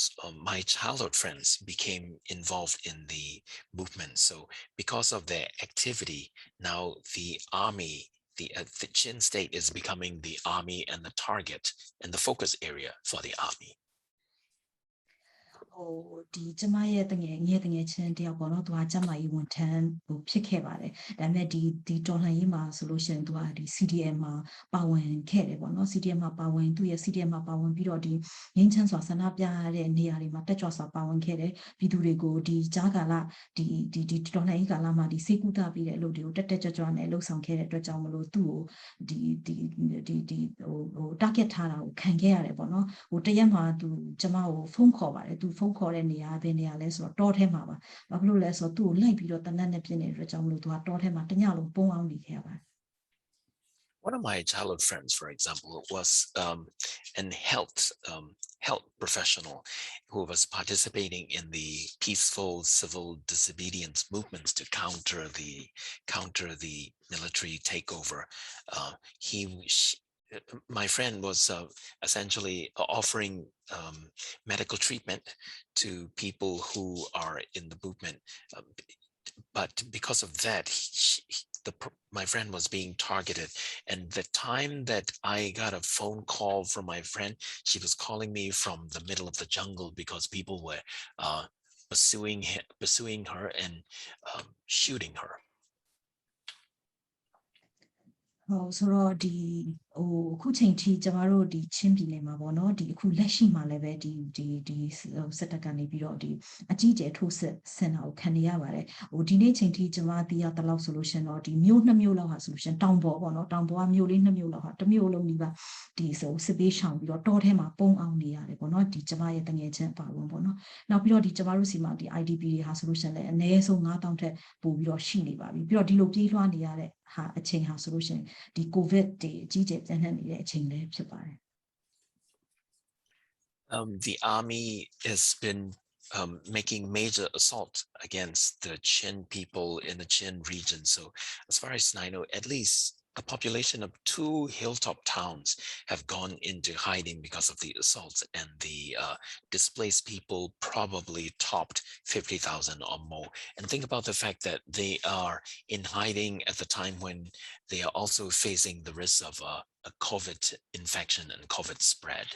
my childhood friends became involved in the movement. So because of their activity, now the army, the Chin State is becoming the army and the target and the focus area for the army.
ဒီကျမရဲ့တငယ်ချင်းတယောက်ပေါ့နော်သူကကျမကြီးဝန်ထမ်းဖြစ်ခဲ့ပါတယ်ဒါပေမဲ့ဒီတော်လှန်ရေးမှာဆိုလို့ရှိရင်သူကဒီ CDM မှာပါဝင်ခဲ့တယ်ပေါ့နော် CDM မှာပါဝင်သူရဲ့ CDM မှာပါဝင်ပြီးတော့ဒီငင်းချမ်းစွာဆန္ဒပြရတဲ့နေရာတွေမှာတက်ကြွစွာပါဝင်ခဲ့တယ်ပြည်သူတွေကိုဒီကြားကာလဒီတော်လှန်ရေးကာလမှာဒီစေကူတာပြီးတဲ့အလုပ်တွေကိုတက်ကြွနဲ့လှုပ်ဆောင်ခဲ့တဲ့အတွက်ကြောင့်မလို့သူ့ကိုtarget ထားတာကိုခံခဲ့ရတယ်ပေါ့နော်တရက်မှာသူကျမကိုဖုန်းခေါ်ပါတယ်သူဖုန်းခေါ်တဲ့နေရာဘယ်နေရာလဲဆိုတော့တောထဲမှာပါဘာဖြစ်လို့လဲဆိုတော့သူ့ကိုလိုက်ပြီးတော့တနက်နဲ့ပြင်းနေတဲ့အတွက်ကြောင့်မလို့သူကတောထဲမှာတညလုံးပုံအောင်နေခဲ့ရပါတယ်
One of my childhood friends, for example, was an health professional who was participating in the peaceful civil disobedience movements to counter the military takeover. My friend was essentially offering medical treatment to people who are in the movement. But because of that, my friend was being targeted. And the time that I got a phone call from my friend, she was calling me from the middle of the jungle because people were pursuing her and shooting her.
ဆိုတော့အခုချိန်ထိကျမတို့ဒီချင်းပြည်နယ်မှာပေါ့နော်ဒီအခုလက်ရှိမှာလည်းပဲဒီစစ်တပ်ကနေပြီးတော့ဒီအကြီးကျယ်ထိုးစစ်ဆင်တာကိုခံနေရပါတယ်ဒီနေ့ချိန်ထိကျမသိရတဲ့လောက်ဆိုလို့ရှင်တော့ဒီမြို့2မြို့လောက်ဟာဆိုလို့ရှင်တောင်ပေါ်ပေါ့နော်တောင်ပေါ်ကမြို့လေး2မြို့လောက်ဟာတစ်မြို့လုံးကြီးပါဒီစစ်ပေးရှောင်ပြီးတော့တောထဲမှာပုံအောင်နေရတယ်ပေါ့နော်ဒီကျမရဲ့တငယ်ချင်းပါဝင်ပေါ့နော်နောက်ပြီးတော့ဒီကျမတို့စီမှာဒီ IDP တွေဟာဆိုလို့ရှင်လည်းအနည်းဆုံး9000ထက်ပိုပြီးတော့ရှိနေပါပြီပြီးတော့ဒီလိုပြေးလွှားနေရတဲ့အချိန်ဟာဆိုလို့ရှင်ဒီ COVID တွေအကြီးကျယ်ပြန်နှံ့နေတဲ့အချိန်လေးဖြစ်ပါတယ်
The army has been making major assault against the Chin people in the Chin region. So as far as I know, at least a population of 2 hilltop towns have gone into hiding because of the assaults, and the displaced people probably topped 50,000 or more. And think about the fact that they are in hiding at the time when they are also facing the risk of a COVID infection and COVID spread.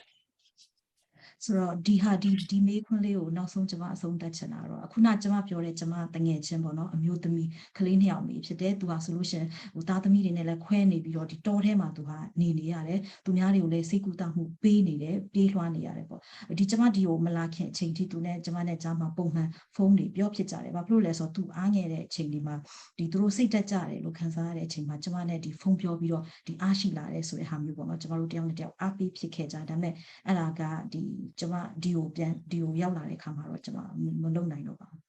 ဆိုတော့ဒီမေးခွန်းလေးကိုနောက်ဆုံးကျမအဆုံးသတ်ချင်တာတော့အခုနကျမပြောတဲ့ကျမတငယ်ချင်းပေါ့နော်အမျိုးသမီးကလေး2ယောက်မိဖြစ်တယ်သူဟာဆိုလို့ရှင်သားသမီးတွေနဲ့လည်းခွဲနေပြီးတော့ဒီတောထဲမှာသူဟာနေရတယ်သူများတွေကိုလည်းစိတ်ကူးတမှုပေးနေတယ်ပြေးလွှားနေရတယ်ပေါ့ဒီကျမဒီကိုမလာခင်အချိန်ထိသူနဲ့ကျမနဲ့ကြားမှာပုံမှန်ဖုန်းတွေပြောဖြစ်ကြတယ်ဘာဖြစ်လို့လဲဆိုတော့သူအားငယ်တဲ့အချိန်ဒီမှာဒီသူတို့စိတ်တက်ကြတယ်လို့ခံစားရတဲ့အချိန်မှာကျမနဲ့ဒီဖုန်းပြောပြီးတော့ဒီအားရှိလာတဲ့ဆိုတဲ့ဟာမျိုးပေါ့နော်ကျမတို့တယောက်နဲ့တယောက်အားပေးဖြစ်ခဲ့ကြဒါပေမဲ့အဲ့ဒါကကျမဒီကိုရောက်လာတဲ့အခါမှာတော့ကျမမလုပ်နိုင်တော့ပါဘူး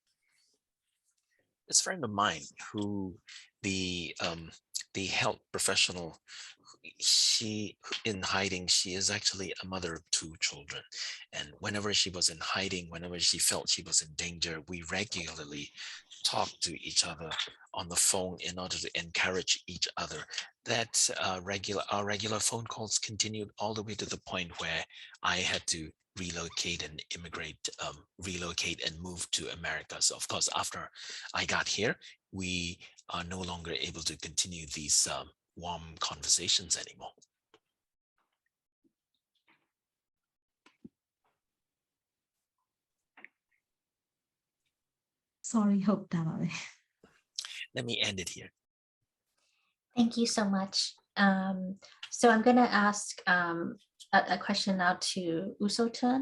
This friend of mine who the the health professional, she in hiding, she is actually a mother of 2 children. And whenever she was in hiding, whenever she felt she was in danger, we regularly talked to each other on the phone in order to encourage each other. That our regular phone calls continued all the way to the point where I had to relocate and relocate and move to America. So of course, after I got here, we are no longer able to continue these warm conversations anymore.
Sorry, hope that was.
Let me end it here.
Thank you so much. So I'm going to ask a question now to Htun.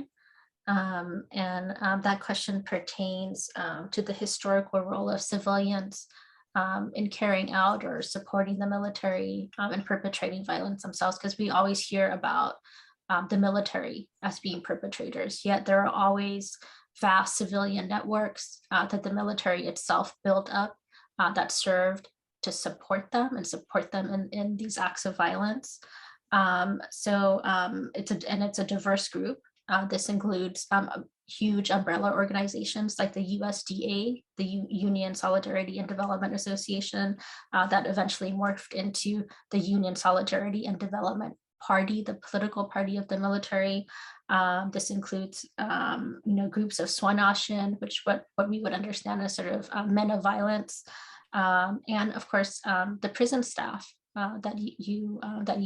That question pertains to the historical role of civilians in carrying out or supporting the military and perpetrating violence themselves, because we always hear about the military as being perpetrators, yet there are always vast civilian networks that the military itself built up that served to support them in these acts of violence. It's a diverse group. This includes huge umbrella organizations like the USDA, the Union Solidarity and Development Association, that eventually morphed into the Union Solidarity and Development Party, the political party of the military. This includes, groups of Seinenu, which what we would understand as sort of men of violence, and of course the prison staff that you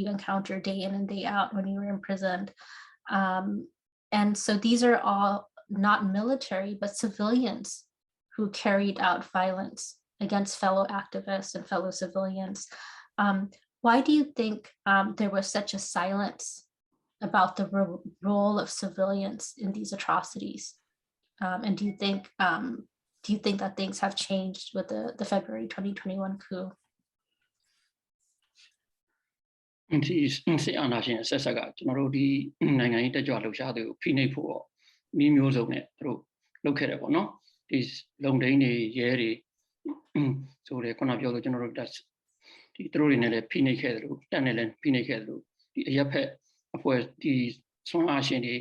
encounter day in and day out when you were imprisoned. And so these are all not military, but civilians who carried out violence against fellow activists and fellow civilians. Why do you think there was such a silence about the role of civilians in these atrocities? And do you think that things have changed with the February 2021 coup?
စစ်အာဏာရှင်ဆက်ဆက်ကကျွန်တော်တို့ဒီနိုင်ငံရေးတက်ကြွလှုပ်ရှားသူဖိနှိပ်ဖို့နည်းမျိုးစုံနဲ့သူတို့လုပ်ခဲ့တယ်ပေါ့နော်ဒီလုံဒိန်းတွေရဲတွေဆိုတယ်ခုနပြောလို့ကျွန်တော်တို့ဒီသူတို့တွေနဲ့လည်းဖိနှိပ်ခဲ့တယ်လို့တက်နဲ့လည်းဖိနှိပ်ခဲ့တယ်လို့ဒီအရက်ဖက်အဖွဲ့ဒီဆွမ်းအားရှင်တွေ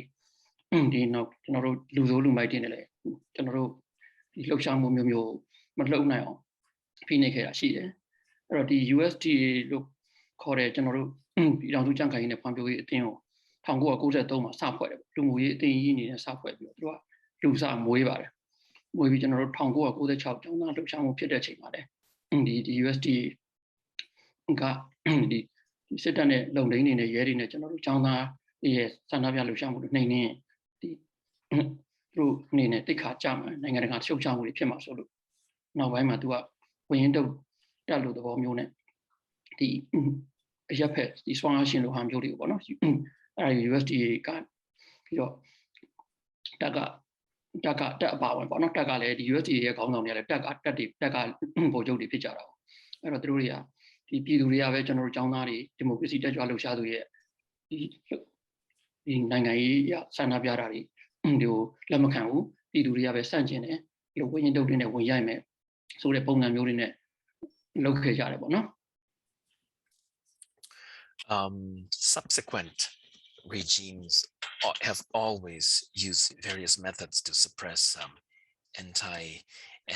ဒီနောက်ကျွန်တော်တို့လူဆိုးလူမိုက်တွေနဲ့လည်းကျွန်တော်တို့ဒီလှုပ်ရှားမှုမျိုးမလှုပ်နိုင်အောင်ဖိနှိပ်ခဲ့တာရှိတယ်အဲ့တော့ဒီ USDA လို့ခေါ်တဲ့ကျွန်တော်တို့ပြည်ထောင်စုကြံ့ခိုင်ရေးနဲ့ဖွံ့ဖြိုးရေးအသင်းကို1993မှာစဖွဲ့တယ်လူမှုရေးအသင်းကြီးအနေနဲ့စဖွဲ့ပြီးတော့သူကလူစမွေးပါတယ်မွေးပြီးကျွန်တော်တို့1996ကျောင်းသားလှုပ်ရှားမှုဖြစ်တဲ့ချိန်မှာလေဒီ USDA ကဒီစစ်တပ်နဲ့လုံဒိန်းတွေနဲ့ရဲတွေနဲ့ကျွန်တော်တို့ကျောင်းသားရဲ့ဆန္ဒပြလှုပ်ရှားမှုတွေနှိမ်နှင်းဒီသူတို့အနေနဲ့တိတ်ခါကြမှာနိုင်ငံတကာရှုပ်ချမှုတွေဖြစ်မှာဆိုလို့နောက်ပိုင်းမှာသူကဝင်ရင်တုတ်တက်လို့သဘောမျိုးနဲ့ဒီအရက်ဖက်ဒီဆွမ်းအားရှင်လိုဟာမျိုးတွေကိုပေါ့နော်အဲ့ဒါ USDA ကပြီးတော့တက်အပါဝင်ပေါ့နော်တက်ကလည်းဒီ USDA ရဲ့ခေါင်းဆောင်တွေကလည်းတက်ကဗိုလ်ချုပ်တွေဖြစ်ကြတာပေါ့အဲ့တော့သူတို့တွေကဒီပြည်သူတွေကပဲကျွန်တော်တို့ចောင်းသားတွေဒီမိုကရေစီတက်ကြွလှုပ်ရှားသူရဲ့ဒီနိုင်ငံရေးဆန္ဒပြတာတွေဒီလက်မခံဘူးပြည်သူတွေကပဲစန့်ကျင်တယ်ဒီလိုဝင်ရင်တုတ်တွေနဲ့ဝင်ရိုက်မယ်ဆိုတဲ့ပုံစံမျိုးတွေနဲ့လုပ်ခဲ့ကြတယ်ပေါ့နော်
Subsequent regimes have always used various methods to suppress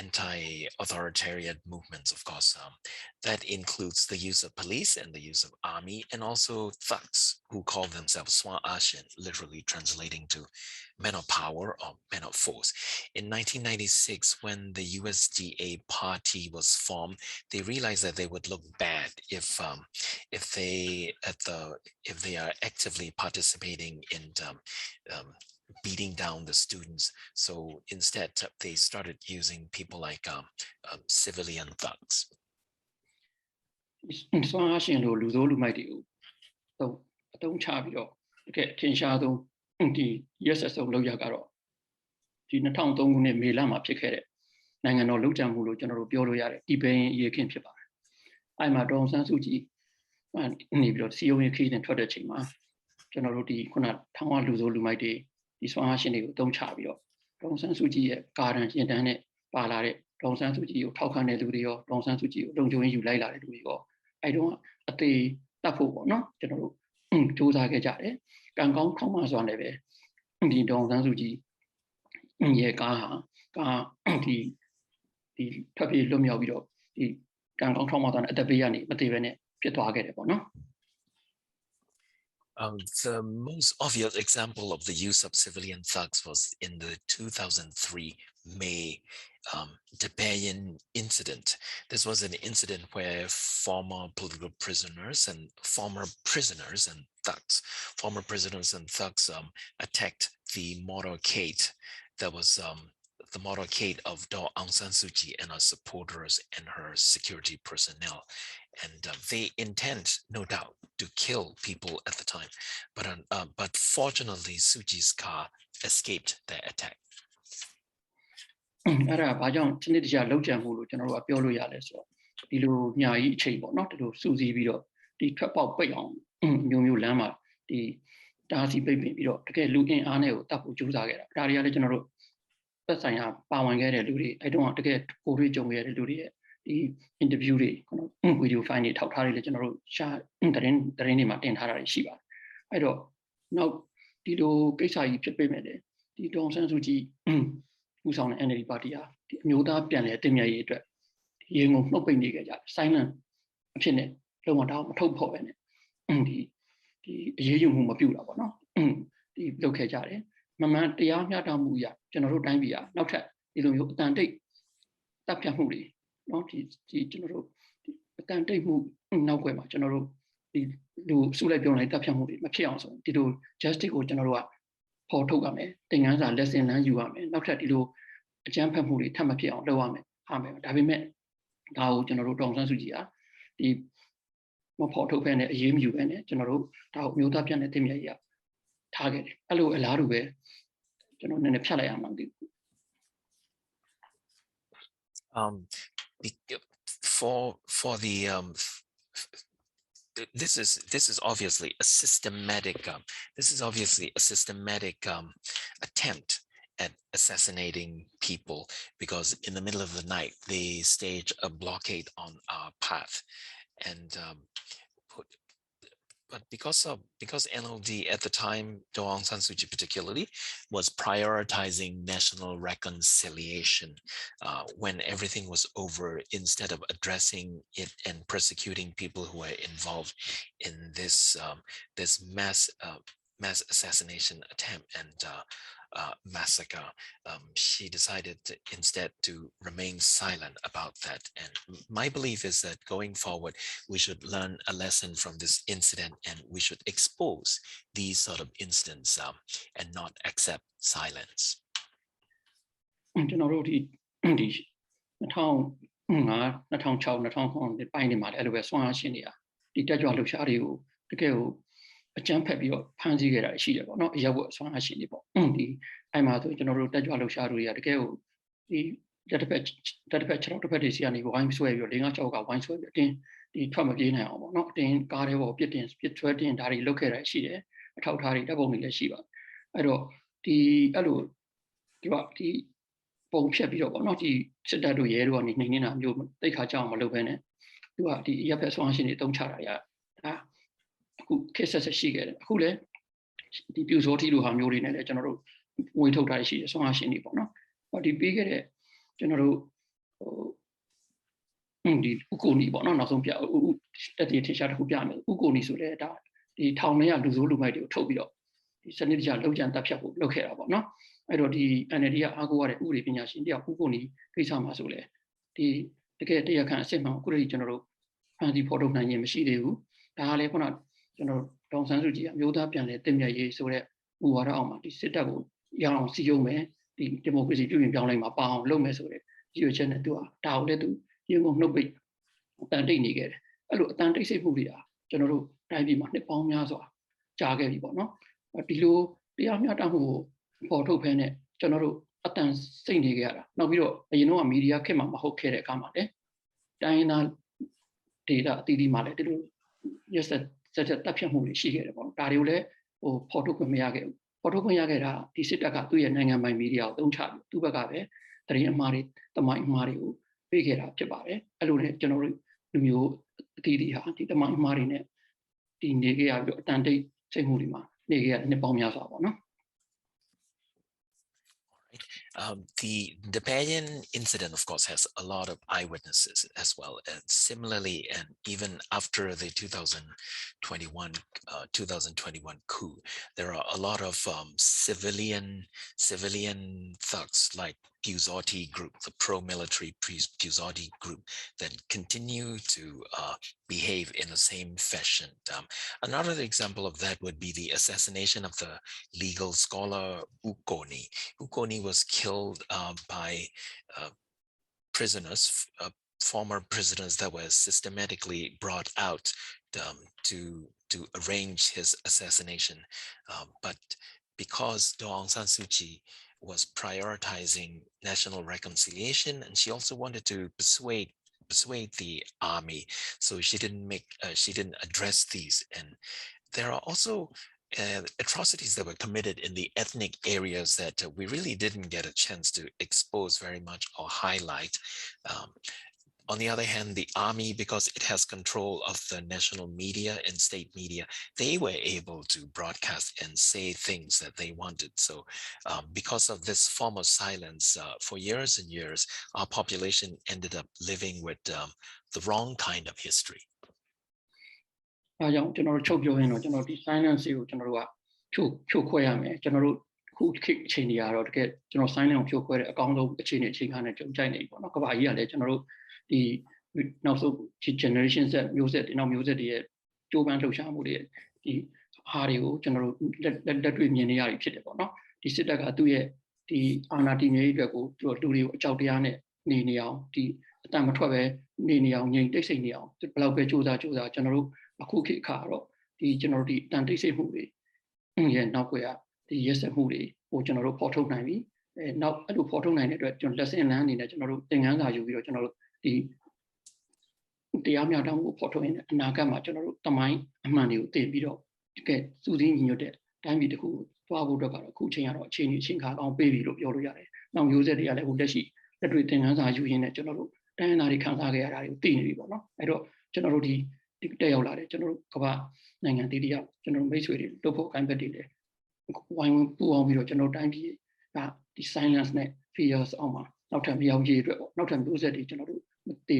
anti-authoritarian movements, of course. That includes the use of police and the use of army, and also thugs who call themselves Swa Ashin, literally translating to men of power or men of force. In 1996, when the USDA party was formed, they realized that they would look bad if they are actively participating in beating down the students. So instead, they started using people like civilian thugs.
ဆွမ်းအားရှင်တို့လူဆိုးလူမိုက်တွေကိုအတုံးချပြီးတော့တကယ်ထင်ရှားဆုံးဒီ YSS လောက်ရကတော့ဒီ2003ခုနှစ်မေလမှာဖြစ်ခဲ့တဲ့နိုင်ငံတော်လုံခြုံမှုလို့ကျွန်တော်တို့ပြောလို့ရတယ်ဒီပင်ရေခင်ဖြစ်ပါတယ်အဲ့မှာဒေါအောင်ဆန်းစုကြည်နေပြီးတော့စီယုံရေးခီးတင်ထွက်တဲ့ချိန်မှာကျွန်တော်တို့ဒီခုနထောင်ဝလူဆိုးလူမိုက်တွေဒီဆွမ်းအားရှင်တွေကိုအတုံးချပြီးတော့ဒေါအောင်ဆန်းစုကြည်ရဲ့ကာရန်ရင်တန်းနဲ့ပါလာတဲ့ဒေါအောင်ဆန်းစုကြည်ကိုထောက်ခံတဲ့လူတွေရောဒေါအောင်ဆန်းစုကြည်ကိုလုံခြုံရေးယူလိုက်လာတဲ့လူတွေရော I don't at the tapu, no, general, Josa Gajare, Gangong Thomas on the Don Zanzuji, Yeka, the Papi Lumia Vido, the Gangong Thomas on the Biani, but even it, no?
The most obvious example of the use of civilian thugs was in the 2003 May DelVecchio incident. This was an incident where former prisoners and thugs attacked the motorcade that was the motorcade of Aung San Suu Kyi and her supporters and her security personnel. And they intend, no doubt, to kill people at the time. But fortunately, Suu Kyi's car escaped their attack.
I don't want to get the interview we do find it out the general shot the rainy Martin Harari Shiba. I don't know the do Kesa payment, the Dong San Suu Kyi who's on anybody, the Muda Pianet, Timia, Young no pain, silent, opinion, don't want out top of it. The young of you, no, the locate. Mamma, the young Yatamuya, General Dambia, not that, you don't take Tapiamuri. Not the general, can't take move now, general, the do Sulabion like Tapiamuri, Machias, the do justice or general Portogame, things are less than you are, not that you do a Jampamuri, Tamakia, Loame, Hame, Davime, now General Dong San Suu Kyi, the more Porto pen, a you and general, Tao Mutapian at Timia target, hello, a lot of way, general, and a Pala among the.
For the this is obviously a systematic attempt at assassinating people, because in the middle of the night they stage a blockade on our path, and but because NLD at the time, Aung San Suu Kyi particularly, was prioritizing national reconciliation when everything was over, instead of addressing it and persecuting people who were involved in this mass assassination attempt and massacre, she decided instead to remain silent about that. And my belief is that going forward, we should learn a lesson from this incident, and we should expose these sort of incidents and not accept silence.
A jump at your pansy get a sheet, not Yawo Swan Hashini. I'm out to general Dajalo Sharia to go. The patch of the Petitiani, wine sway, your Linga Choga, wine sway, the Tomagina, not in Gardevo, Pittins, Pit 20 and Dari look at she there, a Tautari double in the Shiva. I don't the Alu give up the Bong Shepio, not the Sedado Yero and Nina, you take her jam a little bit. You are the Yapes Wanshini, don't charaya. Who kisses a she who let the beauty to have your in a general we told I see so much in the bono, but the bigger general the Ukuni bono, nothing that the teacher who piano, Ukuni so that the town may have Lulu might do Tobio. The Sanija Lojan Tapia look here about no. I don't the Anadia Agua Uri Pinas India Ukuni, Pisama Sule. The get the account same good general and the port of Nanya Machine, Talepona. General Dong San Suu Kyi, Yoda Pianet, Timia Ye, so that who are out, the Sitago, Yang, Siome, the democracy doing Yalama Bao, Lomes, you send to a Tao Ledu, you won't no big Tandini get. I look at Tandisi Movia, General Tidy Mane Palmiazo, Jaggy Bono, but below the Amiata who Porto Pene, General Atan Saint-Nigera. Now we know, a media came up, Hokere Kamade, Diana Data, Didi Male, yes, that. Such a Tapian movie she get about Dariule or Portocomiage. Portocomiagera, the Sitaka, 2 and 9 my media, don't charge, Tubagave, 3 and married, the Mike Mario, big it up to Bare, Alune, General လူမျိုးအသီးတွေဟာဒီတမိုင်းမှားတွေနဲ့ဒီနေခဲ့ရပြီးတော့အတန်တိတ်စိတ်မှုတွေမှာနေခဲ့ရတဲ့နှစ်ပေါင်းများစွာပေါ့နော်
The Payan incident, of course, has a lot of eyewitnesses as well. And similarly, and even after the 2021 coup, there are a lot of civilian thugs like Puzotti group, the pro-military Puzotti group, that continue to behave in the same fashion. Another example of that would be the assassination of the legal scholar Ukoni. Ukoni was killed by prisoners, former prisoners that were systematically brought out to arrange his assassination. But because Aung San Suu Kyi was prioritizing national reconciliation, and she also wanted to persuade the army, so she didn't address these. And there are also atrocities that were committed in the ethnic areas that we really didn't get a chance to expose very much or highlight. On the other hand, the army, because it has control of the national media and state media, they were able to broadcast and say things that they wanted. So because of this form of silence, for years and years, our population ended up living with the wrong kind of history.
အဲကြောင့်ကျွန်တော်တို့ချုပ်ပြောရင်တော့ကျွန်တော်ဒီ silence ကိုကျွန်တော်တို့ကဖြိုခွဲရမယ်ကျွန်တော်တို့ခုခေတ်အချိန်တွေကတော့တကယ်ကျွန်တော် silence ကိုဖြိုခွဲတဲ့အကောင်းဆုံးအခြေအနေချိန်ခါနဲ့ကြုံကြိုက်နေပြီပေါ့နော်ကမ္ဘာကြီးကလည်းကျွန်တော်တို့ဒီနောက်ဆုံး generation set မျိုးဆက်တွေနောက်မျိုးဆက်တွေရဲ့ကြိုးပမ်းလှုပ်ရှားမှုတွေဒီအားတွေကိုကျွန်တော်တို့လက်တွေ့မြင်နေရပြီဖြစ်တယ်ပေါ့နော်ဒီစစ်တပ်ကသူ့ရဲ့ဒီအာဏာတည်မြဲရေးအတွက်ကိုသူတို့လူတွေကိုအကြောက်တရားနဲ့နေအောင်ဒီအတန်မထွက်ပဲနေအောင်ငြိမ်တိတ်ဆိတ်နေအောင်ဘယ်လောက်ပဲစူးစမ်းကျွန်တော်တို့အခုခေတ်အခါတော့ဒီကျွန်တော်တို့ဒီတန်တိတ်ဆိတ်မှုတွေရဲ့နောက်ွယ်ကဒီရက်စက်မှုတွေကိုကျွန်တော်တို့ဖော်ထုတ်နိုင်ပြီနောက်အဲ့လိုဖော်ထုတ်နိုင်တဲ့အတွက်ကျွန်တော်လက်ဆင့်လန်းအနေနဲ့ကျွန်တော်တို့သင်ခန်းစာယူပြီးတော့ကျွန်တော်တို့ဒီတရားမျှတမှုကိုဖော်ထုတ်ရင်အနာဂတ်မှာကျွန်တော်တို့တမိုင်းအမှန်တွေကိုသိပြီးတော့တကယ်စူးစီးညီညွတ်တဲ့တိုင်းပြည်တစ်ခုသွားဖို့အတွက်ကတော့အခုချိန်ကတော့အချိန်ခါကောင်းပေးပြီလို့ပြောလို့ရတယ်။နောက်မျိုးဆက်တွေကလည်းဟိုလက်ရှိလက်တွေ့သင်ခန်းစာယူရင်းနဲ့ကျွန်တော်တို့တိုင်းရင်းသားတွေခံစားခဲ့ရတာတွေကိုသိနေပြီပေါ့နော်။အဲ့တော့ကျွန်တော်တို့ဒီတက်ရောက်လာတယ်ကျွန်တော်တို့ကမ္ဘာနိုင်ငံတည်ရောက်ကျွန်တော်တို့မိတ်ဆွေတွေလုပ်ဖို့အကိုင်းဘက်တွေလည်းဝိုင်းဝန်းပူးပေါင်းပြီးတော့ကျွန်တော်တိုင်းပြည်ကဒီ silence နဲ့ fears အောင်မှာနောက်ထပ်မရောက်ရေးအတွက်ပေါ့နောက်ထပ်မျိုးဆက်တွေကျွန်တော်တို့ဒီ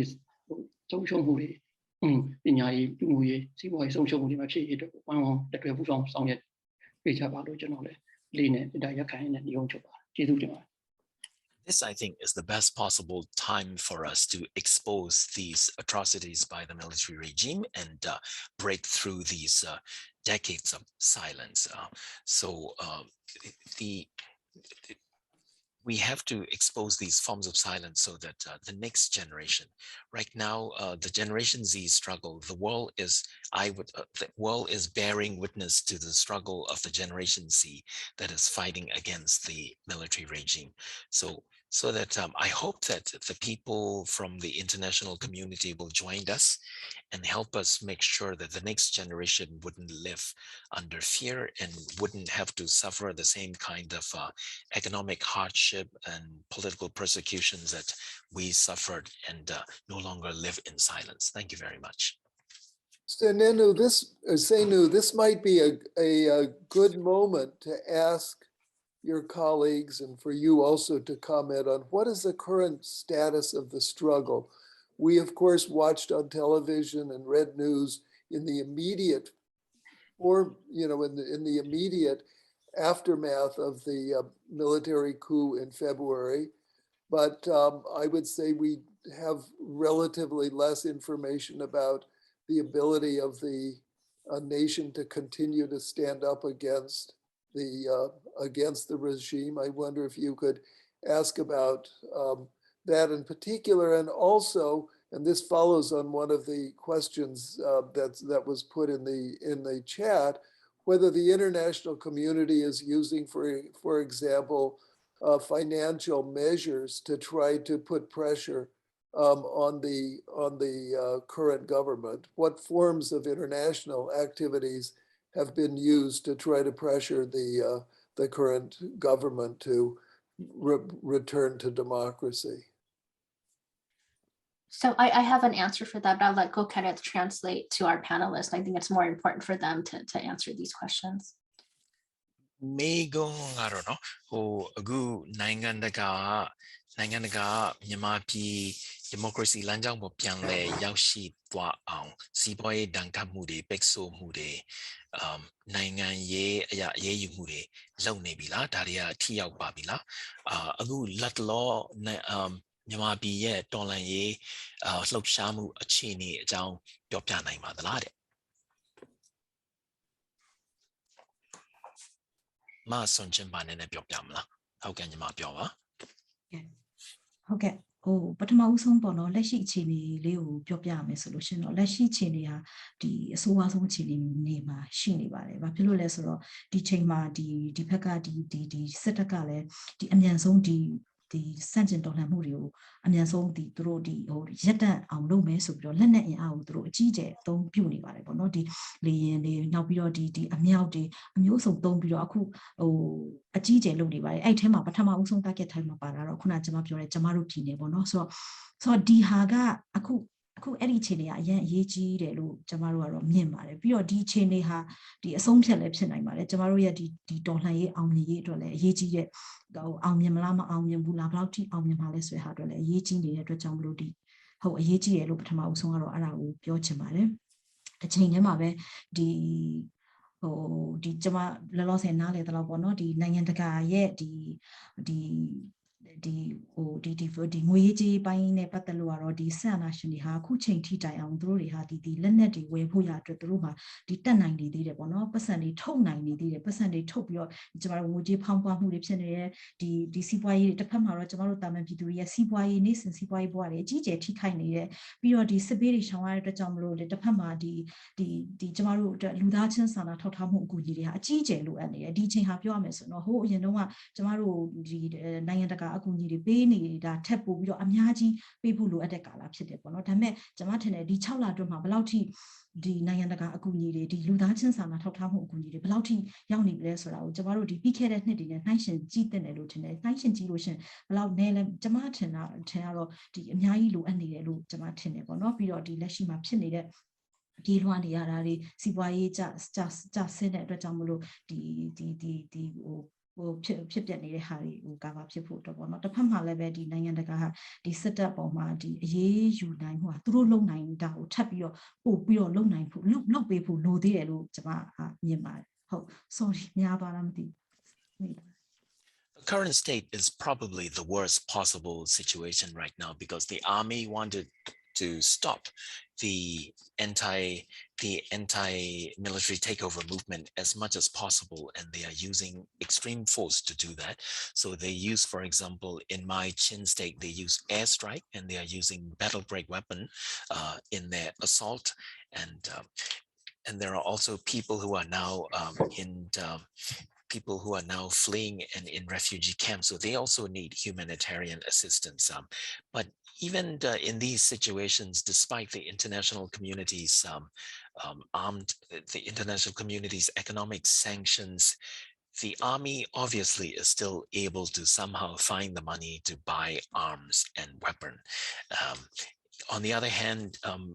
ဆုံးရှုံးမှုတွေပညာရေးလူမှုရေးစီးပွားရေးဆုံးရှုံးမှုတွေမှာဖြစ်ရေးအတွက်ဝိုင်းဝန်းတက်တွဲပူးပေါင်းဆောင်ရွက်ပေးကြပါလို့ကျွန်တော်လည်းလေးနဲ့ဒါရက်ခိုင်နဲ့ညွှန်ချုပ်ပါတယ်ကျေးဇူးတင်ပါတယ်
This, I think, is the best possible time for us to expose these atrocities by the military regime and break through these decades of silence. We have to expose these forms of silence so that the next generation, right now, the Generation Z struggle, the world is bearing witness to the struggle of the Generation Z that is fighting against the military regime. So that I hope that the people from the international community will join us and help us make sure that the next generation wouldn't live under fear and wouldn't have to suffer the same kind of economic hardship and political persecutions that we suffered and no longer live in silence. Thank you very much.
Seinenu, this might be a good moment to ask your colleagues and for you also to comment on what is the current status of the struggle. We, of course, watched on television and read news in the immediate, in the immediate aftermath of the military coup in February. But I would say we have relatively less information about the ability of the nation to continue to stand up against the regime. I wonder if you could ask about that in particular, and also, and this follows on one of the questions that was put in the chat, whether the international community is using, for example, financial measures to try to put pressure on the current government. What forms of international activities have been used to try to pressure the current government to return to democracy?
So I have an answer for that, but I'll let go Kenneth translate to our panelists. I think it's more important for them to answer these questions.
မေကွန်းကတော့နော်ဟိုအခုနိုင်ငံတကာမြန်မာပြည်ဒီမိုကရေစီလမ်းကြောင်းပေါ်ပြန်လဲရောက်ရှိသွားအောင်စီးပွားရေးဒဏ်ခတ်မှုတွေပိတ်ဆို့မှုတွေနိုင်ငံရေးအရာအေးအေးယူမှုတွေလုပ်နေပြီလားဒါတွေကထိရောက်ပါပြီလားအခုလက်တလောမြန်မာပြည်ရဲ့တော်လှန်ရေးလှုပ်ရှားမှုအခြေအနေအကြောင်းပြောပြနိုင်ပါသလားတဲ့မဆွန်ချင်ပါနဲ့ပြောပြမလားဟုတ်ကဲ့ညီမပြောပါ
ဟုတ်ကဲ့ပထမဦးဆုံးပေါ့နော်လက်ရှိအခြေအနေလေးကိုပြောပြရမယ်ဆိုလို့ရှင်တော့လက်ရှိအခြေအနေဟာဒီအဆိုးအဆုံးအခြေအနေနေမှာရှိနေပါတယ်ဘာဖြစ်လို့လဲဆိုတော့ဒီချိန်မှာဒီဘက်ကဒီစစ်တပ်ကလည်းဒီအမြန်ဆုံးဒီစန့်ကျင်တော်လှန်မှုတွေကိုအမြန်ဆုံးသူတို့ရက်တန့်အောင်လုပ်မယ်ဆိုပြီးတော့လက်နက်အင်အားကိုသူတို့အကြီးကျယ်အသုံးပြုနေပါတယ်ပေါ့နော်ဒီလေရင်တွေနောက်ပြီးတော့ဒီအမြောက်တွေအမျိုးစုံသုံးပြီးတော့အခုအကြီးကျယ်လုပ်နေပါတယ်အဲ့ထဲမှာပထမဦးဆုံး target ထိုင်မှာပါတာတော့ခုနကျွန်မပြောတဲ့ကျွန်မတို့ပြည်နယ်ပေါ့နော်ဆိုတော့ဒီဟာကအခုအဲ့ဒီအခြေအနေကအရင်အရေးကြီးတယ်လို့ကျွန်မတို့ကတော့မြင်ပါတယ်ပြီးတော့ဒီအခြေအနေဟာဒီအဆုံးဖြတ်လည်းဖြစ်နိုင်ပါတယ်ကျွန်မတို့ရဲ့ဒီတော်လှန်ရေးအောင်မြင်ရေးအတွက်လည်းအရေးကြီးတဲ့အောင်မြင်မလားမအောင်မြင်ဘူးလားဘယ်လောက်ထိအောင်မြင်ပါလဲဆိုတဲ့ဟာအတွက်လည်းအရေးကြီးနေတဲ့အတွက်ကြောင့်မလို့အရေးကြီးတယ်လို့ပထမဦးဆုံးကတော့အဲ့ဒါကိုပြောချင်ပါတယ်တစ်ချိန်တည်းမှာပဲဒီကျွန်မလောလောဆယ်နားလေတော့ပေါ့နော်ဒီနိုင်ငံတကာရဲ့ဒီငွေရေးကြေးပိုင်းနဲ့ပတ်သက်လို့ကတော့ဒီဆက်အာဏာရှင်တွေဟာအခုချိန်ထိတိုင်အောင်သူတို့တွေဟာဒီလက်နက်တွေဝယ်ဖို့ရအတွက်သူတို့မှာဒီတက်နိုင်နေသေးတယ်ပေါ့နော်ပတ်စံတွေထုတ်နိုင်နေသေးတယ်ပတ်စံတွေထုတ်ပြီးတော့ကျမတို့ငွေကြေးဖောင်းပွားမှုတွေဖြစ်နေတဲ့ဒီစီးပွားရေးတစ်ဖက်မှာတော့ကျမတို့တာမန်ပြည်သူတွေရဲ့စီးပွားရေးနေ့စဉ်စီးပွားရေးဘဝတွေအကြီးအကျယ်ထိခိုက်နေတယ်ပြီးတော့ဒီစစ်ဘေးတွေရှောင်ရတဲ့အတွက်ကြောင့်မလို့လေတစ်ဖက်မှာဒီကျမတို့လူသားချင်းစာနာထောက်ထားမှုအကူအညီတွေဟာအကြီးအကျယ်လိုအပ်နေတယ်ဒီချိန်ဟာပြောရမယ်ဆိုတော့ဟိုအရင်တုန်းကကျမတို့ဒီနိုင်ငံတကာအကူအညီတွေပေးနေတာထက်ပိုပြီးတော့အများကြီးပေးဖို့လိုအပ်တဲ့ကာလဖြစ်တယ်ပေါ့နော်ဒါပေမဲ့ကျွန်မထင်တယ်ဒီ6လအတွင်းမှာဘယ်လောက်ထိဒီနိုင်ငံတကာအကူအညီတွေဒီလူသားချင်းစာနာထောက်ထားမှုအကူအညီတွေဘယ်လောက်ထိရောက်နေပြီလဲဆိုတာကိုကျွန်တော်တို့ဒီပြီးခဲ့တဲ့နှစ်တွေနဲ့နှိုင်းယှဉ်ကြည့်တင်တယ်လို့ထင်တယ်နှိုင်းယှဉ်ကြည့်လို့ရှင်ဘယ်လောက်နည်းလဲကျွန်မထင်ကတော့ဒီအများကြီးလိုအပ်နေတယ်လို့ကျွန်မထင်တယ်ပေါ့နော်ပြီးတော့ဒီလက်ရှိမှာဖြစ်နေတဲ့ဒီလွှမ်းနေရတာတွေစီးပွားရေးကျဆင်းတဲ့အတွက်ကြောင့်မလို့ဒီဖြစ်ပြနေတဲ့ဟာတွေကိုကာဗာဖြစ်ဖို့တော့ပေါ့နော်တစ်ဖက်မှာလည်းပဲဒီနိုင်ငံတကာဟာဒီစစ်တပ်ပေါ်မှာဒီအရေးယူနိုင်မှုဟာသူတို့လုံနိုင်တာကိုထပ်ပြီးတော့ပို့ပြီးတော့လုံနိုင်ဖို့လုပ်ပေးဖို့လိုသေးတယ်လို့ကျွန်မမြင်ပါတယ်ဟုတ် sorry များပါလားမသိဘူး
The current state is probably the worst possible situation right now because the army wanted to stop the anti-military takeover movement as much as possible, and they are using extreme force to do that. So they use, for example, in my Chin state, they use airstrike and they are using battle break weapon in their assault, and there are also people who are now people who are now fleeing and in refugee camps, so they also need humanitarian assistance. But even in these situations, despite the international community's the international community's economic sanctions, the army obviously is still able to somehow find the money to buy arms and weapons. On the other hand,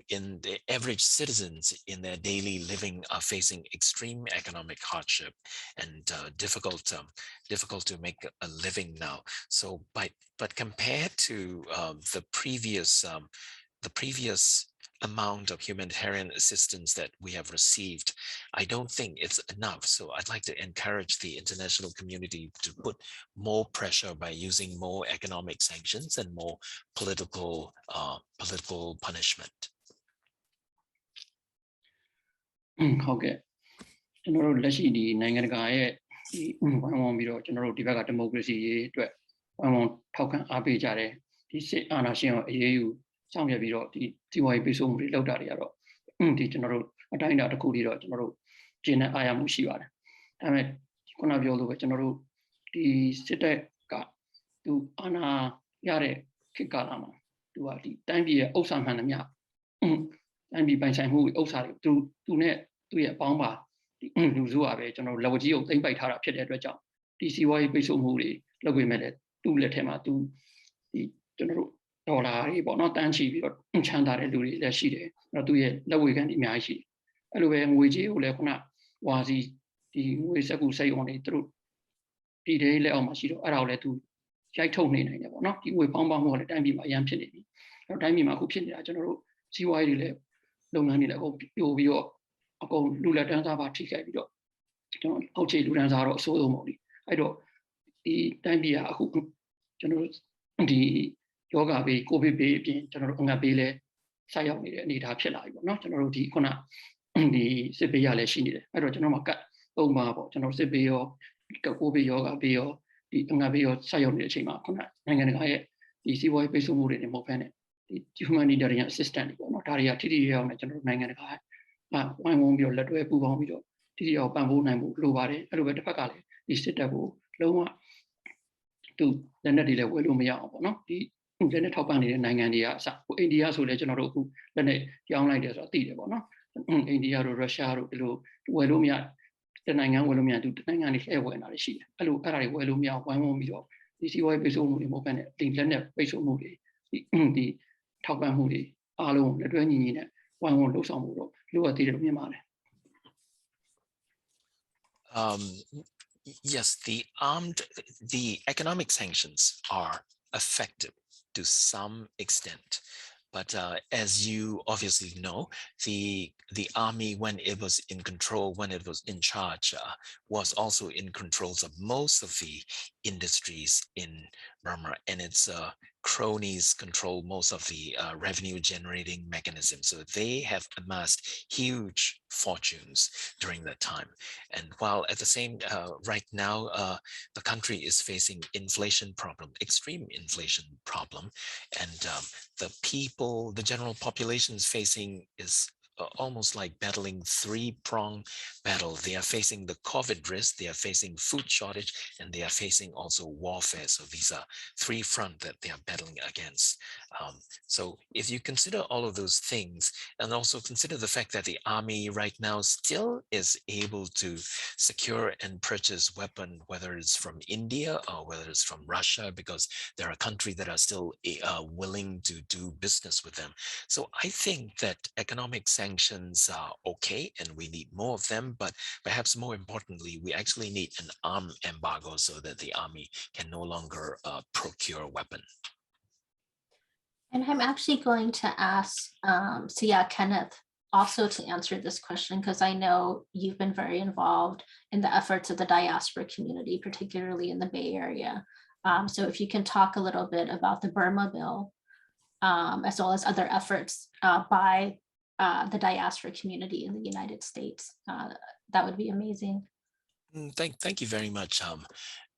in the average citizens in their daily living are facing extreme economic hardship and difficult to make a living now. So, but compared to the previous amount of humanitarian assistance that we have received, I don't think it's enough. So I'd like to encourage the international community to put more pressure by using more economic sanctions and more political punishment.
ဟုတ်ကဲ့ကျွန်တော်တို့လက်ရှိဒီနိုင်ငံတကာရဲ့ဒီဝိုင်းဝန်းပြီးတော့ကျွန်တော်တို့ဒီဘက်ကဒီမိုကရေစီရေးအတွက်ဝိုင်းဝန်းထောက်ခံအားပေးကြတယ်ဒီစစ်အာဏာရှင်ကိုအရေးယူဆောင်ရွက်ပြီးတော့ဒီစီးပွားရေးပိတ်ဆို့မှုတွေလောက်တာတွေကတော့ဒီကျွန်တော်တို့အတိုင်းအတာတစ်ခုထိတော့ကျွန်တော်တို့ကျင်းတဲ့အားရမှုရှိပါတယ်ဒါပေမဲ့ခုနပြောလို့ပဲကျွန်တော်တို့ဒီစစ်တပ်ကသူအာဏာရတဲ့ခေတ်ကာလမှာသူကဒီတိုင်းပြည်ရဲ့ဥစ္စာမှန်သမျှတိုင်းပြည်ပိုင်ဆိုင်မှုဥစ္စာတွေသူနဲ့သူ့ရဲ့အပေါင်းပါဒီလူစုကပဲကျွန်တော်တို့လက်ဝကြီးကိုသိမ့်ပိုက်ထားတာဖြစ်တဲ့အတွက်ကြောင့်ဒီစီးပွားရေးပိတ်ဆို့မှုတွေလုပ်ပေးမဲ့လေသူ့လက်ထဲမှာသူဒီကျွန်တော်တို့ ဒေါ်လာတွေပေါ့နော်တန်းချီပြီးတော့ချမ်းသာတဲ့လူတွေလည်းရှိတယ်အဲ့တော့သူရဲ့လက်ဝေခံတွေအများကြီးရှိတယ်အဲ့လိုပဲငွေကြေးကိုလည်းခုနဝါစီဒီငွေစက်ကူစိတ်ဝင်တွေသူတို့ဒီတဲ့လက်အောက်မှာရှိတော့အဲ့ဒါကိုလည်းသူရိုက်ထုတ်နေနိုင်တယ်ပေါ့နော်ဒီငွေပေါင်းမှုကလည်းတိုင်းပြည်မှာအများဖြစ်နေပြီအဲ့တော့တိုင်းပြည်မှာအခုဖြစ်နေတာကျွန်တော်တို့စီးပွားရေးတွေလည်းလုပ်ငန်းတွေလည်းအကုန်ပြိုပြီးတော့အကုန်လူလက်တန်းစားပါထိခိုက်ပြီးတော့ကျွန်တော်အောက်ခြေလူတန်းစားတော့အဆိုးဆုံးပေါ့လေအဲ့တော့ဒီတိုင်းပြည်ကအခုကျွန်တော်တို့ဒီယောဂဘေးကိုဗစ်ဘေးအပြင်ကျွန်တော်တို့အငတ်ဘေးလည်းဆက်ရောက်နေတဲ့အနေအထားဖြစ်လာပြီပေါ့နော်ကျွန်တော်တို့ဒီခုနဒီစစ်ဘေးရလည်းရှိနေတယ်အဲ့တော့ကျွန်တော်မှာကတ်၃ပါးပေါ့ကျွန်တော်စစ်ဘေးရောကိုဗစ်ယောဂဘေးရောဒီအငတ်ဘေးရောဆက်ရောက်နေတဲ့အချိန်မှာခုနနိုင်ငံတကာရဲ့ဒီစီးပွားရေးပိတ်ဆို့မှုတွေနဲ့မဟုတ်ဘဲနဲ့ဒီ humanitarian assistance တွေပေါ့နော်ဒါတွေကထိထိရောက်နေကျွန်တော်တို့နိုင်ငံတကာဝိုင်းဝန်းပြီးတော့လက်တွဲပူးပေါင်းပြီးတော့ထိထိရောက်ပံ့ပိုးနိုင်မှုလိုပါတယ်အဲ့လိုပဲတစ်ဖက်ကလည်းဒီစစ်တပ်ကိုလုံးဝသူလက်နက်တွေလည်းဝယ်လို့မရအောင်ပေါ့နော်ဒီလက်နက်ထောက်ပံ့နေတဲ့နိုင်ငံတွေကအစအိန္ဒိယဆိုလည်းကျွန်တော်တို့အခုလက်နက်ကြောင်းလိုက်တယ်ဆိုတော့သိတယ်ပေါ့နော်အိန္ဒိယတို့ရုရှားတို့ဒီလိုဝယ်လို့မရတနိုင်ငံဝယ်လို့မရသူတနိုင်ငံတွေလှည့်ဝယ်နေတာရှိတယ်အဲ့လိုအဲ့ဒါတွေဝယ်လို့မရဝိုင်းဝန်းပြီးတော့ဒီစီးပွားရေးပိတ်ဆို့မှုတွေမဟုတ်ဘဲနဲ့ဒီလက်နက်ပိတ်ဆို့မှုတွေဒီထောက်ပံ့မှုတွေအားလုံးလက်တွဲညီညီနဲ့ဝိုင်းဝန်းလှုပ်ဆောင်မှုတော့လိုအပ်သေးတယ်လို့မြင်ပါတယ်
Yes, the economic sanctions are effective to some extent. But as you obviously know, the army, when it was in control, when it was in charge, was also in control of most of the industries in Burma, and its cronies control most of the revenue generating mechanisms. So they have amassed huge fortunes during that time. And while at the same right now, the country is facing inflation problem, extreme inflation problem, and the people, the general population is facing is almost like battling three-prong battle. They are facing the COVID risk, they are facing food shortage, and they are facing also warfare. So these are three fronts that they are battling against. So if you consider all of those things, and also consider the fact that the army right now still is able to secure and purchase weapons, whether it's from India or whether it's from Russia, because there are countries that are still willing to do business with them. So I think that economic sanctions are okay, and we need more of them, but perhaps more importantly, we actually need an arm embargo so that the army can no longer procure weapons.
And I'm actually going to ask Kenneth also to answer this question, because I know you've been very involved in the efforts of the diaspora community, particularly in the Bay Area. So if you can talk a little bit about the Burma bill, as well as other efforts by the diaspora community in the United States, that would be amazing.
Thank you very much.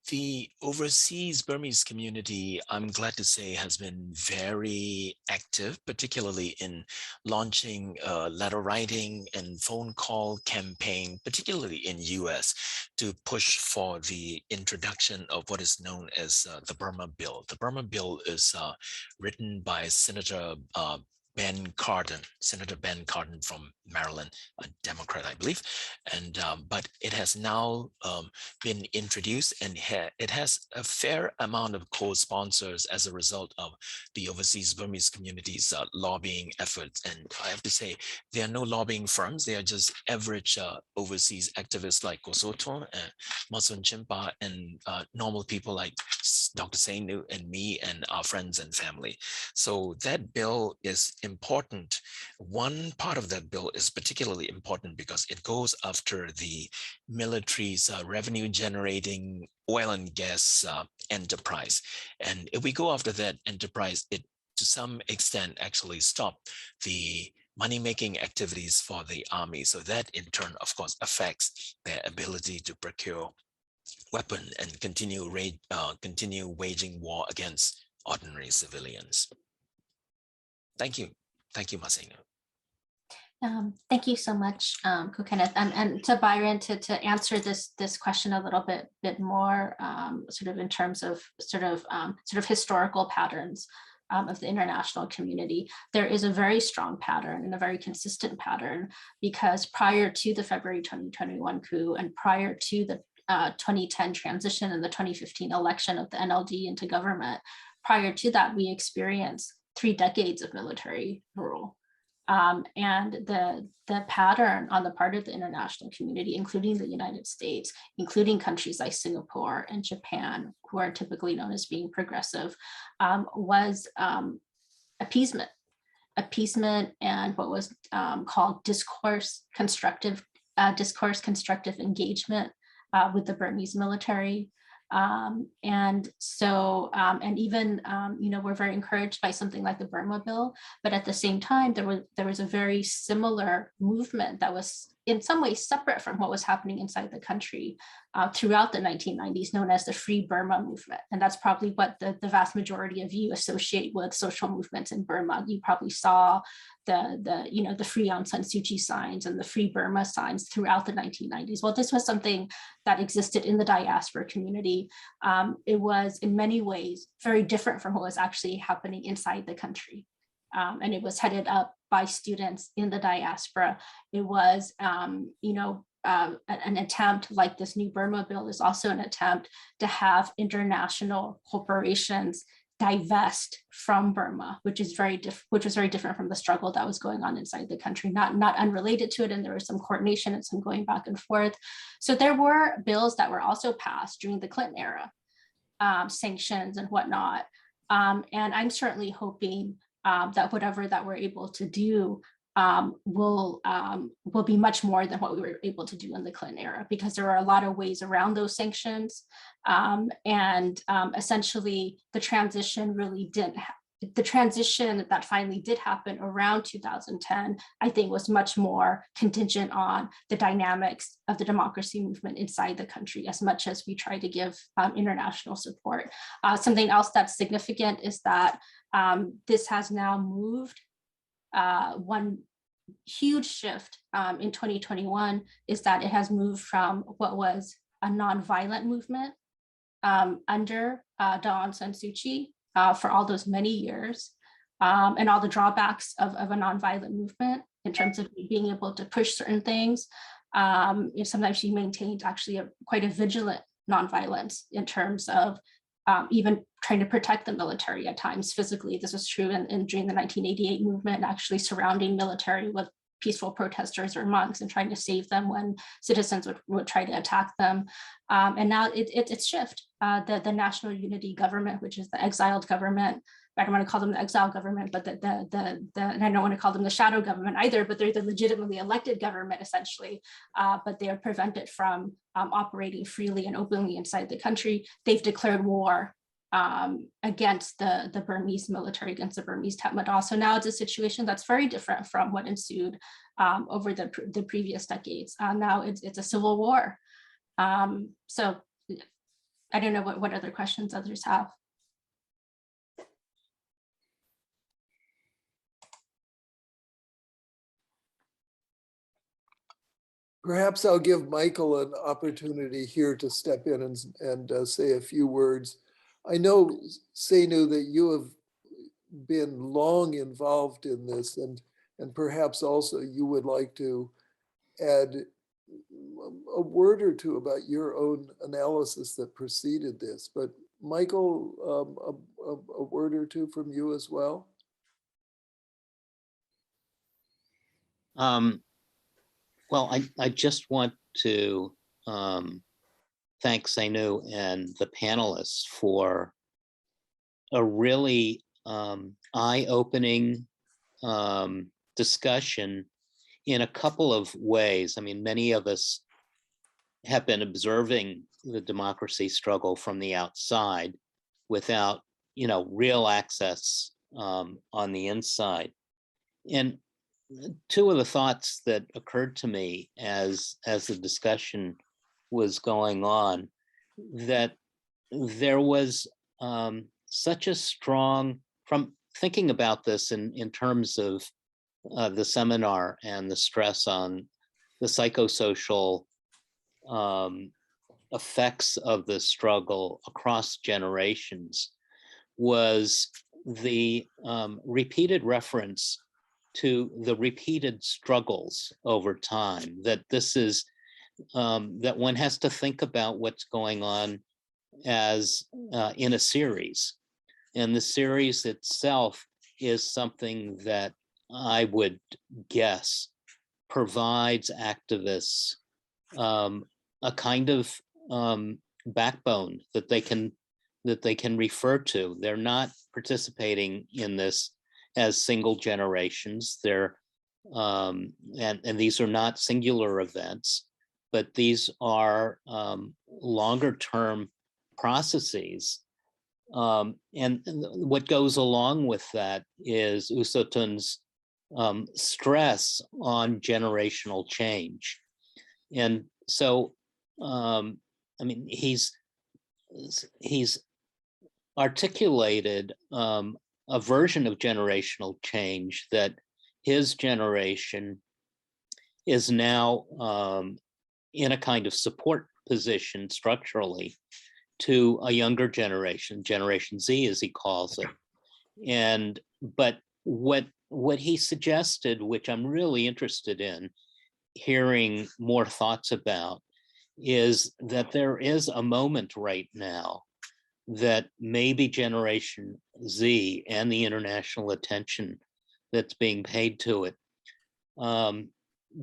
The overseas Burmese community, I'm glad to say, has been very active, particularly in launching letter writing and phone call campaign, particularly in US, to push for the introduction of what is known as the Burma bill. The Burma bill is written by Senator Ben Cardin from Maryland, a Democrat, I believe, and but it has now been introduced, and it has a fair amount of co-sponsors as a result of the overseas Burmese community's lobbying efforts. And I have to say, there are no lobbying firms; they are just average overseas activists like Htun and Masun Chimpa, and normal people like Dr. Seinenu and me and our friends and family. So that bill is important. One part of that bill is particularly important because it goes after the military's revenue generating oil and gas enterprise. And if we go after that enterprise, it to some extent actually stop the money-making activities for the army. So that in turn, of course, affects their ability to procure weapons and continue waging war against ordinary civilians. Thank you. Thank you, Masenu.
Thank you so much, Kenneth, and to Byron to answer this question a little bit more, sort of in terms of sort of historical patterns of the international community. There is a very strong pattern and a very consistent pattern, because prior to the February 2021 coup and prior to the 2010 transition and the 2015 election of the NLD into government, prior to that, we experienced 3 decades of military rule. And the pattern on the part of the international community, including the United States, including countries like Singapore and Japan, who are typically known as being progressive, was appeasement and what was called discourse constructive engagement with the Burmese military. And even, we're very encouraged by something like the Burma Bill, but at the same time, there was a very similar movement that was in some ways separate from what was happening inside the country throughout the 1990s, known as the Free Burma movement. And that's probably what the vast majority of you associate with social movements in Burma. You probably saw the Free Aung San Suu Kyi signs and the Free Burma signs throughout the 1990s. Well, this was something that existed in the diaspora community. It was in many ways very different from what was actually happening inside the country. And it was headed up by students in the diaspora. It was, an attempt, like this new Burma bill is also an attempt to have international corporations divest from Burma, which was very different from the struggle that was going on inside the country, not unrelated to it. And there was some coordination and some going back and forth. So there were bills that were also passed during the Clinton era, sanctions and whatnot. And I'm certainly hoping that whatever that we're able to do will be much more than what we were able to do in the Clinton era, because there are a lot of ways around those sanctions. Essentially the transition really didn't the transition that finally did happen around 2010, I think, was much more contingent on the dynamics of the democracy movement inside the country, as much as we try to give international support. Something else that's significant is that this has now moved. One huge shift in 2021 is that it has moved from what was a nonviolent movement under Aung San Suu Kyi for all those many years, and all the drawbacks of a nonviolent movement in terms of being able to push certain things. Sometimes she maintained actually quite a vigilant nonviolence in terms of even trying to protect the military at times physically. This was true during the 1988 movement, actually surrounding military with peaceful protesters or monks and trying to save them when citizens would try to attack them. And now it's shift. The National Unity Government, which is the exiled government, I don't want to call them the exiled government, but and I don't want to call them the shadow government either, but they're the legitimately elected government essentially, but they are prevented from operating freely and openly inside the country. They've declared war against the Burmese military, against the Burmese Tatmadaw. So now it's a situation that's very different from what ensued over the previous decades. Now it's a civil war. So I don't know what other questions others have.
Perhaps I'll give Michael an opportunity here to step in and say a few words. I know, Seinenu, that you have been long involved in this, and perhaps also you would like to add a word or two about your own analysis that preceded this. But Michael, a word or two from you as well.
Well, I just want to thank Seinenu and the panelists for a really eye-opening discussion in a couple of ways. I mean, many of us have been observing the democracy struggle from the outside without, real access on the inside. And two of the thoughts that occurred to me as the discussion was going on, that there was such a strong, from thinking about this in terms of the seminar and the stress on the psychosocial effects of the struggle across generations, was the repeated reference to the repeated struggles over time, that this is, that one has to think about what's going on as in a series. And the series itself is something that I would guess provides activists a kind of backbone that they can refer to. They're not participating in this as single generations. They're and these are not singular events, but these are longer term processes. And what goes along with that is U Thun's stress on generational change. And so, I mean, he's articulated a version of generational change that his generation is now in a kind of support position structurally to a younger generation, Generation Z, as he calls it. But what he suggested, which I'm really interested in hearing more thoughts about, is that there is a moment right now that maybe Generation Z and the international attention that's being paid to it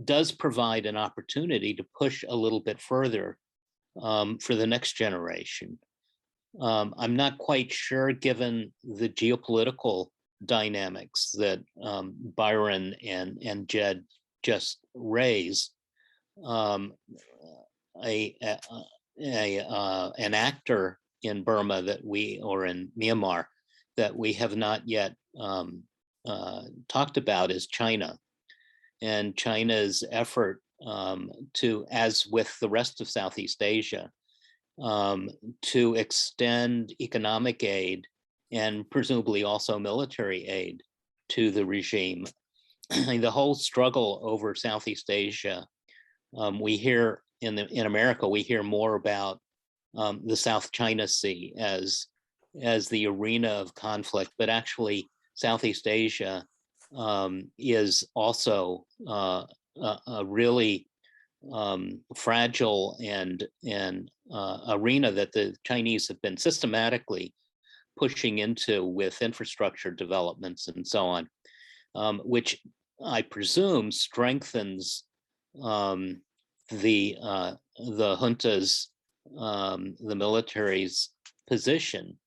does provide an opportunity to push a little bit further for the next generation. I'm not quite sure, given the geopolitical dynamics that Byron and Jed just raised, an actor in Burma or in Myanmar that we have not yet talked about is China, and China's effort to, as with the rest of Southeast Asia, to extend economic aid and presumably also military aid to the regime. The whole struggle over Southeast Asia, we hear in America, we hear more about the South China Sea as the arena of conflict, but actually Southeast Asia is also a really fragile and arena that the Chinese have been systematically pushing into with infrastructure developments and so on, which I presume strengthens the junta's, the military's position.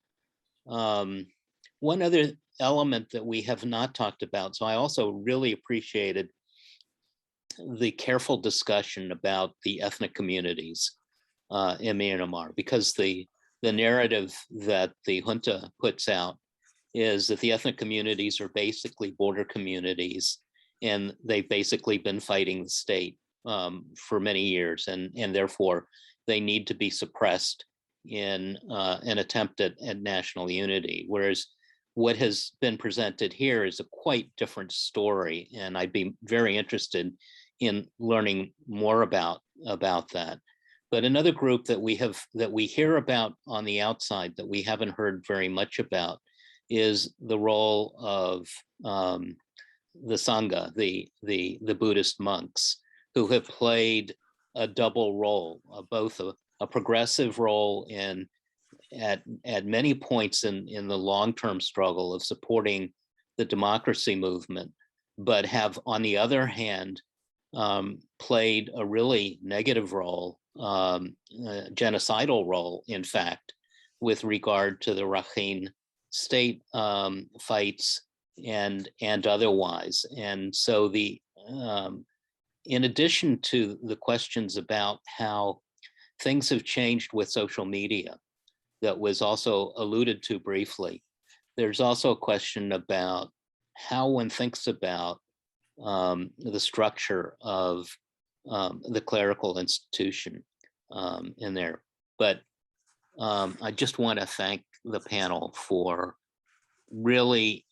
One other element that we have not talked about, so I also really appreciated the careful discussion about the ethnic communities in Myanmar, because the narrative that the junta puts out is that the ethnic communities are basically border communities, and they've basically been fighting the state for many years, and therefore they need to be suppressed in an attempt at national unity. Whereas what has been presented here is a quite different story, and I'd be very interested in learning more about that. But another group that we hear about on the outside that we haven't heard very much about is the role of the Sangha, the Buddhist monks, who have played a double role, both a progressive role at many points in the long-term struggle of supporting the democracy movement, but have, on the other hand, played a really negative role, genocidal role, in fact, with regard to the Rakhine state fights and otherwise. And so in addition to the questions about how things have changed with social media that was also alluded to briefly, there's also a question about how one thinks about the structure of the clerical institution in there. But I just want to thank the panel for really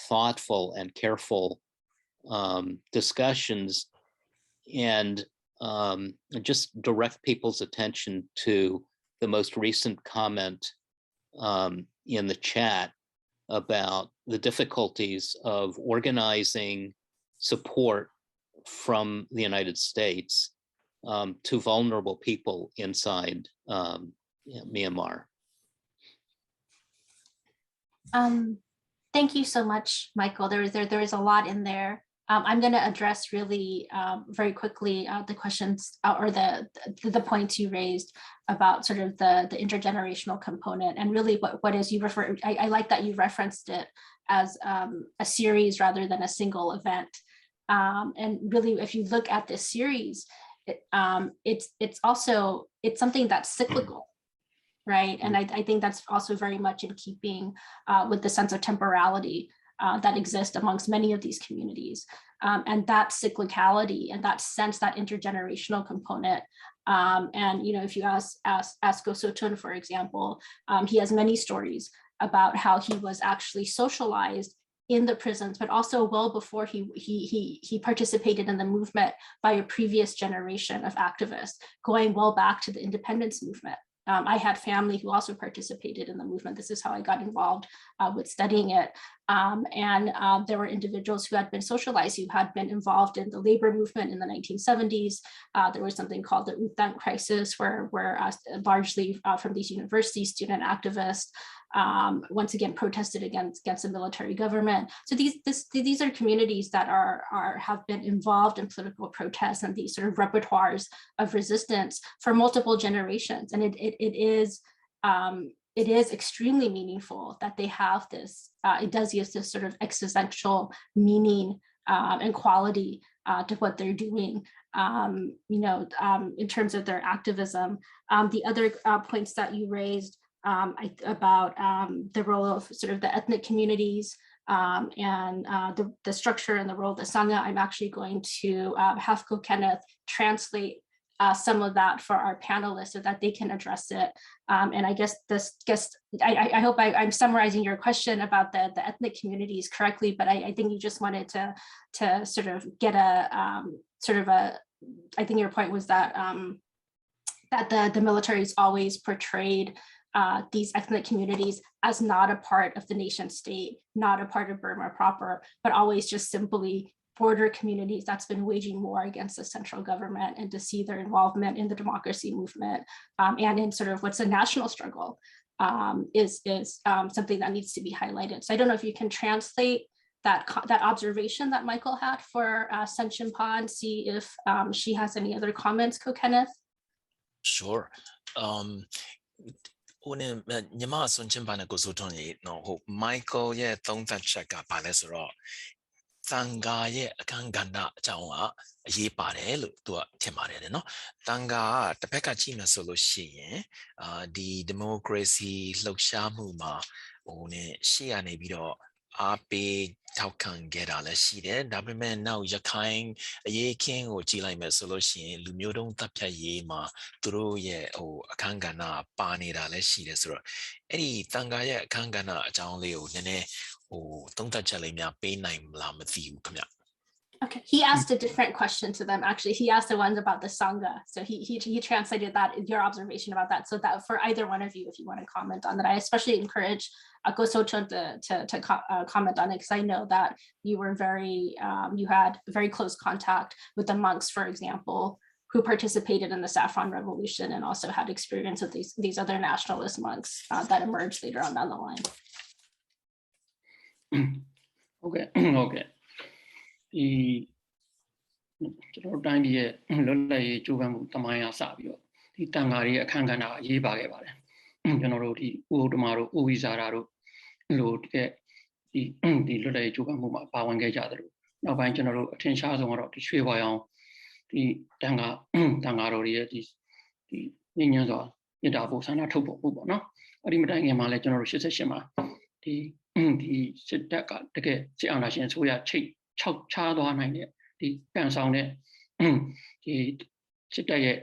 thoughtful and careful discussions, and just direct people's attention to the most recent comment in the chat about the difficulties of organizing support from the United States to vulnerable people inside Myanmar.
Thank you so much, Michael. There is a lot in there. I'm going to address really very quickly the questions or the points you raised about sort of the intergenerational component, and really what is you refer. I like that you referenced it as a series rather than a single event. And really, if you look at this series, it's something that's cyclical. Right. And I think that's also very much in keeping with the sense of temporality that exists amongst many of these communities. And that cyclicality and that sense, that intergenerational component. And, you know, if you ask Htun, for example, he has many stories about how he was actually socialized in the prisons, but also well before he participated in the movement by a previous generation of activists, going well back to the independence movement. I had family who also participated in the movement. This is how I got involved with studying it. And there were individuals who had been socialized, who had been involved in the labor movement in the 1970s. There was something called the Htun crisis, where largely from these university student activists, once again protested against the military government. So these are communities that have been involved in political protests and these sort of repertoires of resistance for multiple generations. And it is extremely meaningful that they have this. It does use this sort of existential meaning and quality to what they're doing. In terms of their activism. The other points that you raised about the role of sort of the ethnic communities and the structure and the role of the Sangha, I'm actually going to have Kenneth translate some of that for our panelists so that they can address it. And I guess I hope I'm summarizing your question about the ethnic communities correctly, but I think you just wanted to sort of get I think your point was that that the military has always portrayed these ethnic communities as not a part of the nation state, not a part of Burma proper, but always just simply border communities that's been waging war against the central government, and to see their involvement in the democracy movement and in sort of what's a national struggle is something that needs to be highlighted. So I don't know if you can translate that observation that Michael had for Senshinpa and see if she has any other comments, Kenneth.
Sure. 오늘 nyama Senshinpa ko soton이 no Michael ye tongtat checka pale soro tanga ye akanganda chawa ye pare lo to themare no tanga tapeka chi na so lo shi yin di democracy လှုပ်ရှားမှုမှာဟိုねရှေ့ကနေပြီးတော့အားပေးထောက်ခံခဲ့တာလည်းရှိတယ်ဒါပေမဲ့နောက်ရခိုင်အရေးခင်းကိုကြည့်လိုက်မယ်ဆိုလို့ရှိရင်လူမျိုးတုံးတပ်ဖြတ်ရေးမှာသူတို့ရဲ့ဟိုအခန်းကဏ္ဍပါနေတာလည်းရှိတယ်ဆိုတော့အဲ့ဒီတန်ခါရဲ့အခန်းကဏ္ဍအကြောင်းလေးကိုနည်းနည်းဟိုသုံးသပ်ချက်လေးများပေးနိုင်မလားမသိဘူးခင်ဗျ
Okay, he asked a different question to them. Actually, he asked the ones about the Sangha. So he translated that, your observation about that. So that for either one of you, if you want to comment on that, I especially encourage Htun to comment on it, because I know that you were you had very close contact with the monks, for example, who participated in the Saffron Revolution and also had experience with these other nationalist monks that emerged later on down the line.
Okay. ဒီကျွန်တော်တိုင်းပြည်ရဲ့လွတ်လပ်ရေးကြိုးပမ်းမှုတမိုင်းအစပြီးတော့ဒီတန်ဃာတွေအခမ်းကဏ္ဍအရေးပါခဲ့ပါတယ်ကျွန်တော်တို့ဒီဥဒ္ဓမာတို့ဥဝိဇာရာတို့လို့ဒီလွတ်လပ်ရေးကြိုးပမ်းမှုမှာပါဝင်ခဲ့ကြတယ်လို့နောက်ပိုင်းကျွန်တော်တို့အထင်ရှားဆုံးကတော့ဒီရွှေဝါရောင်ဒီတန်ဃာတော်တွေရဲ့ဒီညဉ့်ညွန့်စွာမေတ္တာပို့ဆန္ဒထုတ်ဖို့ပေါ့နော်အဲ့ဒီမတိုင်ခင်မှာလည်းကျွန်တော်တို့88မှာဒီစစ်တပ်ကတကယ်စစ်အာဏာရှင်ဆိုရချိတ်6ချားသွားနိုင်တဲ့ဒီကန်ဆောင်တဲ့ဒီစစ်တပ်ရဲ့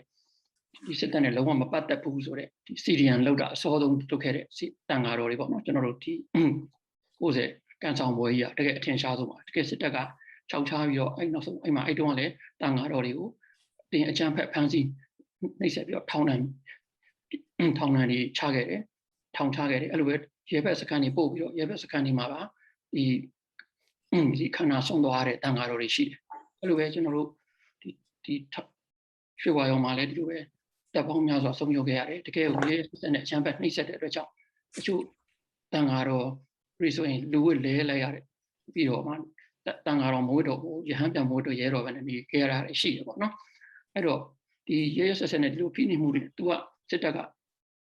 ဒီစစ်တပ်နဲ့လုံးဝမပတ်သက်ဘူးဆိုတဲ့ဒီ CDN လောက်တာအစောဆုံးလုပ်ခဲ့တဲ့တန်ဃာတော်တွေပေါ့နော်ကျွန်တော်တို့ဒီ90ကန်ဆောင်ပွဲကြီးကတကယ်အထင်ရှားဆုံးပါတကယ်စစ်တပ်က6ချားပြီးတော့အဲ့နောက်ဆုံးအဲ့မှာအဲ့တုန်းကလည်းတန်ဃာတော်တွေကိုတင်အကြမ်းဖက်ဖမ်းဆီးနှိပ်စက်ပြီးတော့ထောင်နှံတွေချခဲ့တယ်ထောင်ချခဲ့တယ်အဲ့လိုပဲရဲဘက်စခန်းတွေပို့ပြီးတော့ရဲဘက်စခန်းတွေမှာပါဒီခန္ဓာဆုံးသွားတဲ့တန်ဃာတော်တွေရှိတယ်အဲ့လိုပဲကျွန်တော်တို့ဒီရွှေဝါရောင်မှာလည်းဒီလိုပဲတပ်ပေါင်းများစွာဆုံးယုတ်ခဲ့ရတယ်တကယ်ကိုရဲစစ်နဲ့အချမ်းဘက်နှိပ်စက်တဲ့အတွက်ကြောင့်တချို့တန်ဃာတော် ရီဆိုရင်လူဝတ်လဲလိုက်ရတယ်ပြီးတော့မှတန်ဃာတော်မွေးတော်ကိုရဟန်းပြန်မွေးတော်ရဲတော်ပဲနေခဲ့ရတာရှိတယ်ပေါ့နော်အဲ့တော့ဒီရဲရဲဆက်ဆက်နဲ့ဒီလိုဖိနှိပ်မှုတွေသူကစစ်တပ်က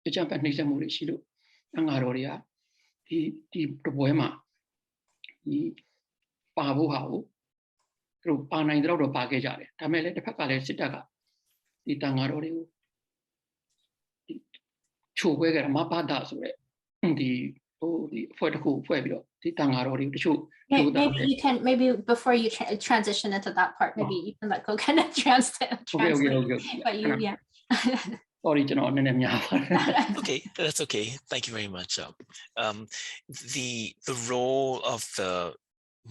အကြမ်းဖက်နှိပ်စက်မှုတွေရှိလို့တန်ဃာတော်တွေကဒီတပွဲမှာဒီပါဖို့ဟာကိုသူတို့ပါနိုင်တော့ပါခဲ့ကြတယ်ဒါပေမဲ့လည်းတစ်ဖက်ကလည်းစစ်တပ်ကဒီတန်ဃာတော်တွေကိုချိုးခွဲခဲ့တာမဘာသာဆိုတဲ့ဒီအဖွဲ့တစ်ခုဖွဲ့ပြီးတော့ဒီတန်ဃာတော်တွေတချို့
maybe before you transition into that part maybe you can let go kind of translate but you yeah
sorry ကျွန်တော်နည်းနည်းများပါတယ်
Okay, that's okay. Thank you very much. The role of the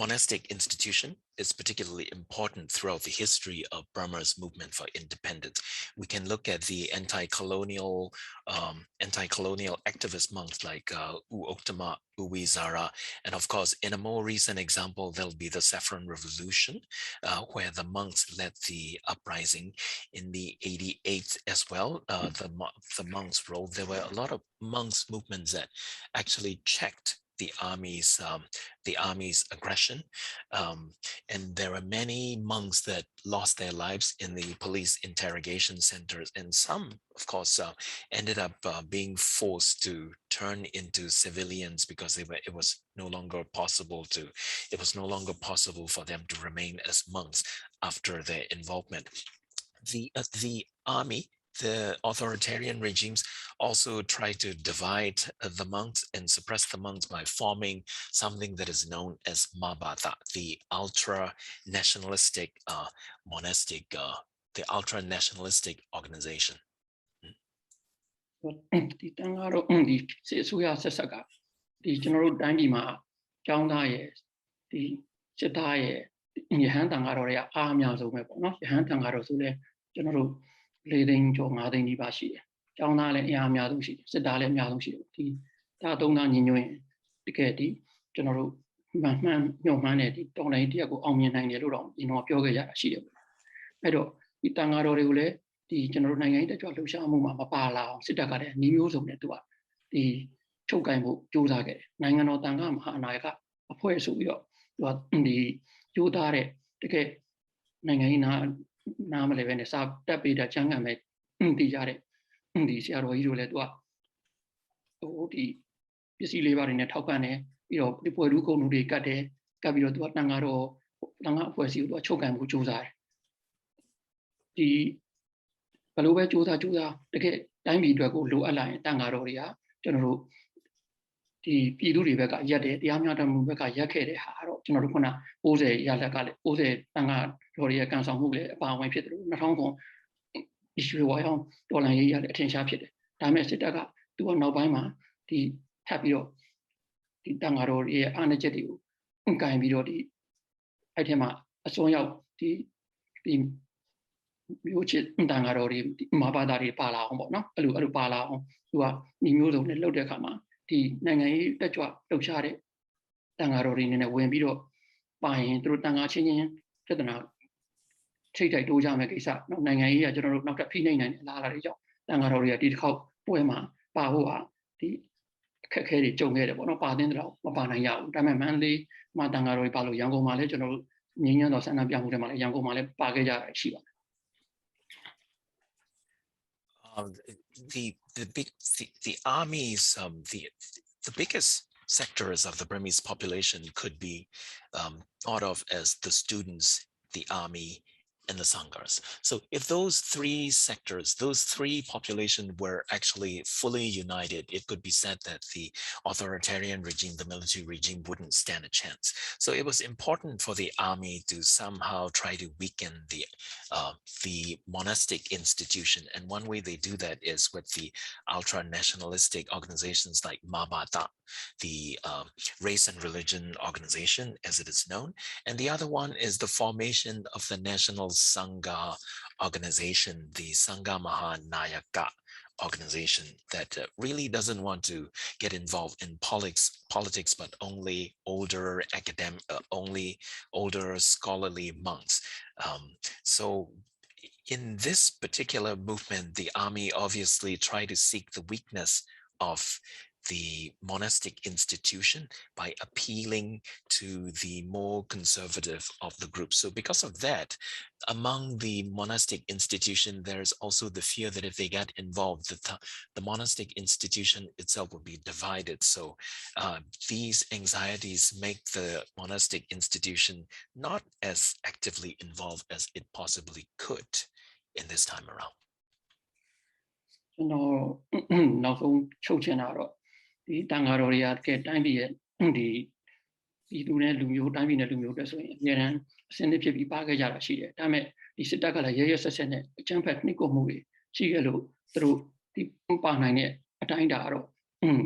monastic institution is particularly important throughout the history of Burma's movement for independence. We can look at the anti-colonial activist monks like U Oktama, Uwi Zara, and of course, in a more recent example, there'll be the Saffron Revolution, where the monks led the uprising in the 88th as well. The monks' role, there were a lot of monks' movements that actually checked the army's aggression, and there are many monks that lost their lives in the police interrogation centers, and some, of course, ended up being forced to turn into civilians because it was no longer possible for them to remain as monks after their involvement. The army, the authoritarian regimes also try to divide the monks and suppress the monks by forming something that is known as Mabata, the ultra-nationalistic organization.
ဒီတန်ဃာတော်ဒီစစ်အစိုးရဆက်ဆက်ကဒီကျွန်တော်တို့တိုင်းပြည်မှာကျောင်းသားရဲ့ဒီစစ်သားရဲ့ရဟန်းတန်ဃာတော်တွေကအားအများဆုံးပဲပေါ့နော်ရဟန်းတန်ဃာတော်ဆိုလဲကျွန်တော်တို့4သိန်းကျော်5သိန်းဒီပါရှိတယ်။ကျောင်းသားလည်းအများအများဆုံးရှိတယ်။စစ်သားလည်းအများဆုံးရှိတယ်။ဒီဒါသုံးသားညီညွတ်ရင်တကယ်ဒီကျွန်တော်တို့မှန်ညှော်မှန်းတဲ့ဒီတော်လိုင်းတရက်ကိုအောင်မြင်နိုင်တယ်လို့တော့ကျွန်တော်ပြောခဲ့ရတာရှိတယ်ပေါ့။အဲ့တော့ဒီတန်ဃာတော်တွေကိုလည်းဒီကျွန်တော်တို့နိုင်ငံရေးတက်ကြွလှုပ်ရှားမှုမှာမပါလာအောင်စစ်တပ်ကလည်းနှီးမျိုးစုံနဲ့သူကဒီချုပ်ကင်ဖို့ကြိုးစားခဲ့တယ်။နိုင်ငံတော်တန်ခါမဟာနာယကအဖွဲ့ဆိုပြီးတော့သူကဒီကြိုးစားတဲ့တကယ်နိုင်ငံရေးနားမလဲပဲနဲ့စာတက်ပေးတာချမ်းခံမဲ့တည်ကြတဲ့ဒီဆရာတော်ကြီးတို့လည်းသူကဒီပစ္စည်းလေးပါးတွေနဲ့ထောက်ပံ့တယ်ပြီးတော့ဒီပွဲလူကုန်လူတွေကတ်တယ်ကတ်ပြီးတော့သူကတန်ခါအဖွဲ့အစည်းကိုသူကချုပ်ကင်ဖို့ကြိုးစားတယ်ဒီဘလို့ပဲကြိုးစားတကယ်တိုင်းပြည်အတွက်ကိုလိုအပ်လာရင်တန်ခါတော်တွေကကျွန်တော်တို့ဒီပြည်သူတွေဘက်ကရက်တယ်တရားမျှတမှုဘက်ကရက်ခဲ့တဲ့ဟာတော့ကျွန်တော်တို့ခုန90ရလက်ကလည်း90တန်ခါတော်တွေရဲ့ကန်ဆောင်မှုလည်းအပါအဝင်ဖြစ်တယ်လို့2000 issue ဝါအောင်ဒေါ်လာရေးရလည်းအထင်ရှားဖြစ်တယ်ဒါပေမဲ့စစ်တပ်ကသူကနောက်ပိုင်းမှာဒီထပ်ပြီးတော့ဒီတန်ခါတော်ရဲ့အားနည်းချက်တွေကိုကင်ပြီးတော့ဒီအဲ့ထဲမှာအစွန်းရောက်ဒီမျိုးချစ်တန်ခါတော်တွေမဘာသာတွေပါလာအောင်ပေါ့နော်အဲ့လိုပါလာအောင်သူကဒီမျိုးစုံနဲ့လှုပ်တဲ့အခါမှာဒီနိုင်ငံရေးတက်ကြွလှုပ်ရှားတဲ့တန်ခါတော်တွေနဲ့ဝင်ပြီးတော့ပါရင်သူတို့တန်ခါချင်းပြဿနာထိတ်တိုးကြမယ်ကိစ္စနော်နိုင်ငံရေးကကျွန်တော်တို့နောက်ထပ်ဖိနှိပ်နိုင်တဲ့အလားအလာတွေကြောင့်တန်ခါတော်တွေကဒီတစ်ခေါက်ပွဲမှာပါဖို့ဟာဒီအခက်အခဲတွေကြုံခဲ့တယ်ပေါ့နော်ပါတဲ့တော့မပါနိုင်ရဘူးဒါပေမဲ့မန္တလေးမှာတန်ခါတော်တွေပါလို့ရန်ကုန်မှာလည်းကျွန်တော်တို့ငင်းညံ့တော်ဆန္ဒပြမှုတွေမှာလည်းရန်ကုန်မှာလည်းပါခဲ့ကြတာရှိပါတယ်
The armies, the biggest sectors of the Burmese population could be thought of as the students, the army, and the Sanghas. So if those three sectors, those three populations were actually fully united, it could be said that the authoritarian regime, the military regime, wouldn't stand a chance. So it was important for the army to somehow try to weaken the monastic institution. And one way they do that is with the ultra-nationalistic organizations like Mabata, the race and religion organization, as it is known. And the other one is the formation of the National Sangha organization, the Sangha Mahanayaka organization that really doesn't want to get involved in politics, but only older scholarly monks. So in this particular movement, the army obviously tried to seek the weakness of the monastic institution by appealing to the more conservative of the group. So because of that, among the monastic institution, there's also the fear that if they get involved, the monastic institution itself will be divided. So these anxieties make the monastic institution not as actively involved as it possibly could in this time around.
ကျွန်တော်နောက်ဆုံးချုပ်ချင်တာတော့ဒီတန်ဃာတော်တွေကတကယ်တိုင်းပြည်ရဲ့ဒီလူနဲ့လူမျိုးတိုင်းပြည်နဲ့လူမျိုးတွေဆိုရင်အများအားအစင်းတစ်ဖြစ်ပြီးပါခဲ့ကြတာရှိတယ်ဒါပေမဲ့ဒီစစ်တပ်ကလည်းရဲဆက်ဆက်နဲ့အကြမ်းဖက်နှိပ်ကွပ်မှုတွေရှိခဲ့လို့သူတို့ဒီပါနိုင်တဲ့အတိုင်းတာတော့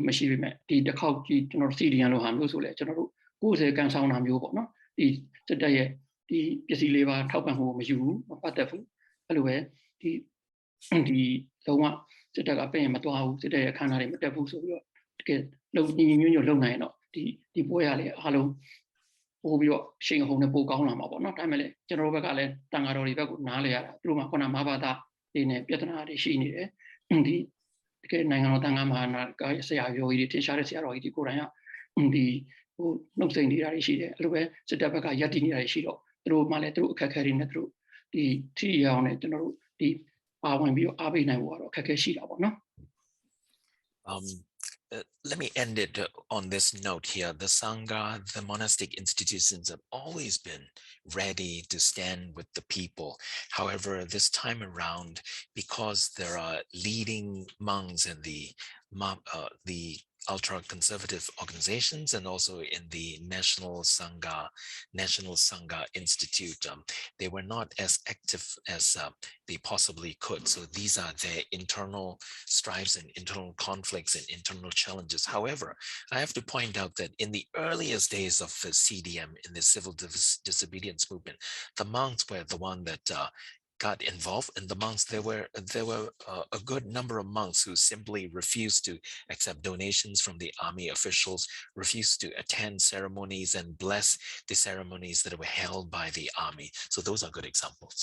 မရှိပေမဲ့ဒီတစ်ခေါက်ကြီးကျွန်တော်စီဒီယန်လိုဟာမျိုးဆိုလဲကျွန်တော်တို့90ကန်ဆောင်တာမျိုးပေါ့နော်ဒီစစ်တပ်ရဲ့ဒီပစ္စည်းလေးပါထောက်ပံ့မှုမယူဘူးမပတ်သက်ဘူးအဲ့လိုပဲဒီလုံးဝစစ်တပ်ကပြင်မသွားဘူးစစ်တပ်ရဲ့ခန္ဓာတွေမတက်ဘူးဆိုပြီးတော့တကယ်လုံညီညွတ်ညွတ်လုံနိုင်တော့ဒီပွဲရလေအားလုံးပို့ပြီးတော့အချိန်ဟုန်နဲ့ပိုကောင်းလာမှာပေါ့နော်ဒါပေမဲ့လည်းကျွန်တော်တို့ဘက်ကလည်းတန်ဃာတော်တွေဘက်ကိုနားလေရတာသူတို့မှာခုနမဘာသာတွေနဲ့ပြဿနာတွေရှိနေတယ်ဒီတကယ်နိုင်ငံတော်တန်ဃာမဟာနာကဆရာရောကြီးတွေထင်ရှားတဲ့ဆရာတော်ကြီးကိုယ်တိုင်ကဒီဟိုနှုတ်ဆက်နေတာတွေရှိတယ်အဲ့လိုပဲစစ်တပ်ဘက်ကရပ်တည်နေတာတွေရှိတော့သူတို့မှလည်းသူတို့အခက်အခဲတွေနဲ့သူတို့ဒီထီအောင်နဲ့ကျွန်တော်တို့ဒီပါဝင်ပြီးတော့အားပေးနိုင်ဖို့ကတော့အခက်အခဲရှိတာပေါ့နော်
Let me end it on this note here. The Sangha, the monastic institutions have always been ready to stand with the people. However, this time around, because there are leading monks in the ultra-conservative organizations and also in the National Sangha Institute, they were not as active as they possibly could. So these are their internal strives and internal conflicts and internal challenges. However, I have to point out that in the earliest days of the CDM, in the civil disobedience movement, the monks were the one that got involved. And the monks, there were a good number of monks who simply refused to accept donations from the army officials, refused to attend ceremonies and bless the ceremonies that were held by the army. So those are good examples.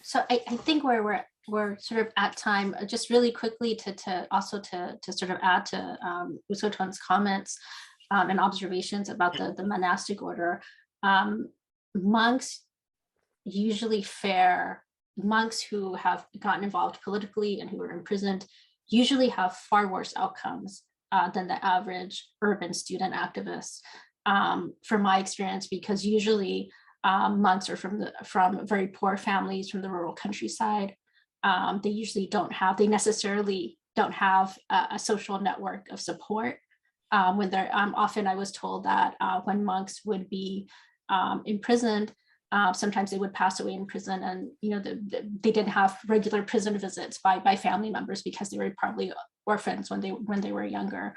So I think we're sort of at time, just really quickly to sort of add to Usotun's comments and observations about the monastic order. Monks who have gotten involved politically and who are imprisoned usually have far worse outcomes than the average urban student activists, from my experience, because usually monks are from very poor families from the rural countryside. They necessarily don't have a social network of support. When they're often I was told that when monks would be imprisoned, sometimes they would pass away in prison, and they didn't have regular prison visits by family members because they were probably orphans when they were younger.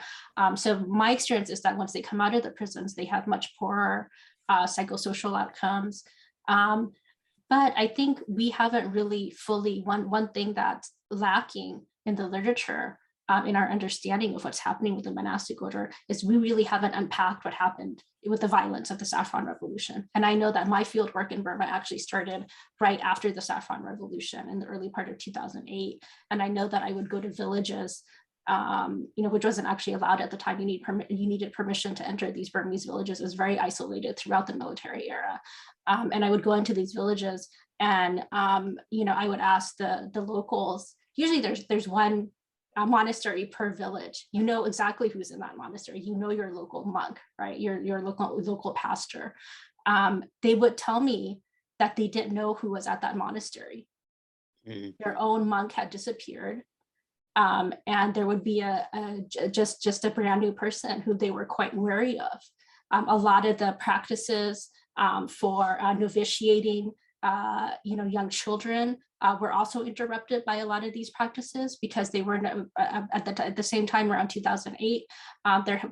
So my experience is that once they come out of the prisons, they have much poorer psychosocial outcomes. But I think we haven't really fully, one thing that's lacking in the literature, in our understanding of what's happening with the monastic order, is we really haven't unpacked what happened with the violence of the Saffron Revolution. And I know that my field work in Burma actually started right after the Saffron Revolution in the early part of 2008. And I know that I would go to villages, which wasn't actually allowed at the time. You needed permission to enter these Burmese villages. It was very isolated throughout the military era. And I would go into these villages and, I would ask the locals. Usually there's one monastery per village. You know exactly who's in that monastery. You know your local monk, right? Your local pastor. They would tell me that they didn't know who was at that monastery. Their own monk had disappeared, and there would be just a brand new person who they were quite wary of. A lot of the practices for novitiating young children were also interrupted by a lot of these practices because they were at the same time around 2008.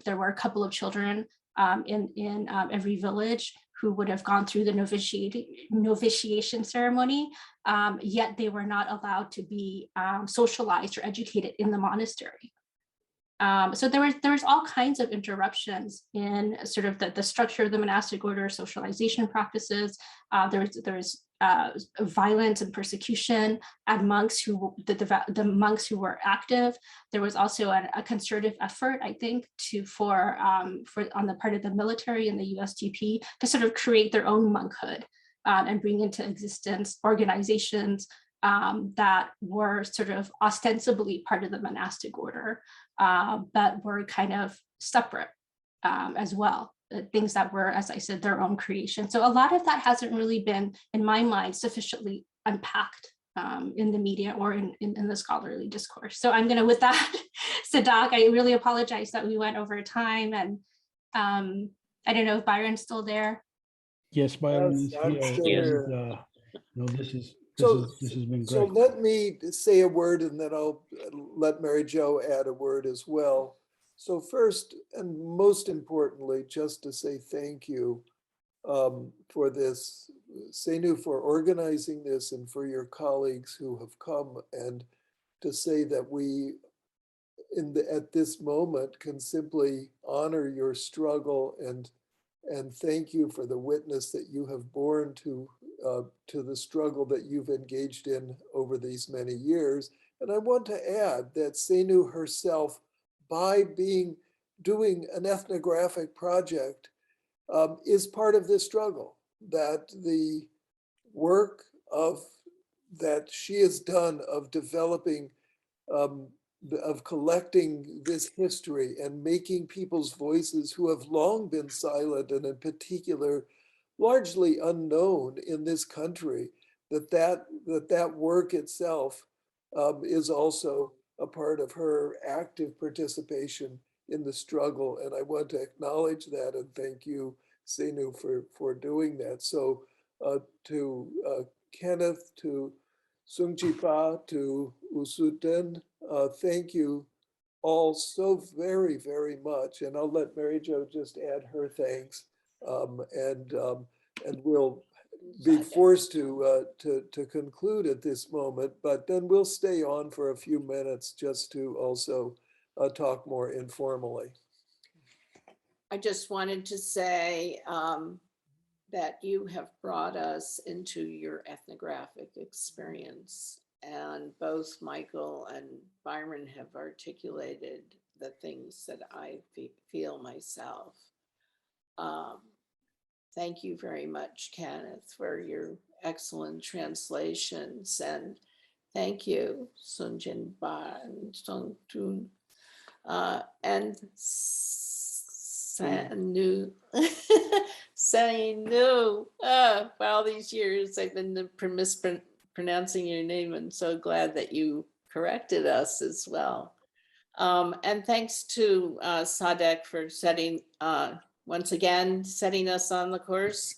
There were a couple of children in every village who would have gone through the novitiation ceremony, yet they were not allowed to be socialized or educated in the monastery. So there was all kinds of interruptions in sort of the structure of the monastic order, socialization practices. There was violence and persecution at monks who the monks who were active. There was also a concerted effort, I think, for on the part of the military and the USGP to sort of create their own monkhood and bring into existence organizations that were sort of ostensibly part of the monastic order, but were kind of separate as well. Things that were, as I said, their own creation. So a lot of that hasn't really been, in my mind, sufficiently unpacked in the media or in the scholarly discourse. So I'm gonna, with that, Sadak, I really apologize that we went over time, and I don't know if Byron's still there.
Yes, Byron is
I'm
here.
still
here.
And, no, this has been
So
great.
let me say a word and then I'll let Mary Jo add a word as well. So first and most importantly, just to say thank you for this, Seinenu, for organizing this, and for your colleagues who have come, and to say that we at this moment can simply honor your struggle and thank you for the witness that you have borne to the struggle that you've engaged in over these many years. And I want to add that Seinenu herself, by doing an ethnographic project, is part of this struggle, that the work that she has done of developing, of collecting this history and making people's voices who have long been silent and in particular largely unknown in this country, that work itself is also a part of her active participation in the struggle. And I want to acknowledge that and thank you, Seinenu, for doing that. So to Kenneth, to Sungchipa, to Usuten, thank you all so very, very much. And I'll let Mary Jo just add her thanks. And we'll be forced to conclude at this moment, but then we'll stay on for a few minutes just to also talk more informally.
I just wanted to say that you have brought us into your ethnographic experience, and both Michael and Byron have articulated the things that I feel myself. Thank you very much, Kenneth, for your excellent translations, and thank you, Sunjin Ba and Sung Tun, and Seinenu. Seinenu. For all these years, I've been mispronouncing your name. I'm so glad that you corrected us as well. And thanks to Sadek for once again, setting us on the course,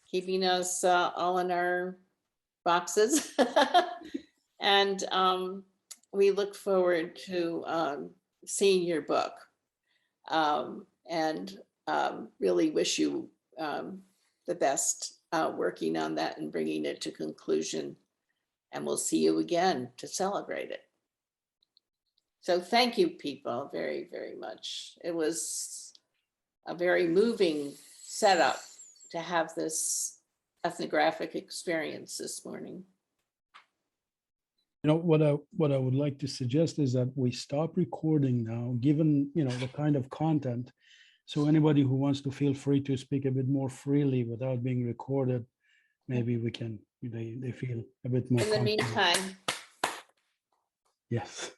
keeping us all in our boxes. And we look forward to seeing your book, and really wish you the best working on that and bringing it to conclusion. And we'll see you again to celebrate it. So thank you, people, very, very much. It was a very moving setup to have this ethnographic experience this morning.
You know, what I would like to suggest is that we stop recording now, given, you know, the kind of content. So anybody who wants to feel free to speak a bit more freely without being recorded, maybe we can, they feel a bit more.
In the meantime.
Yes.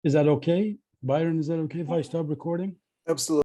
Is that okay? Byron, is that okay if I stop recording?
Absolutely.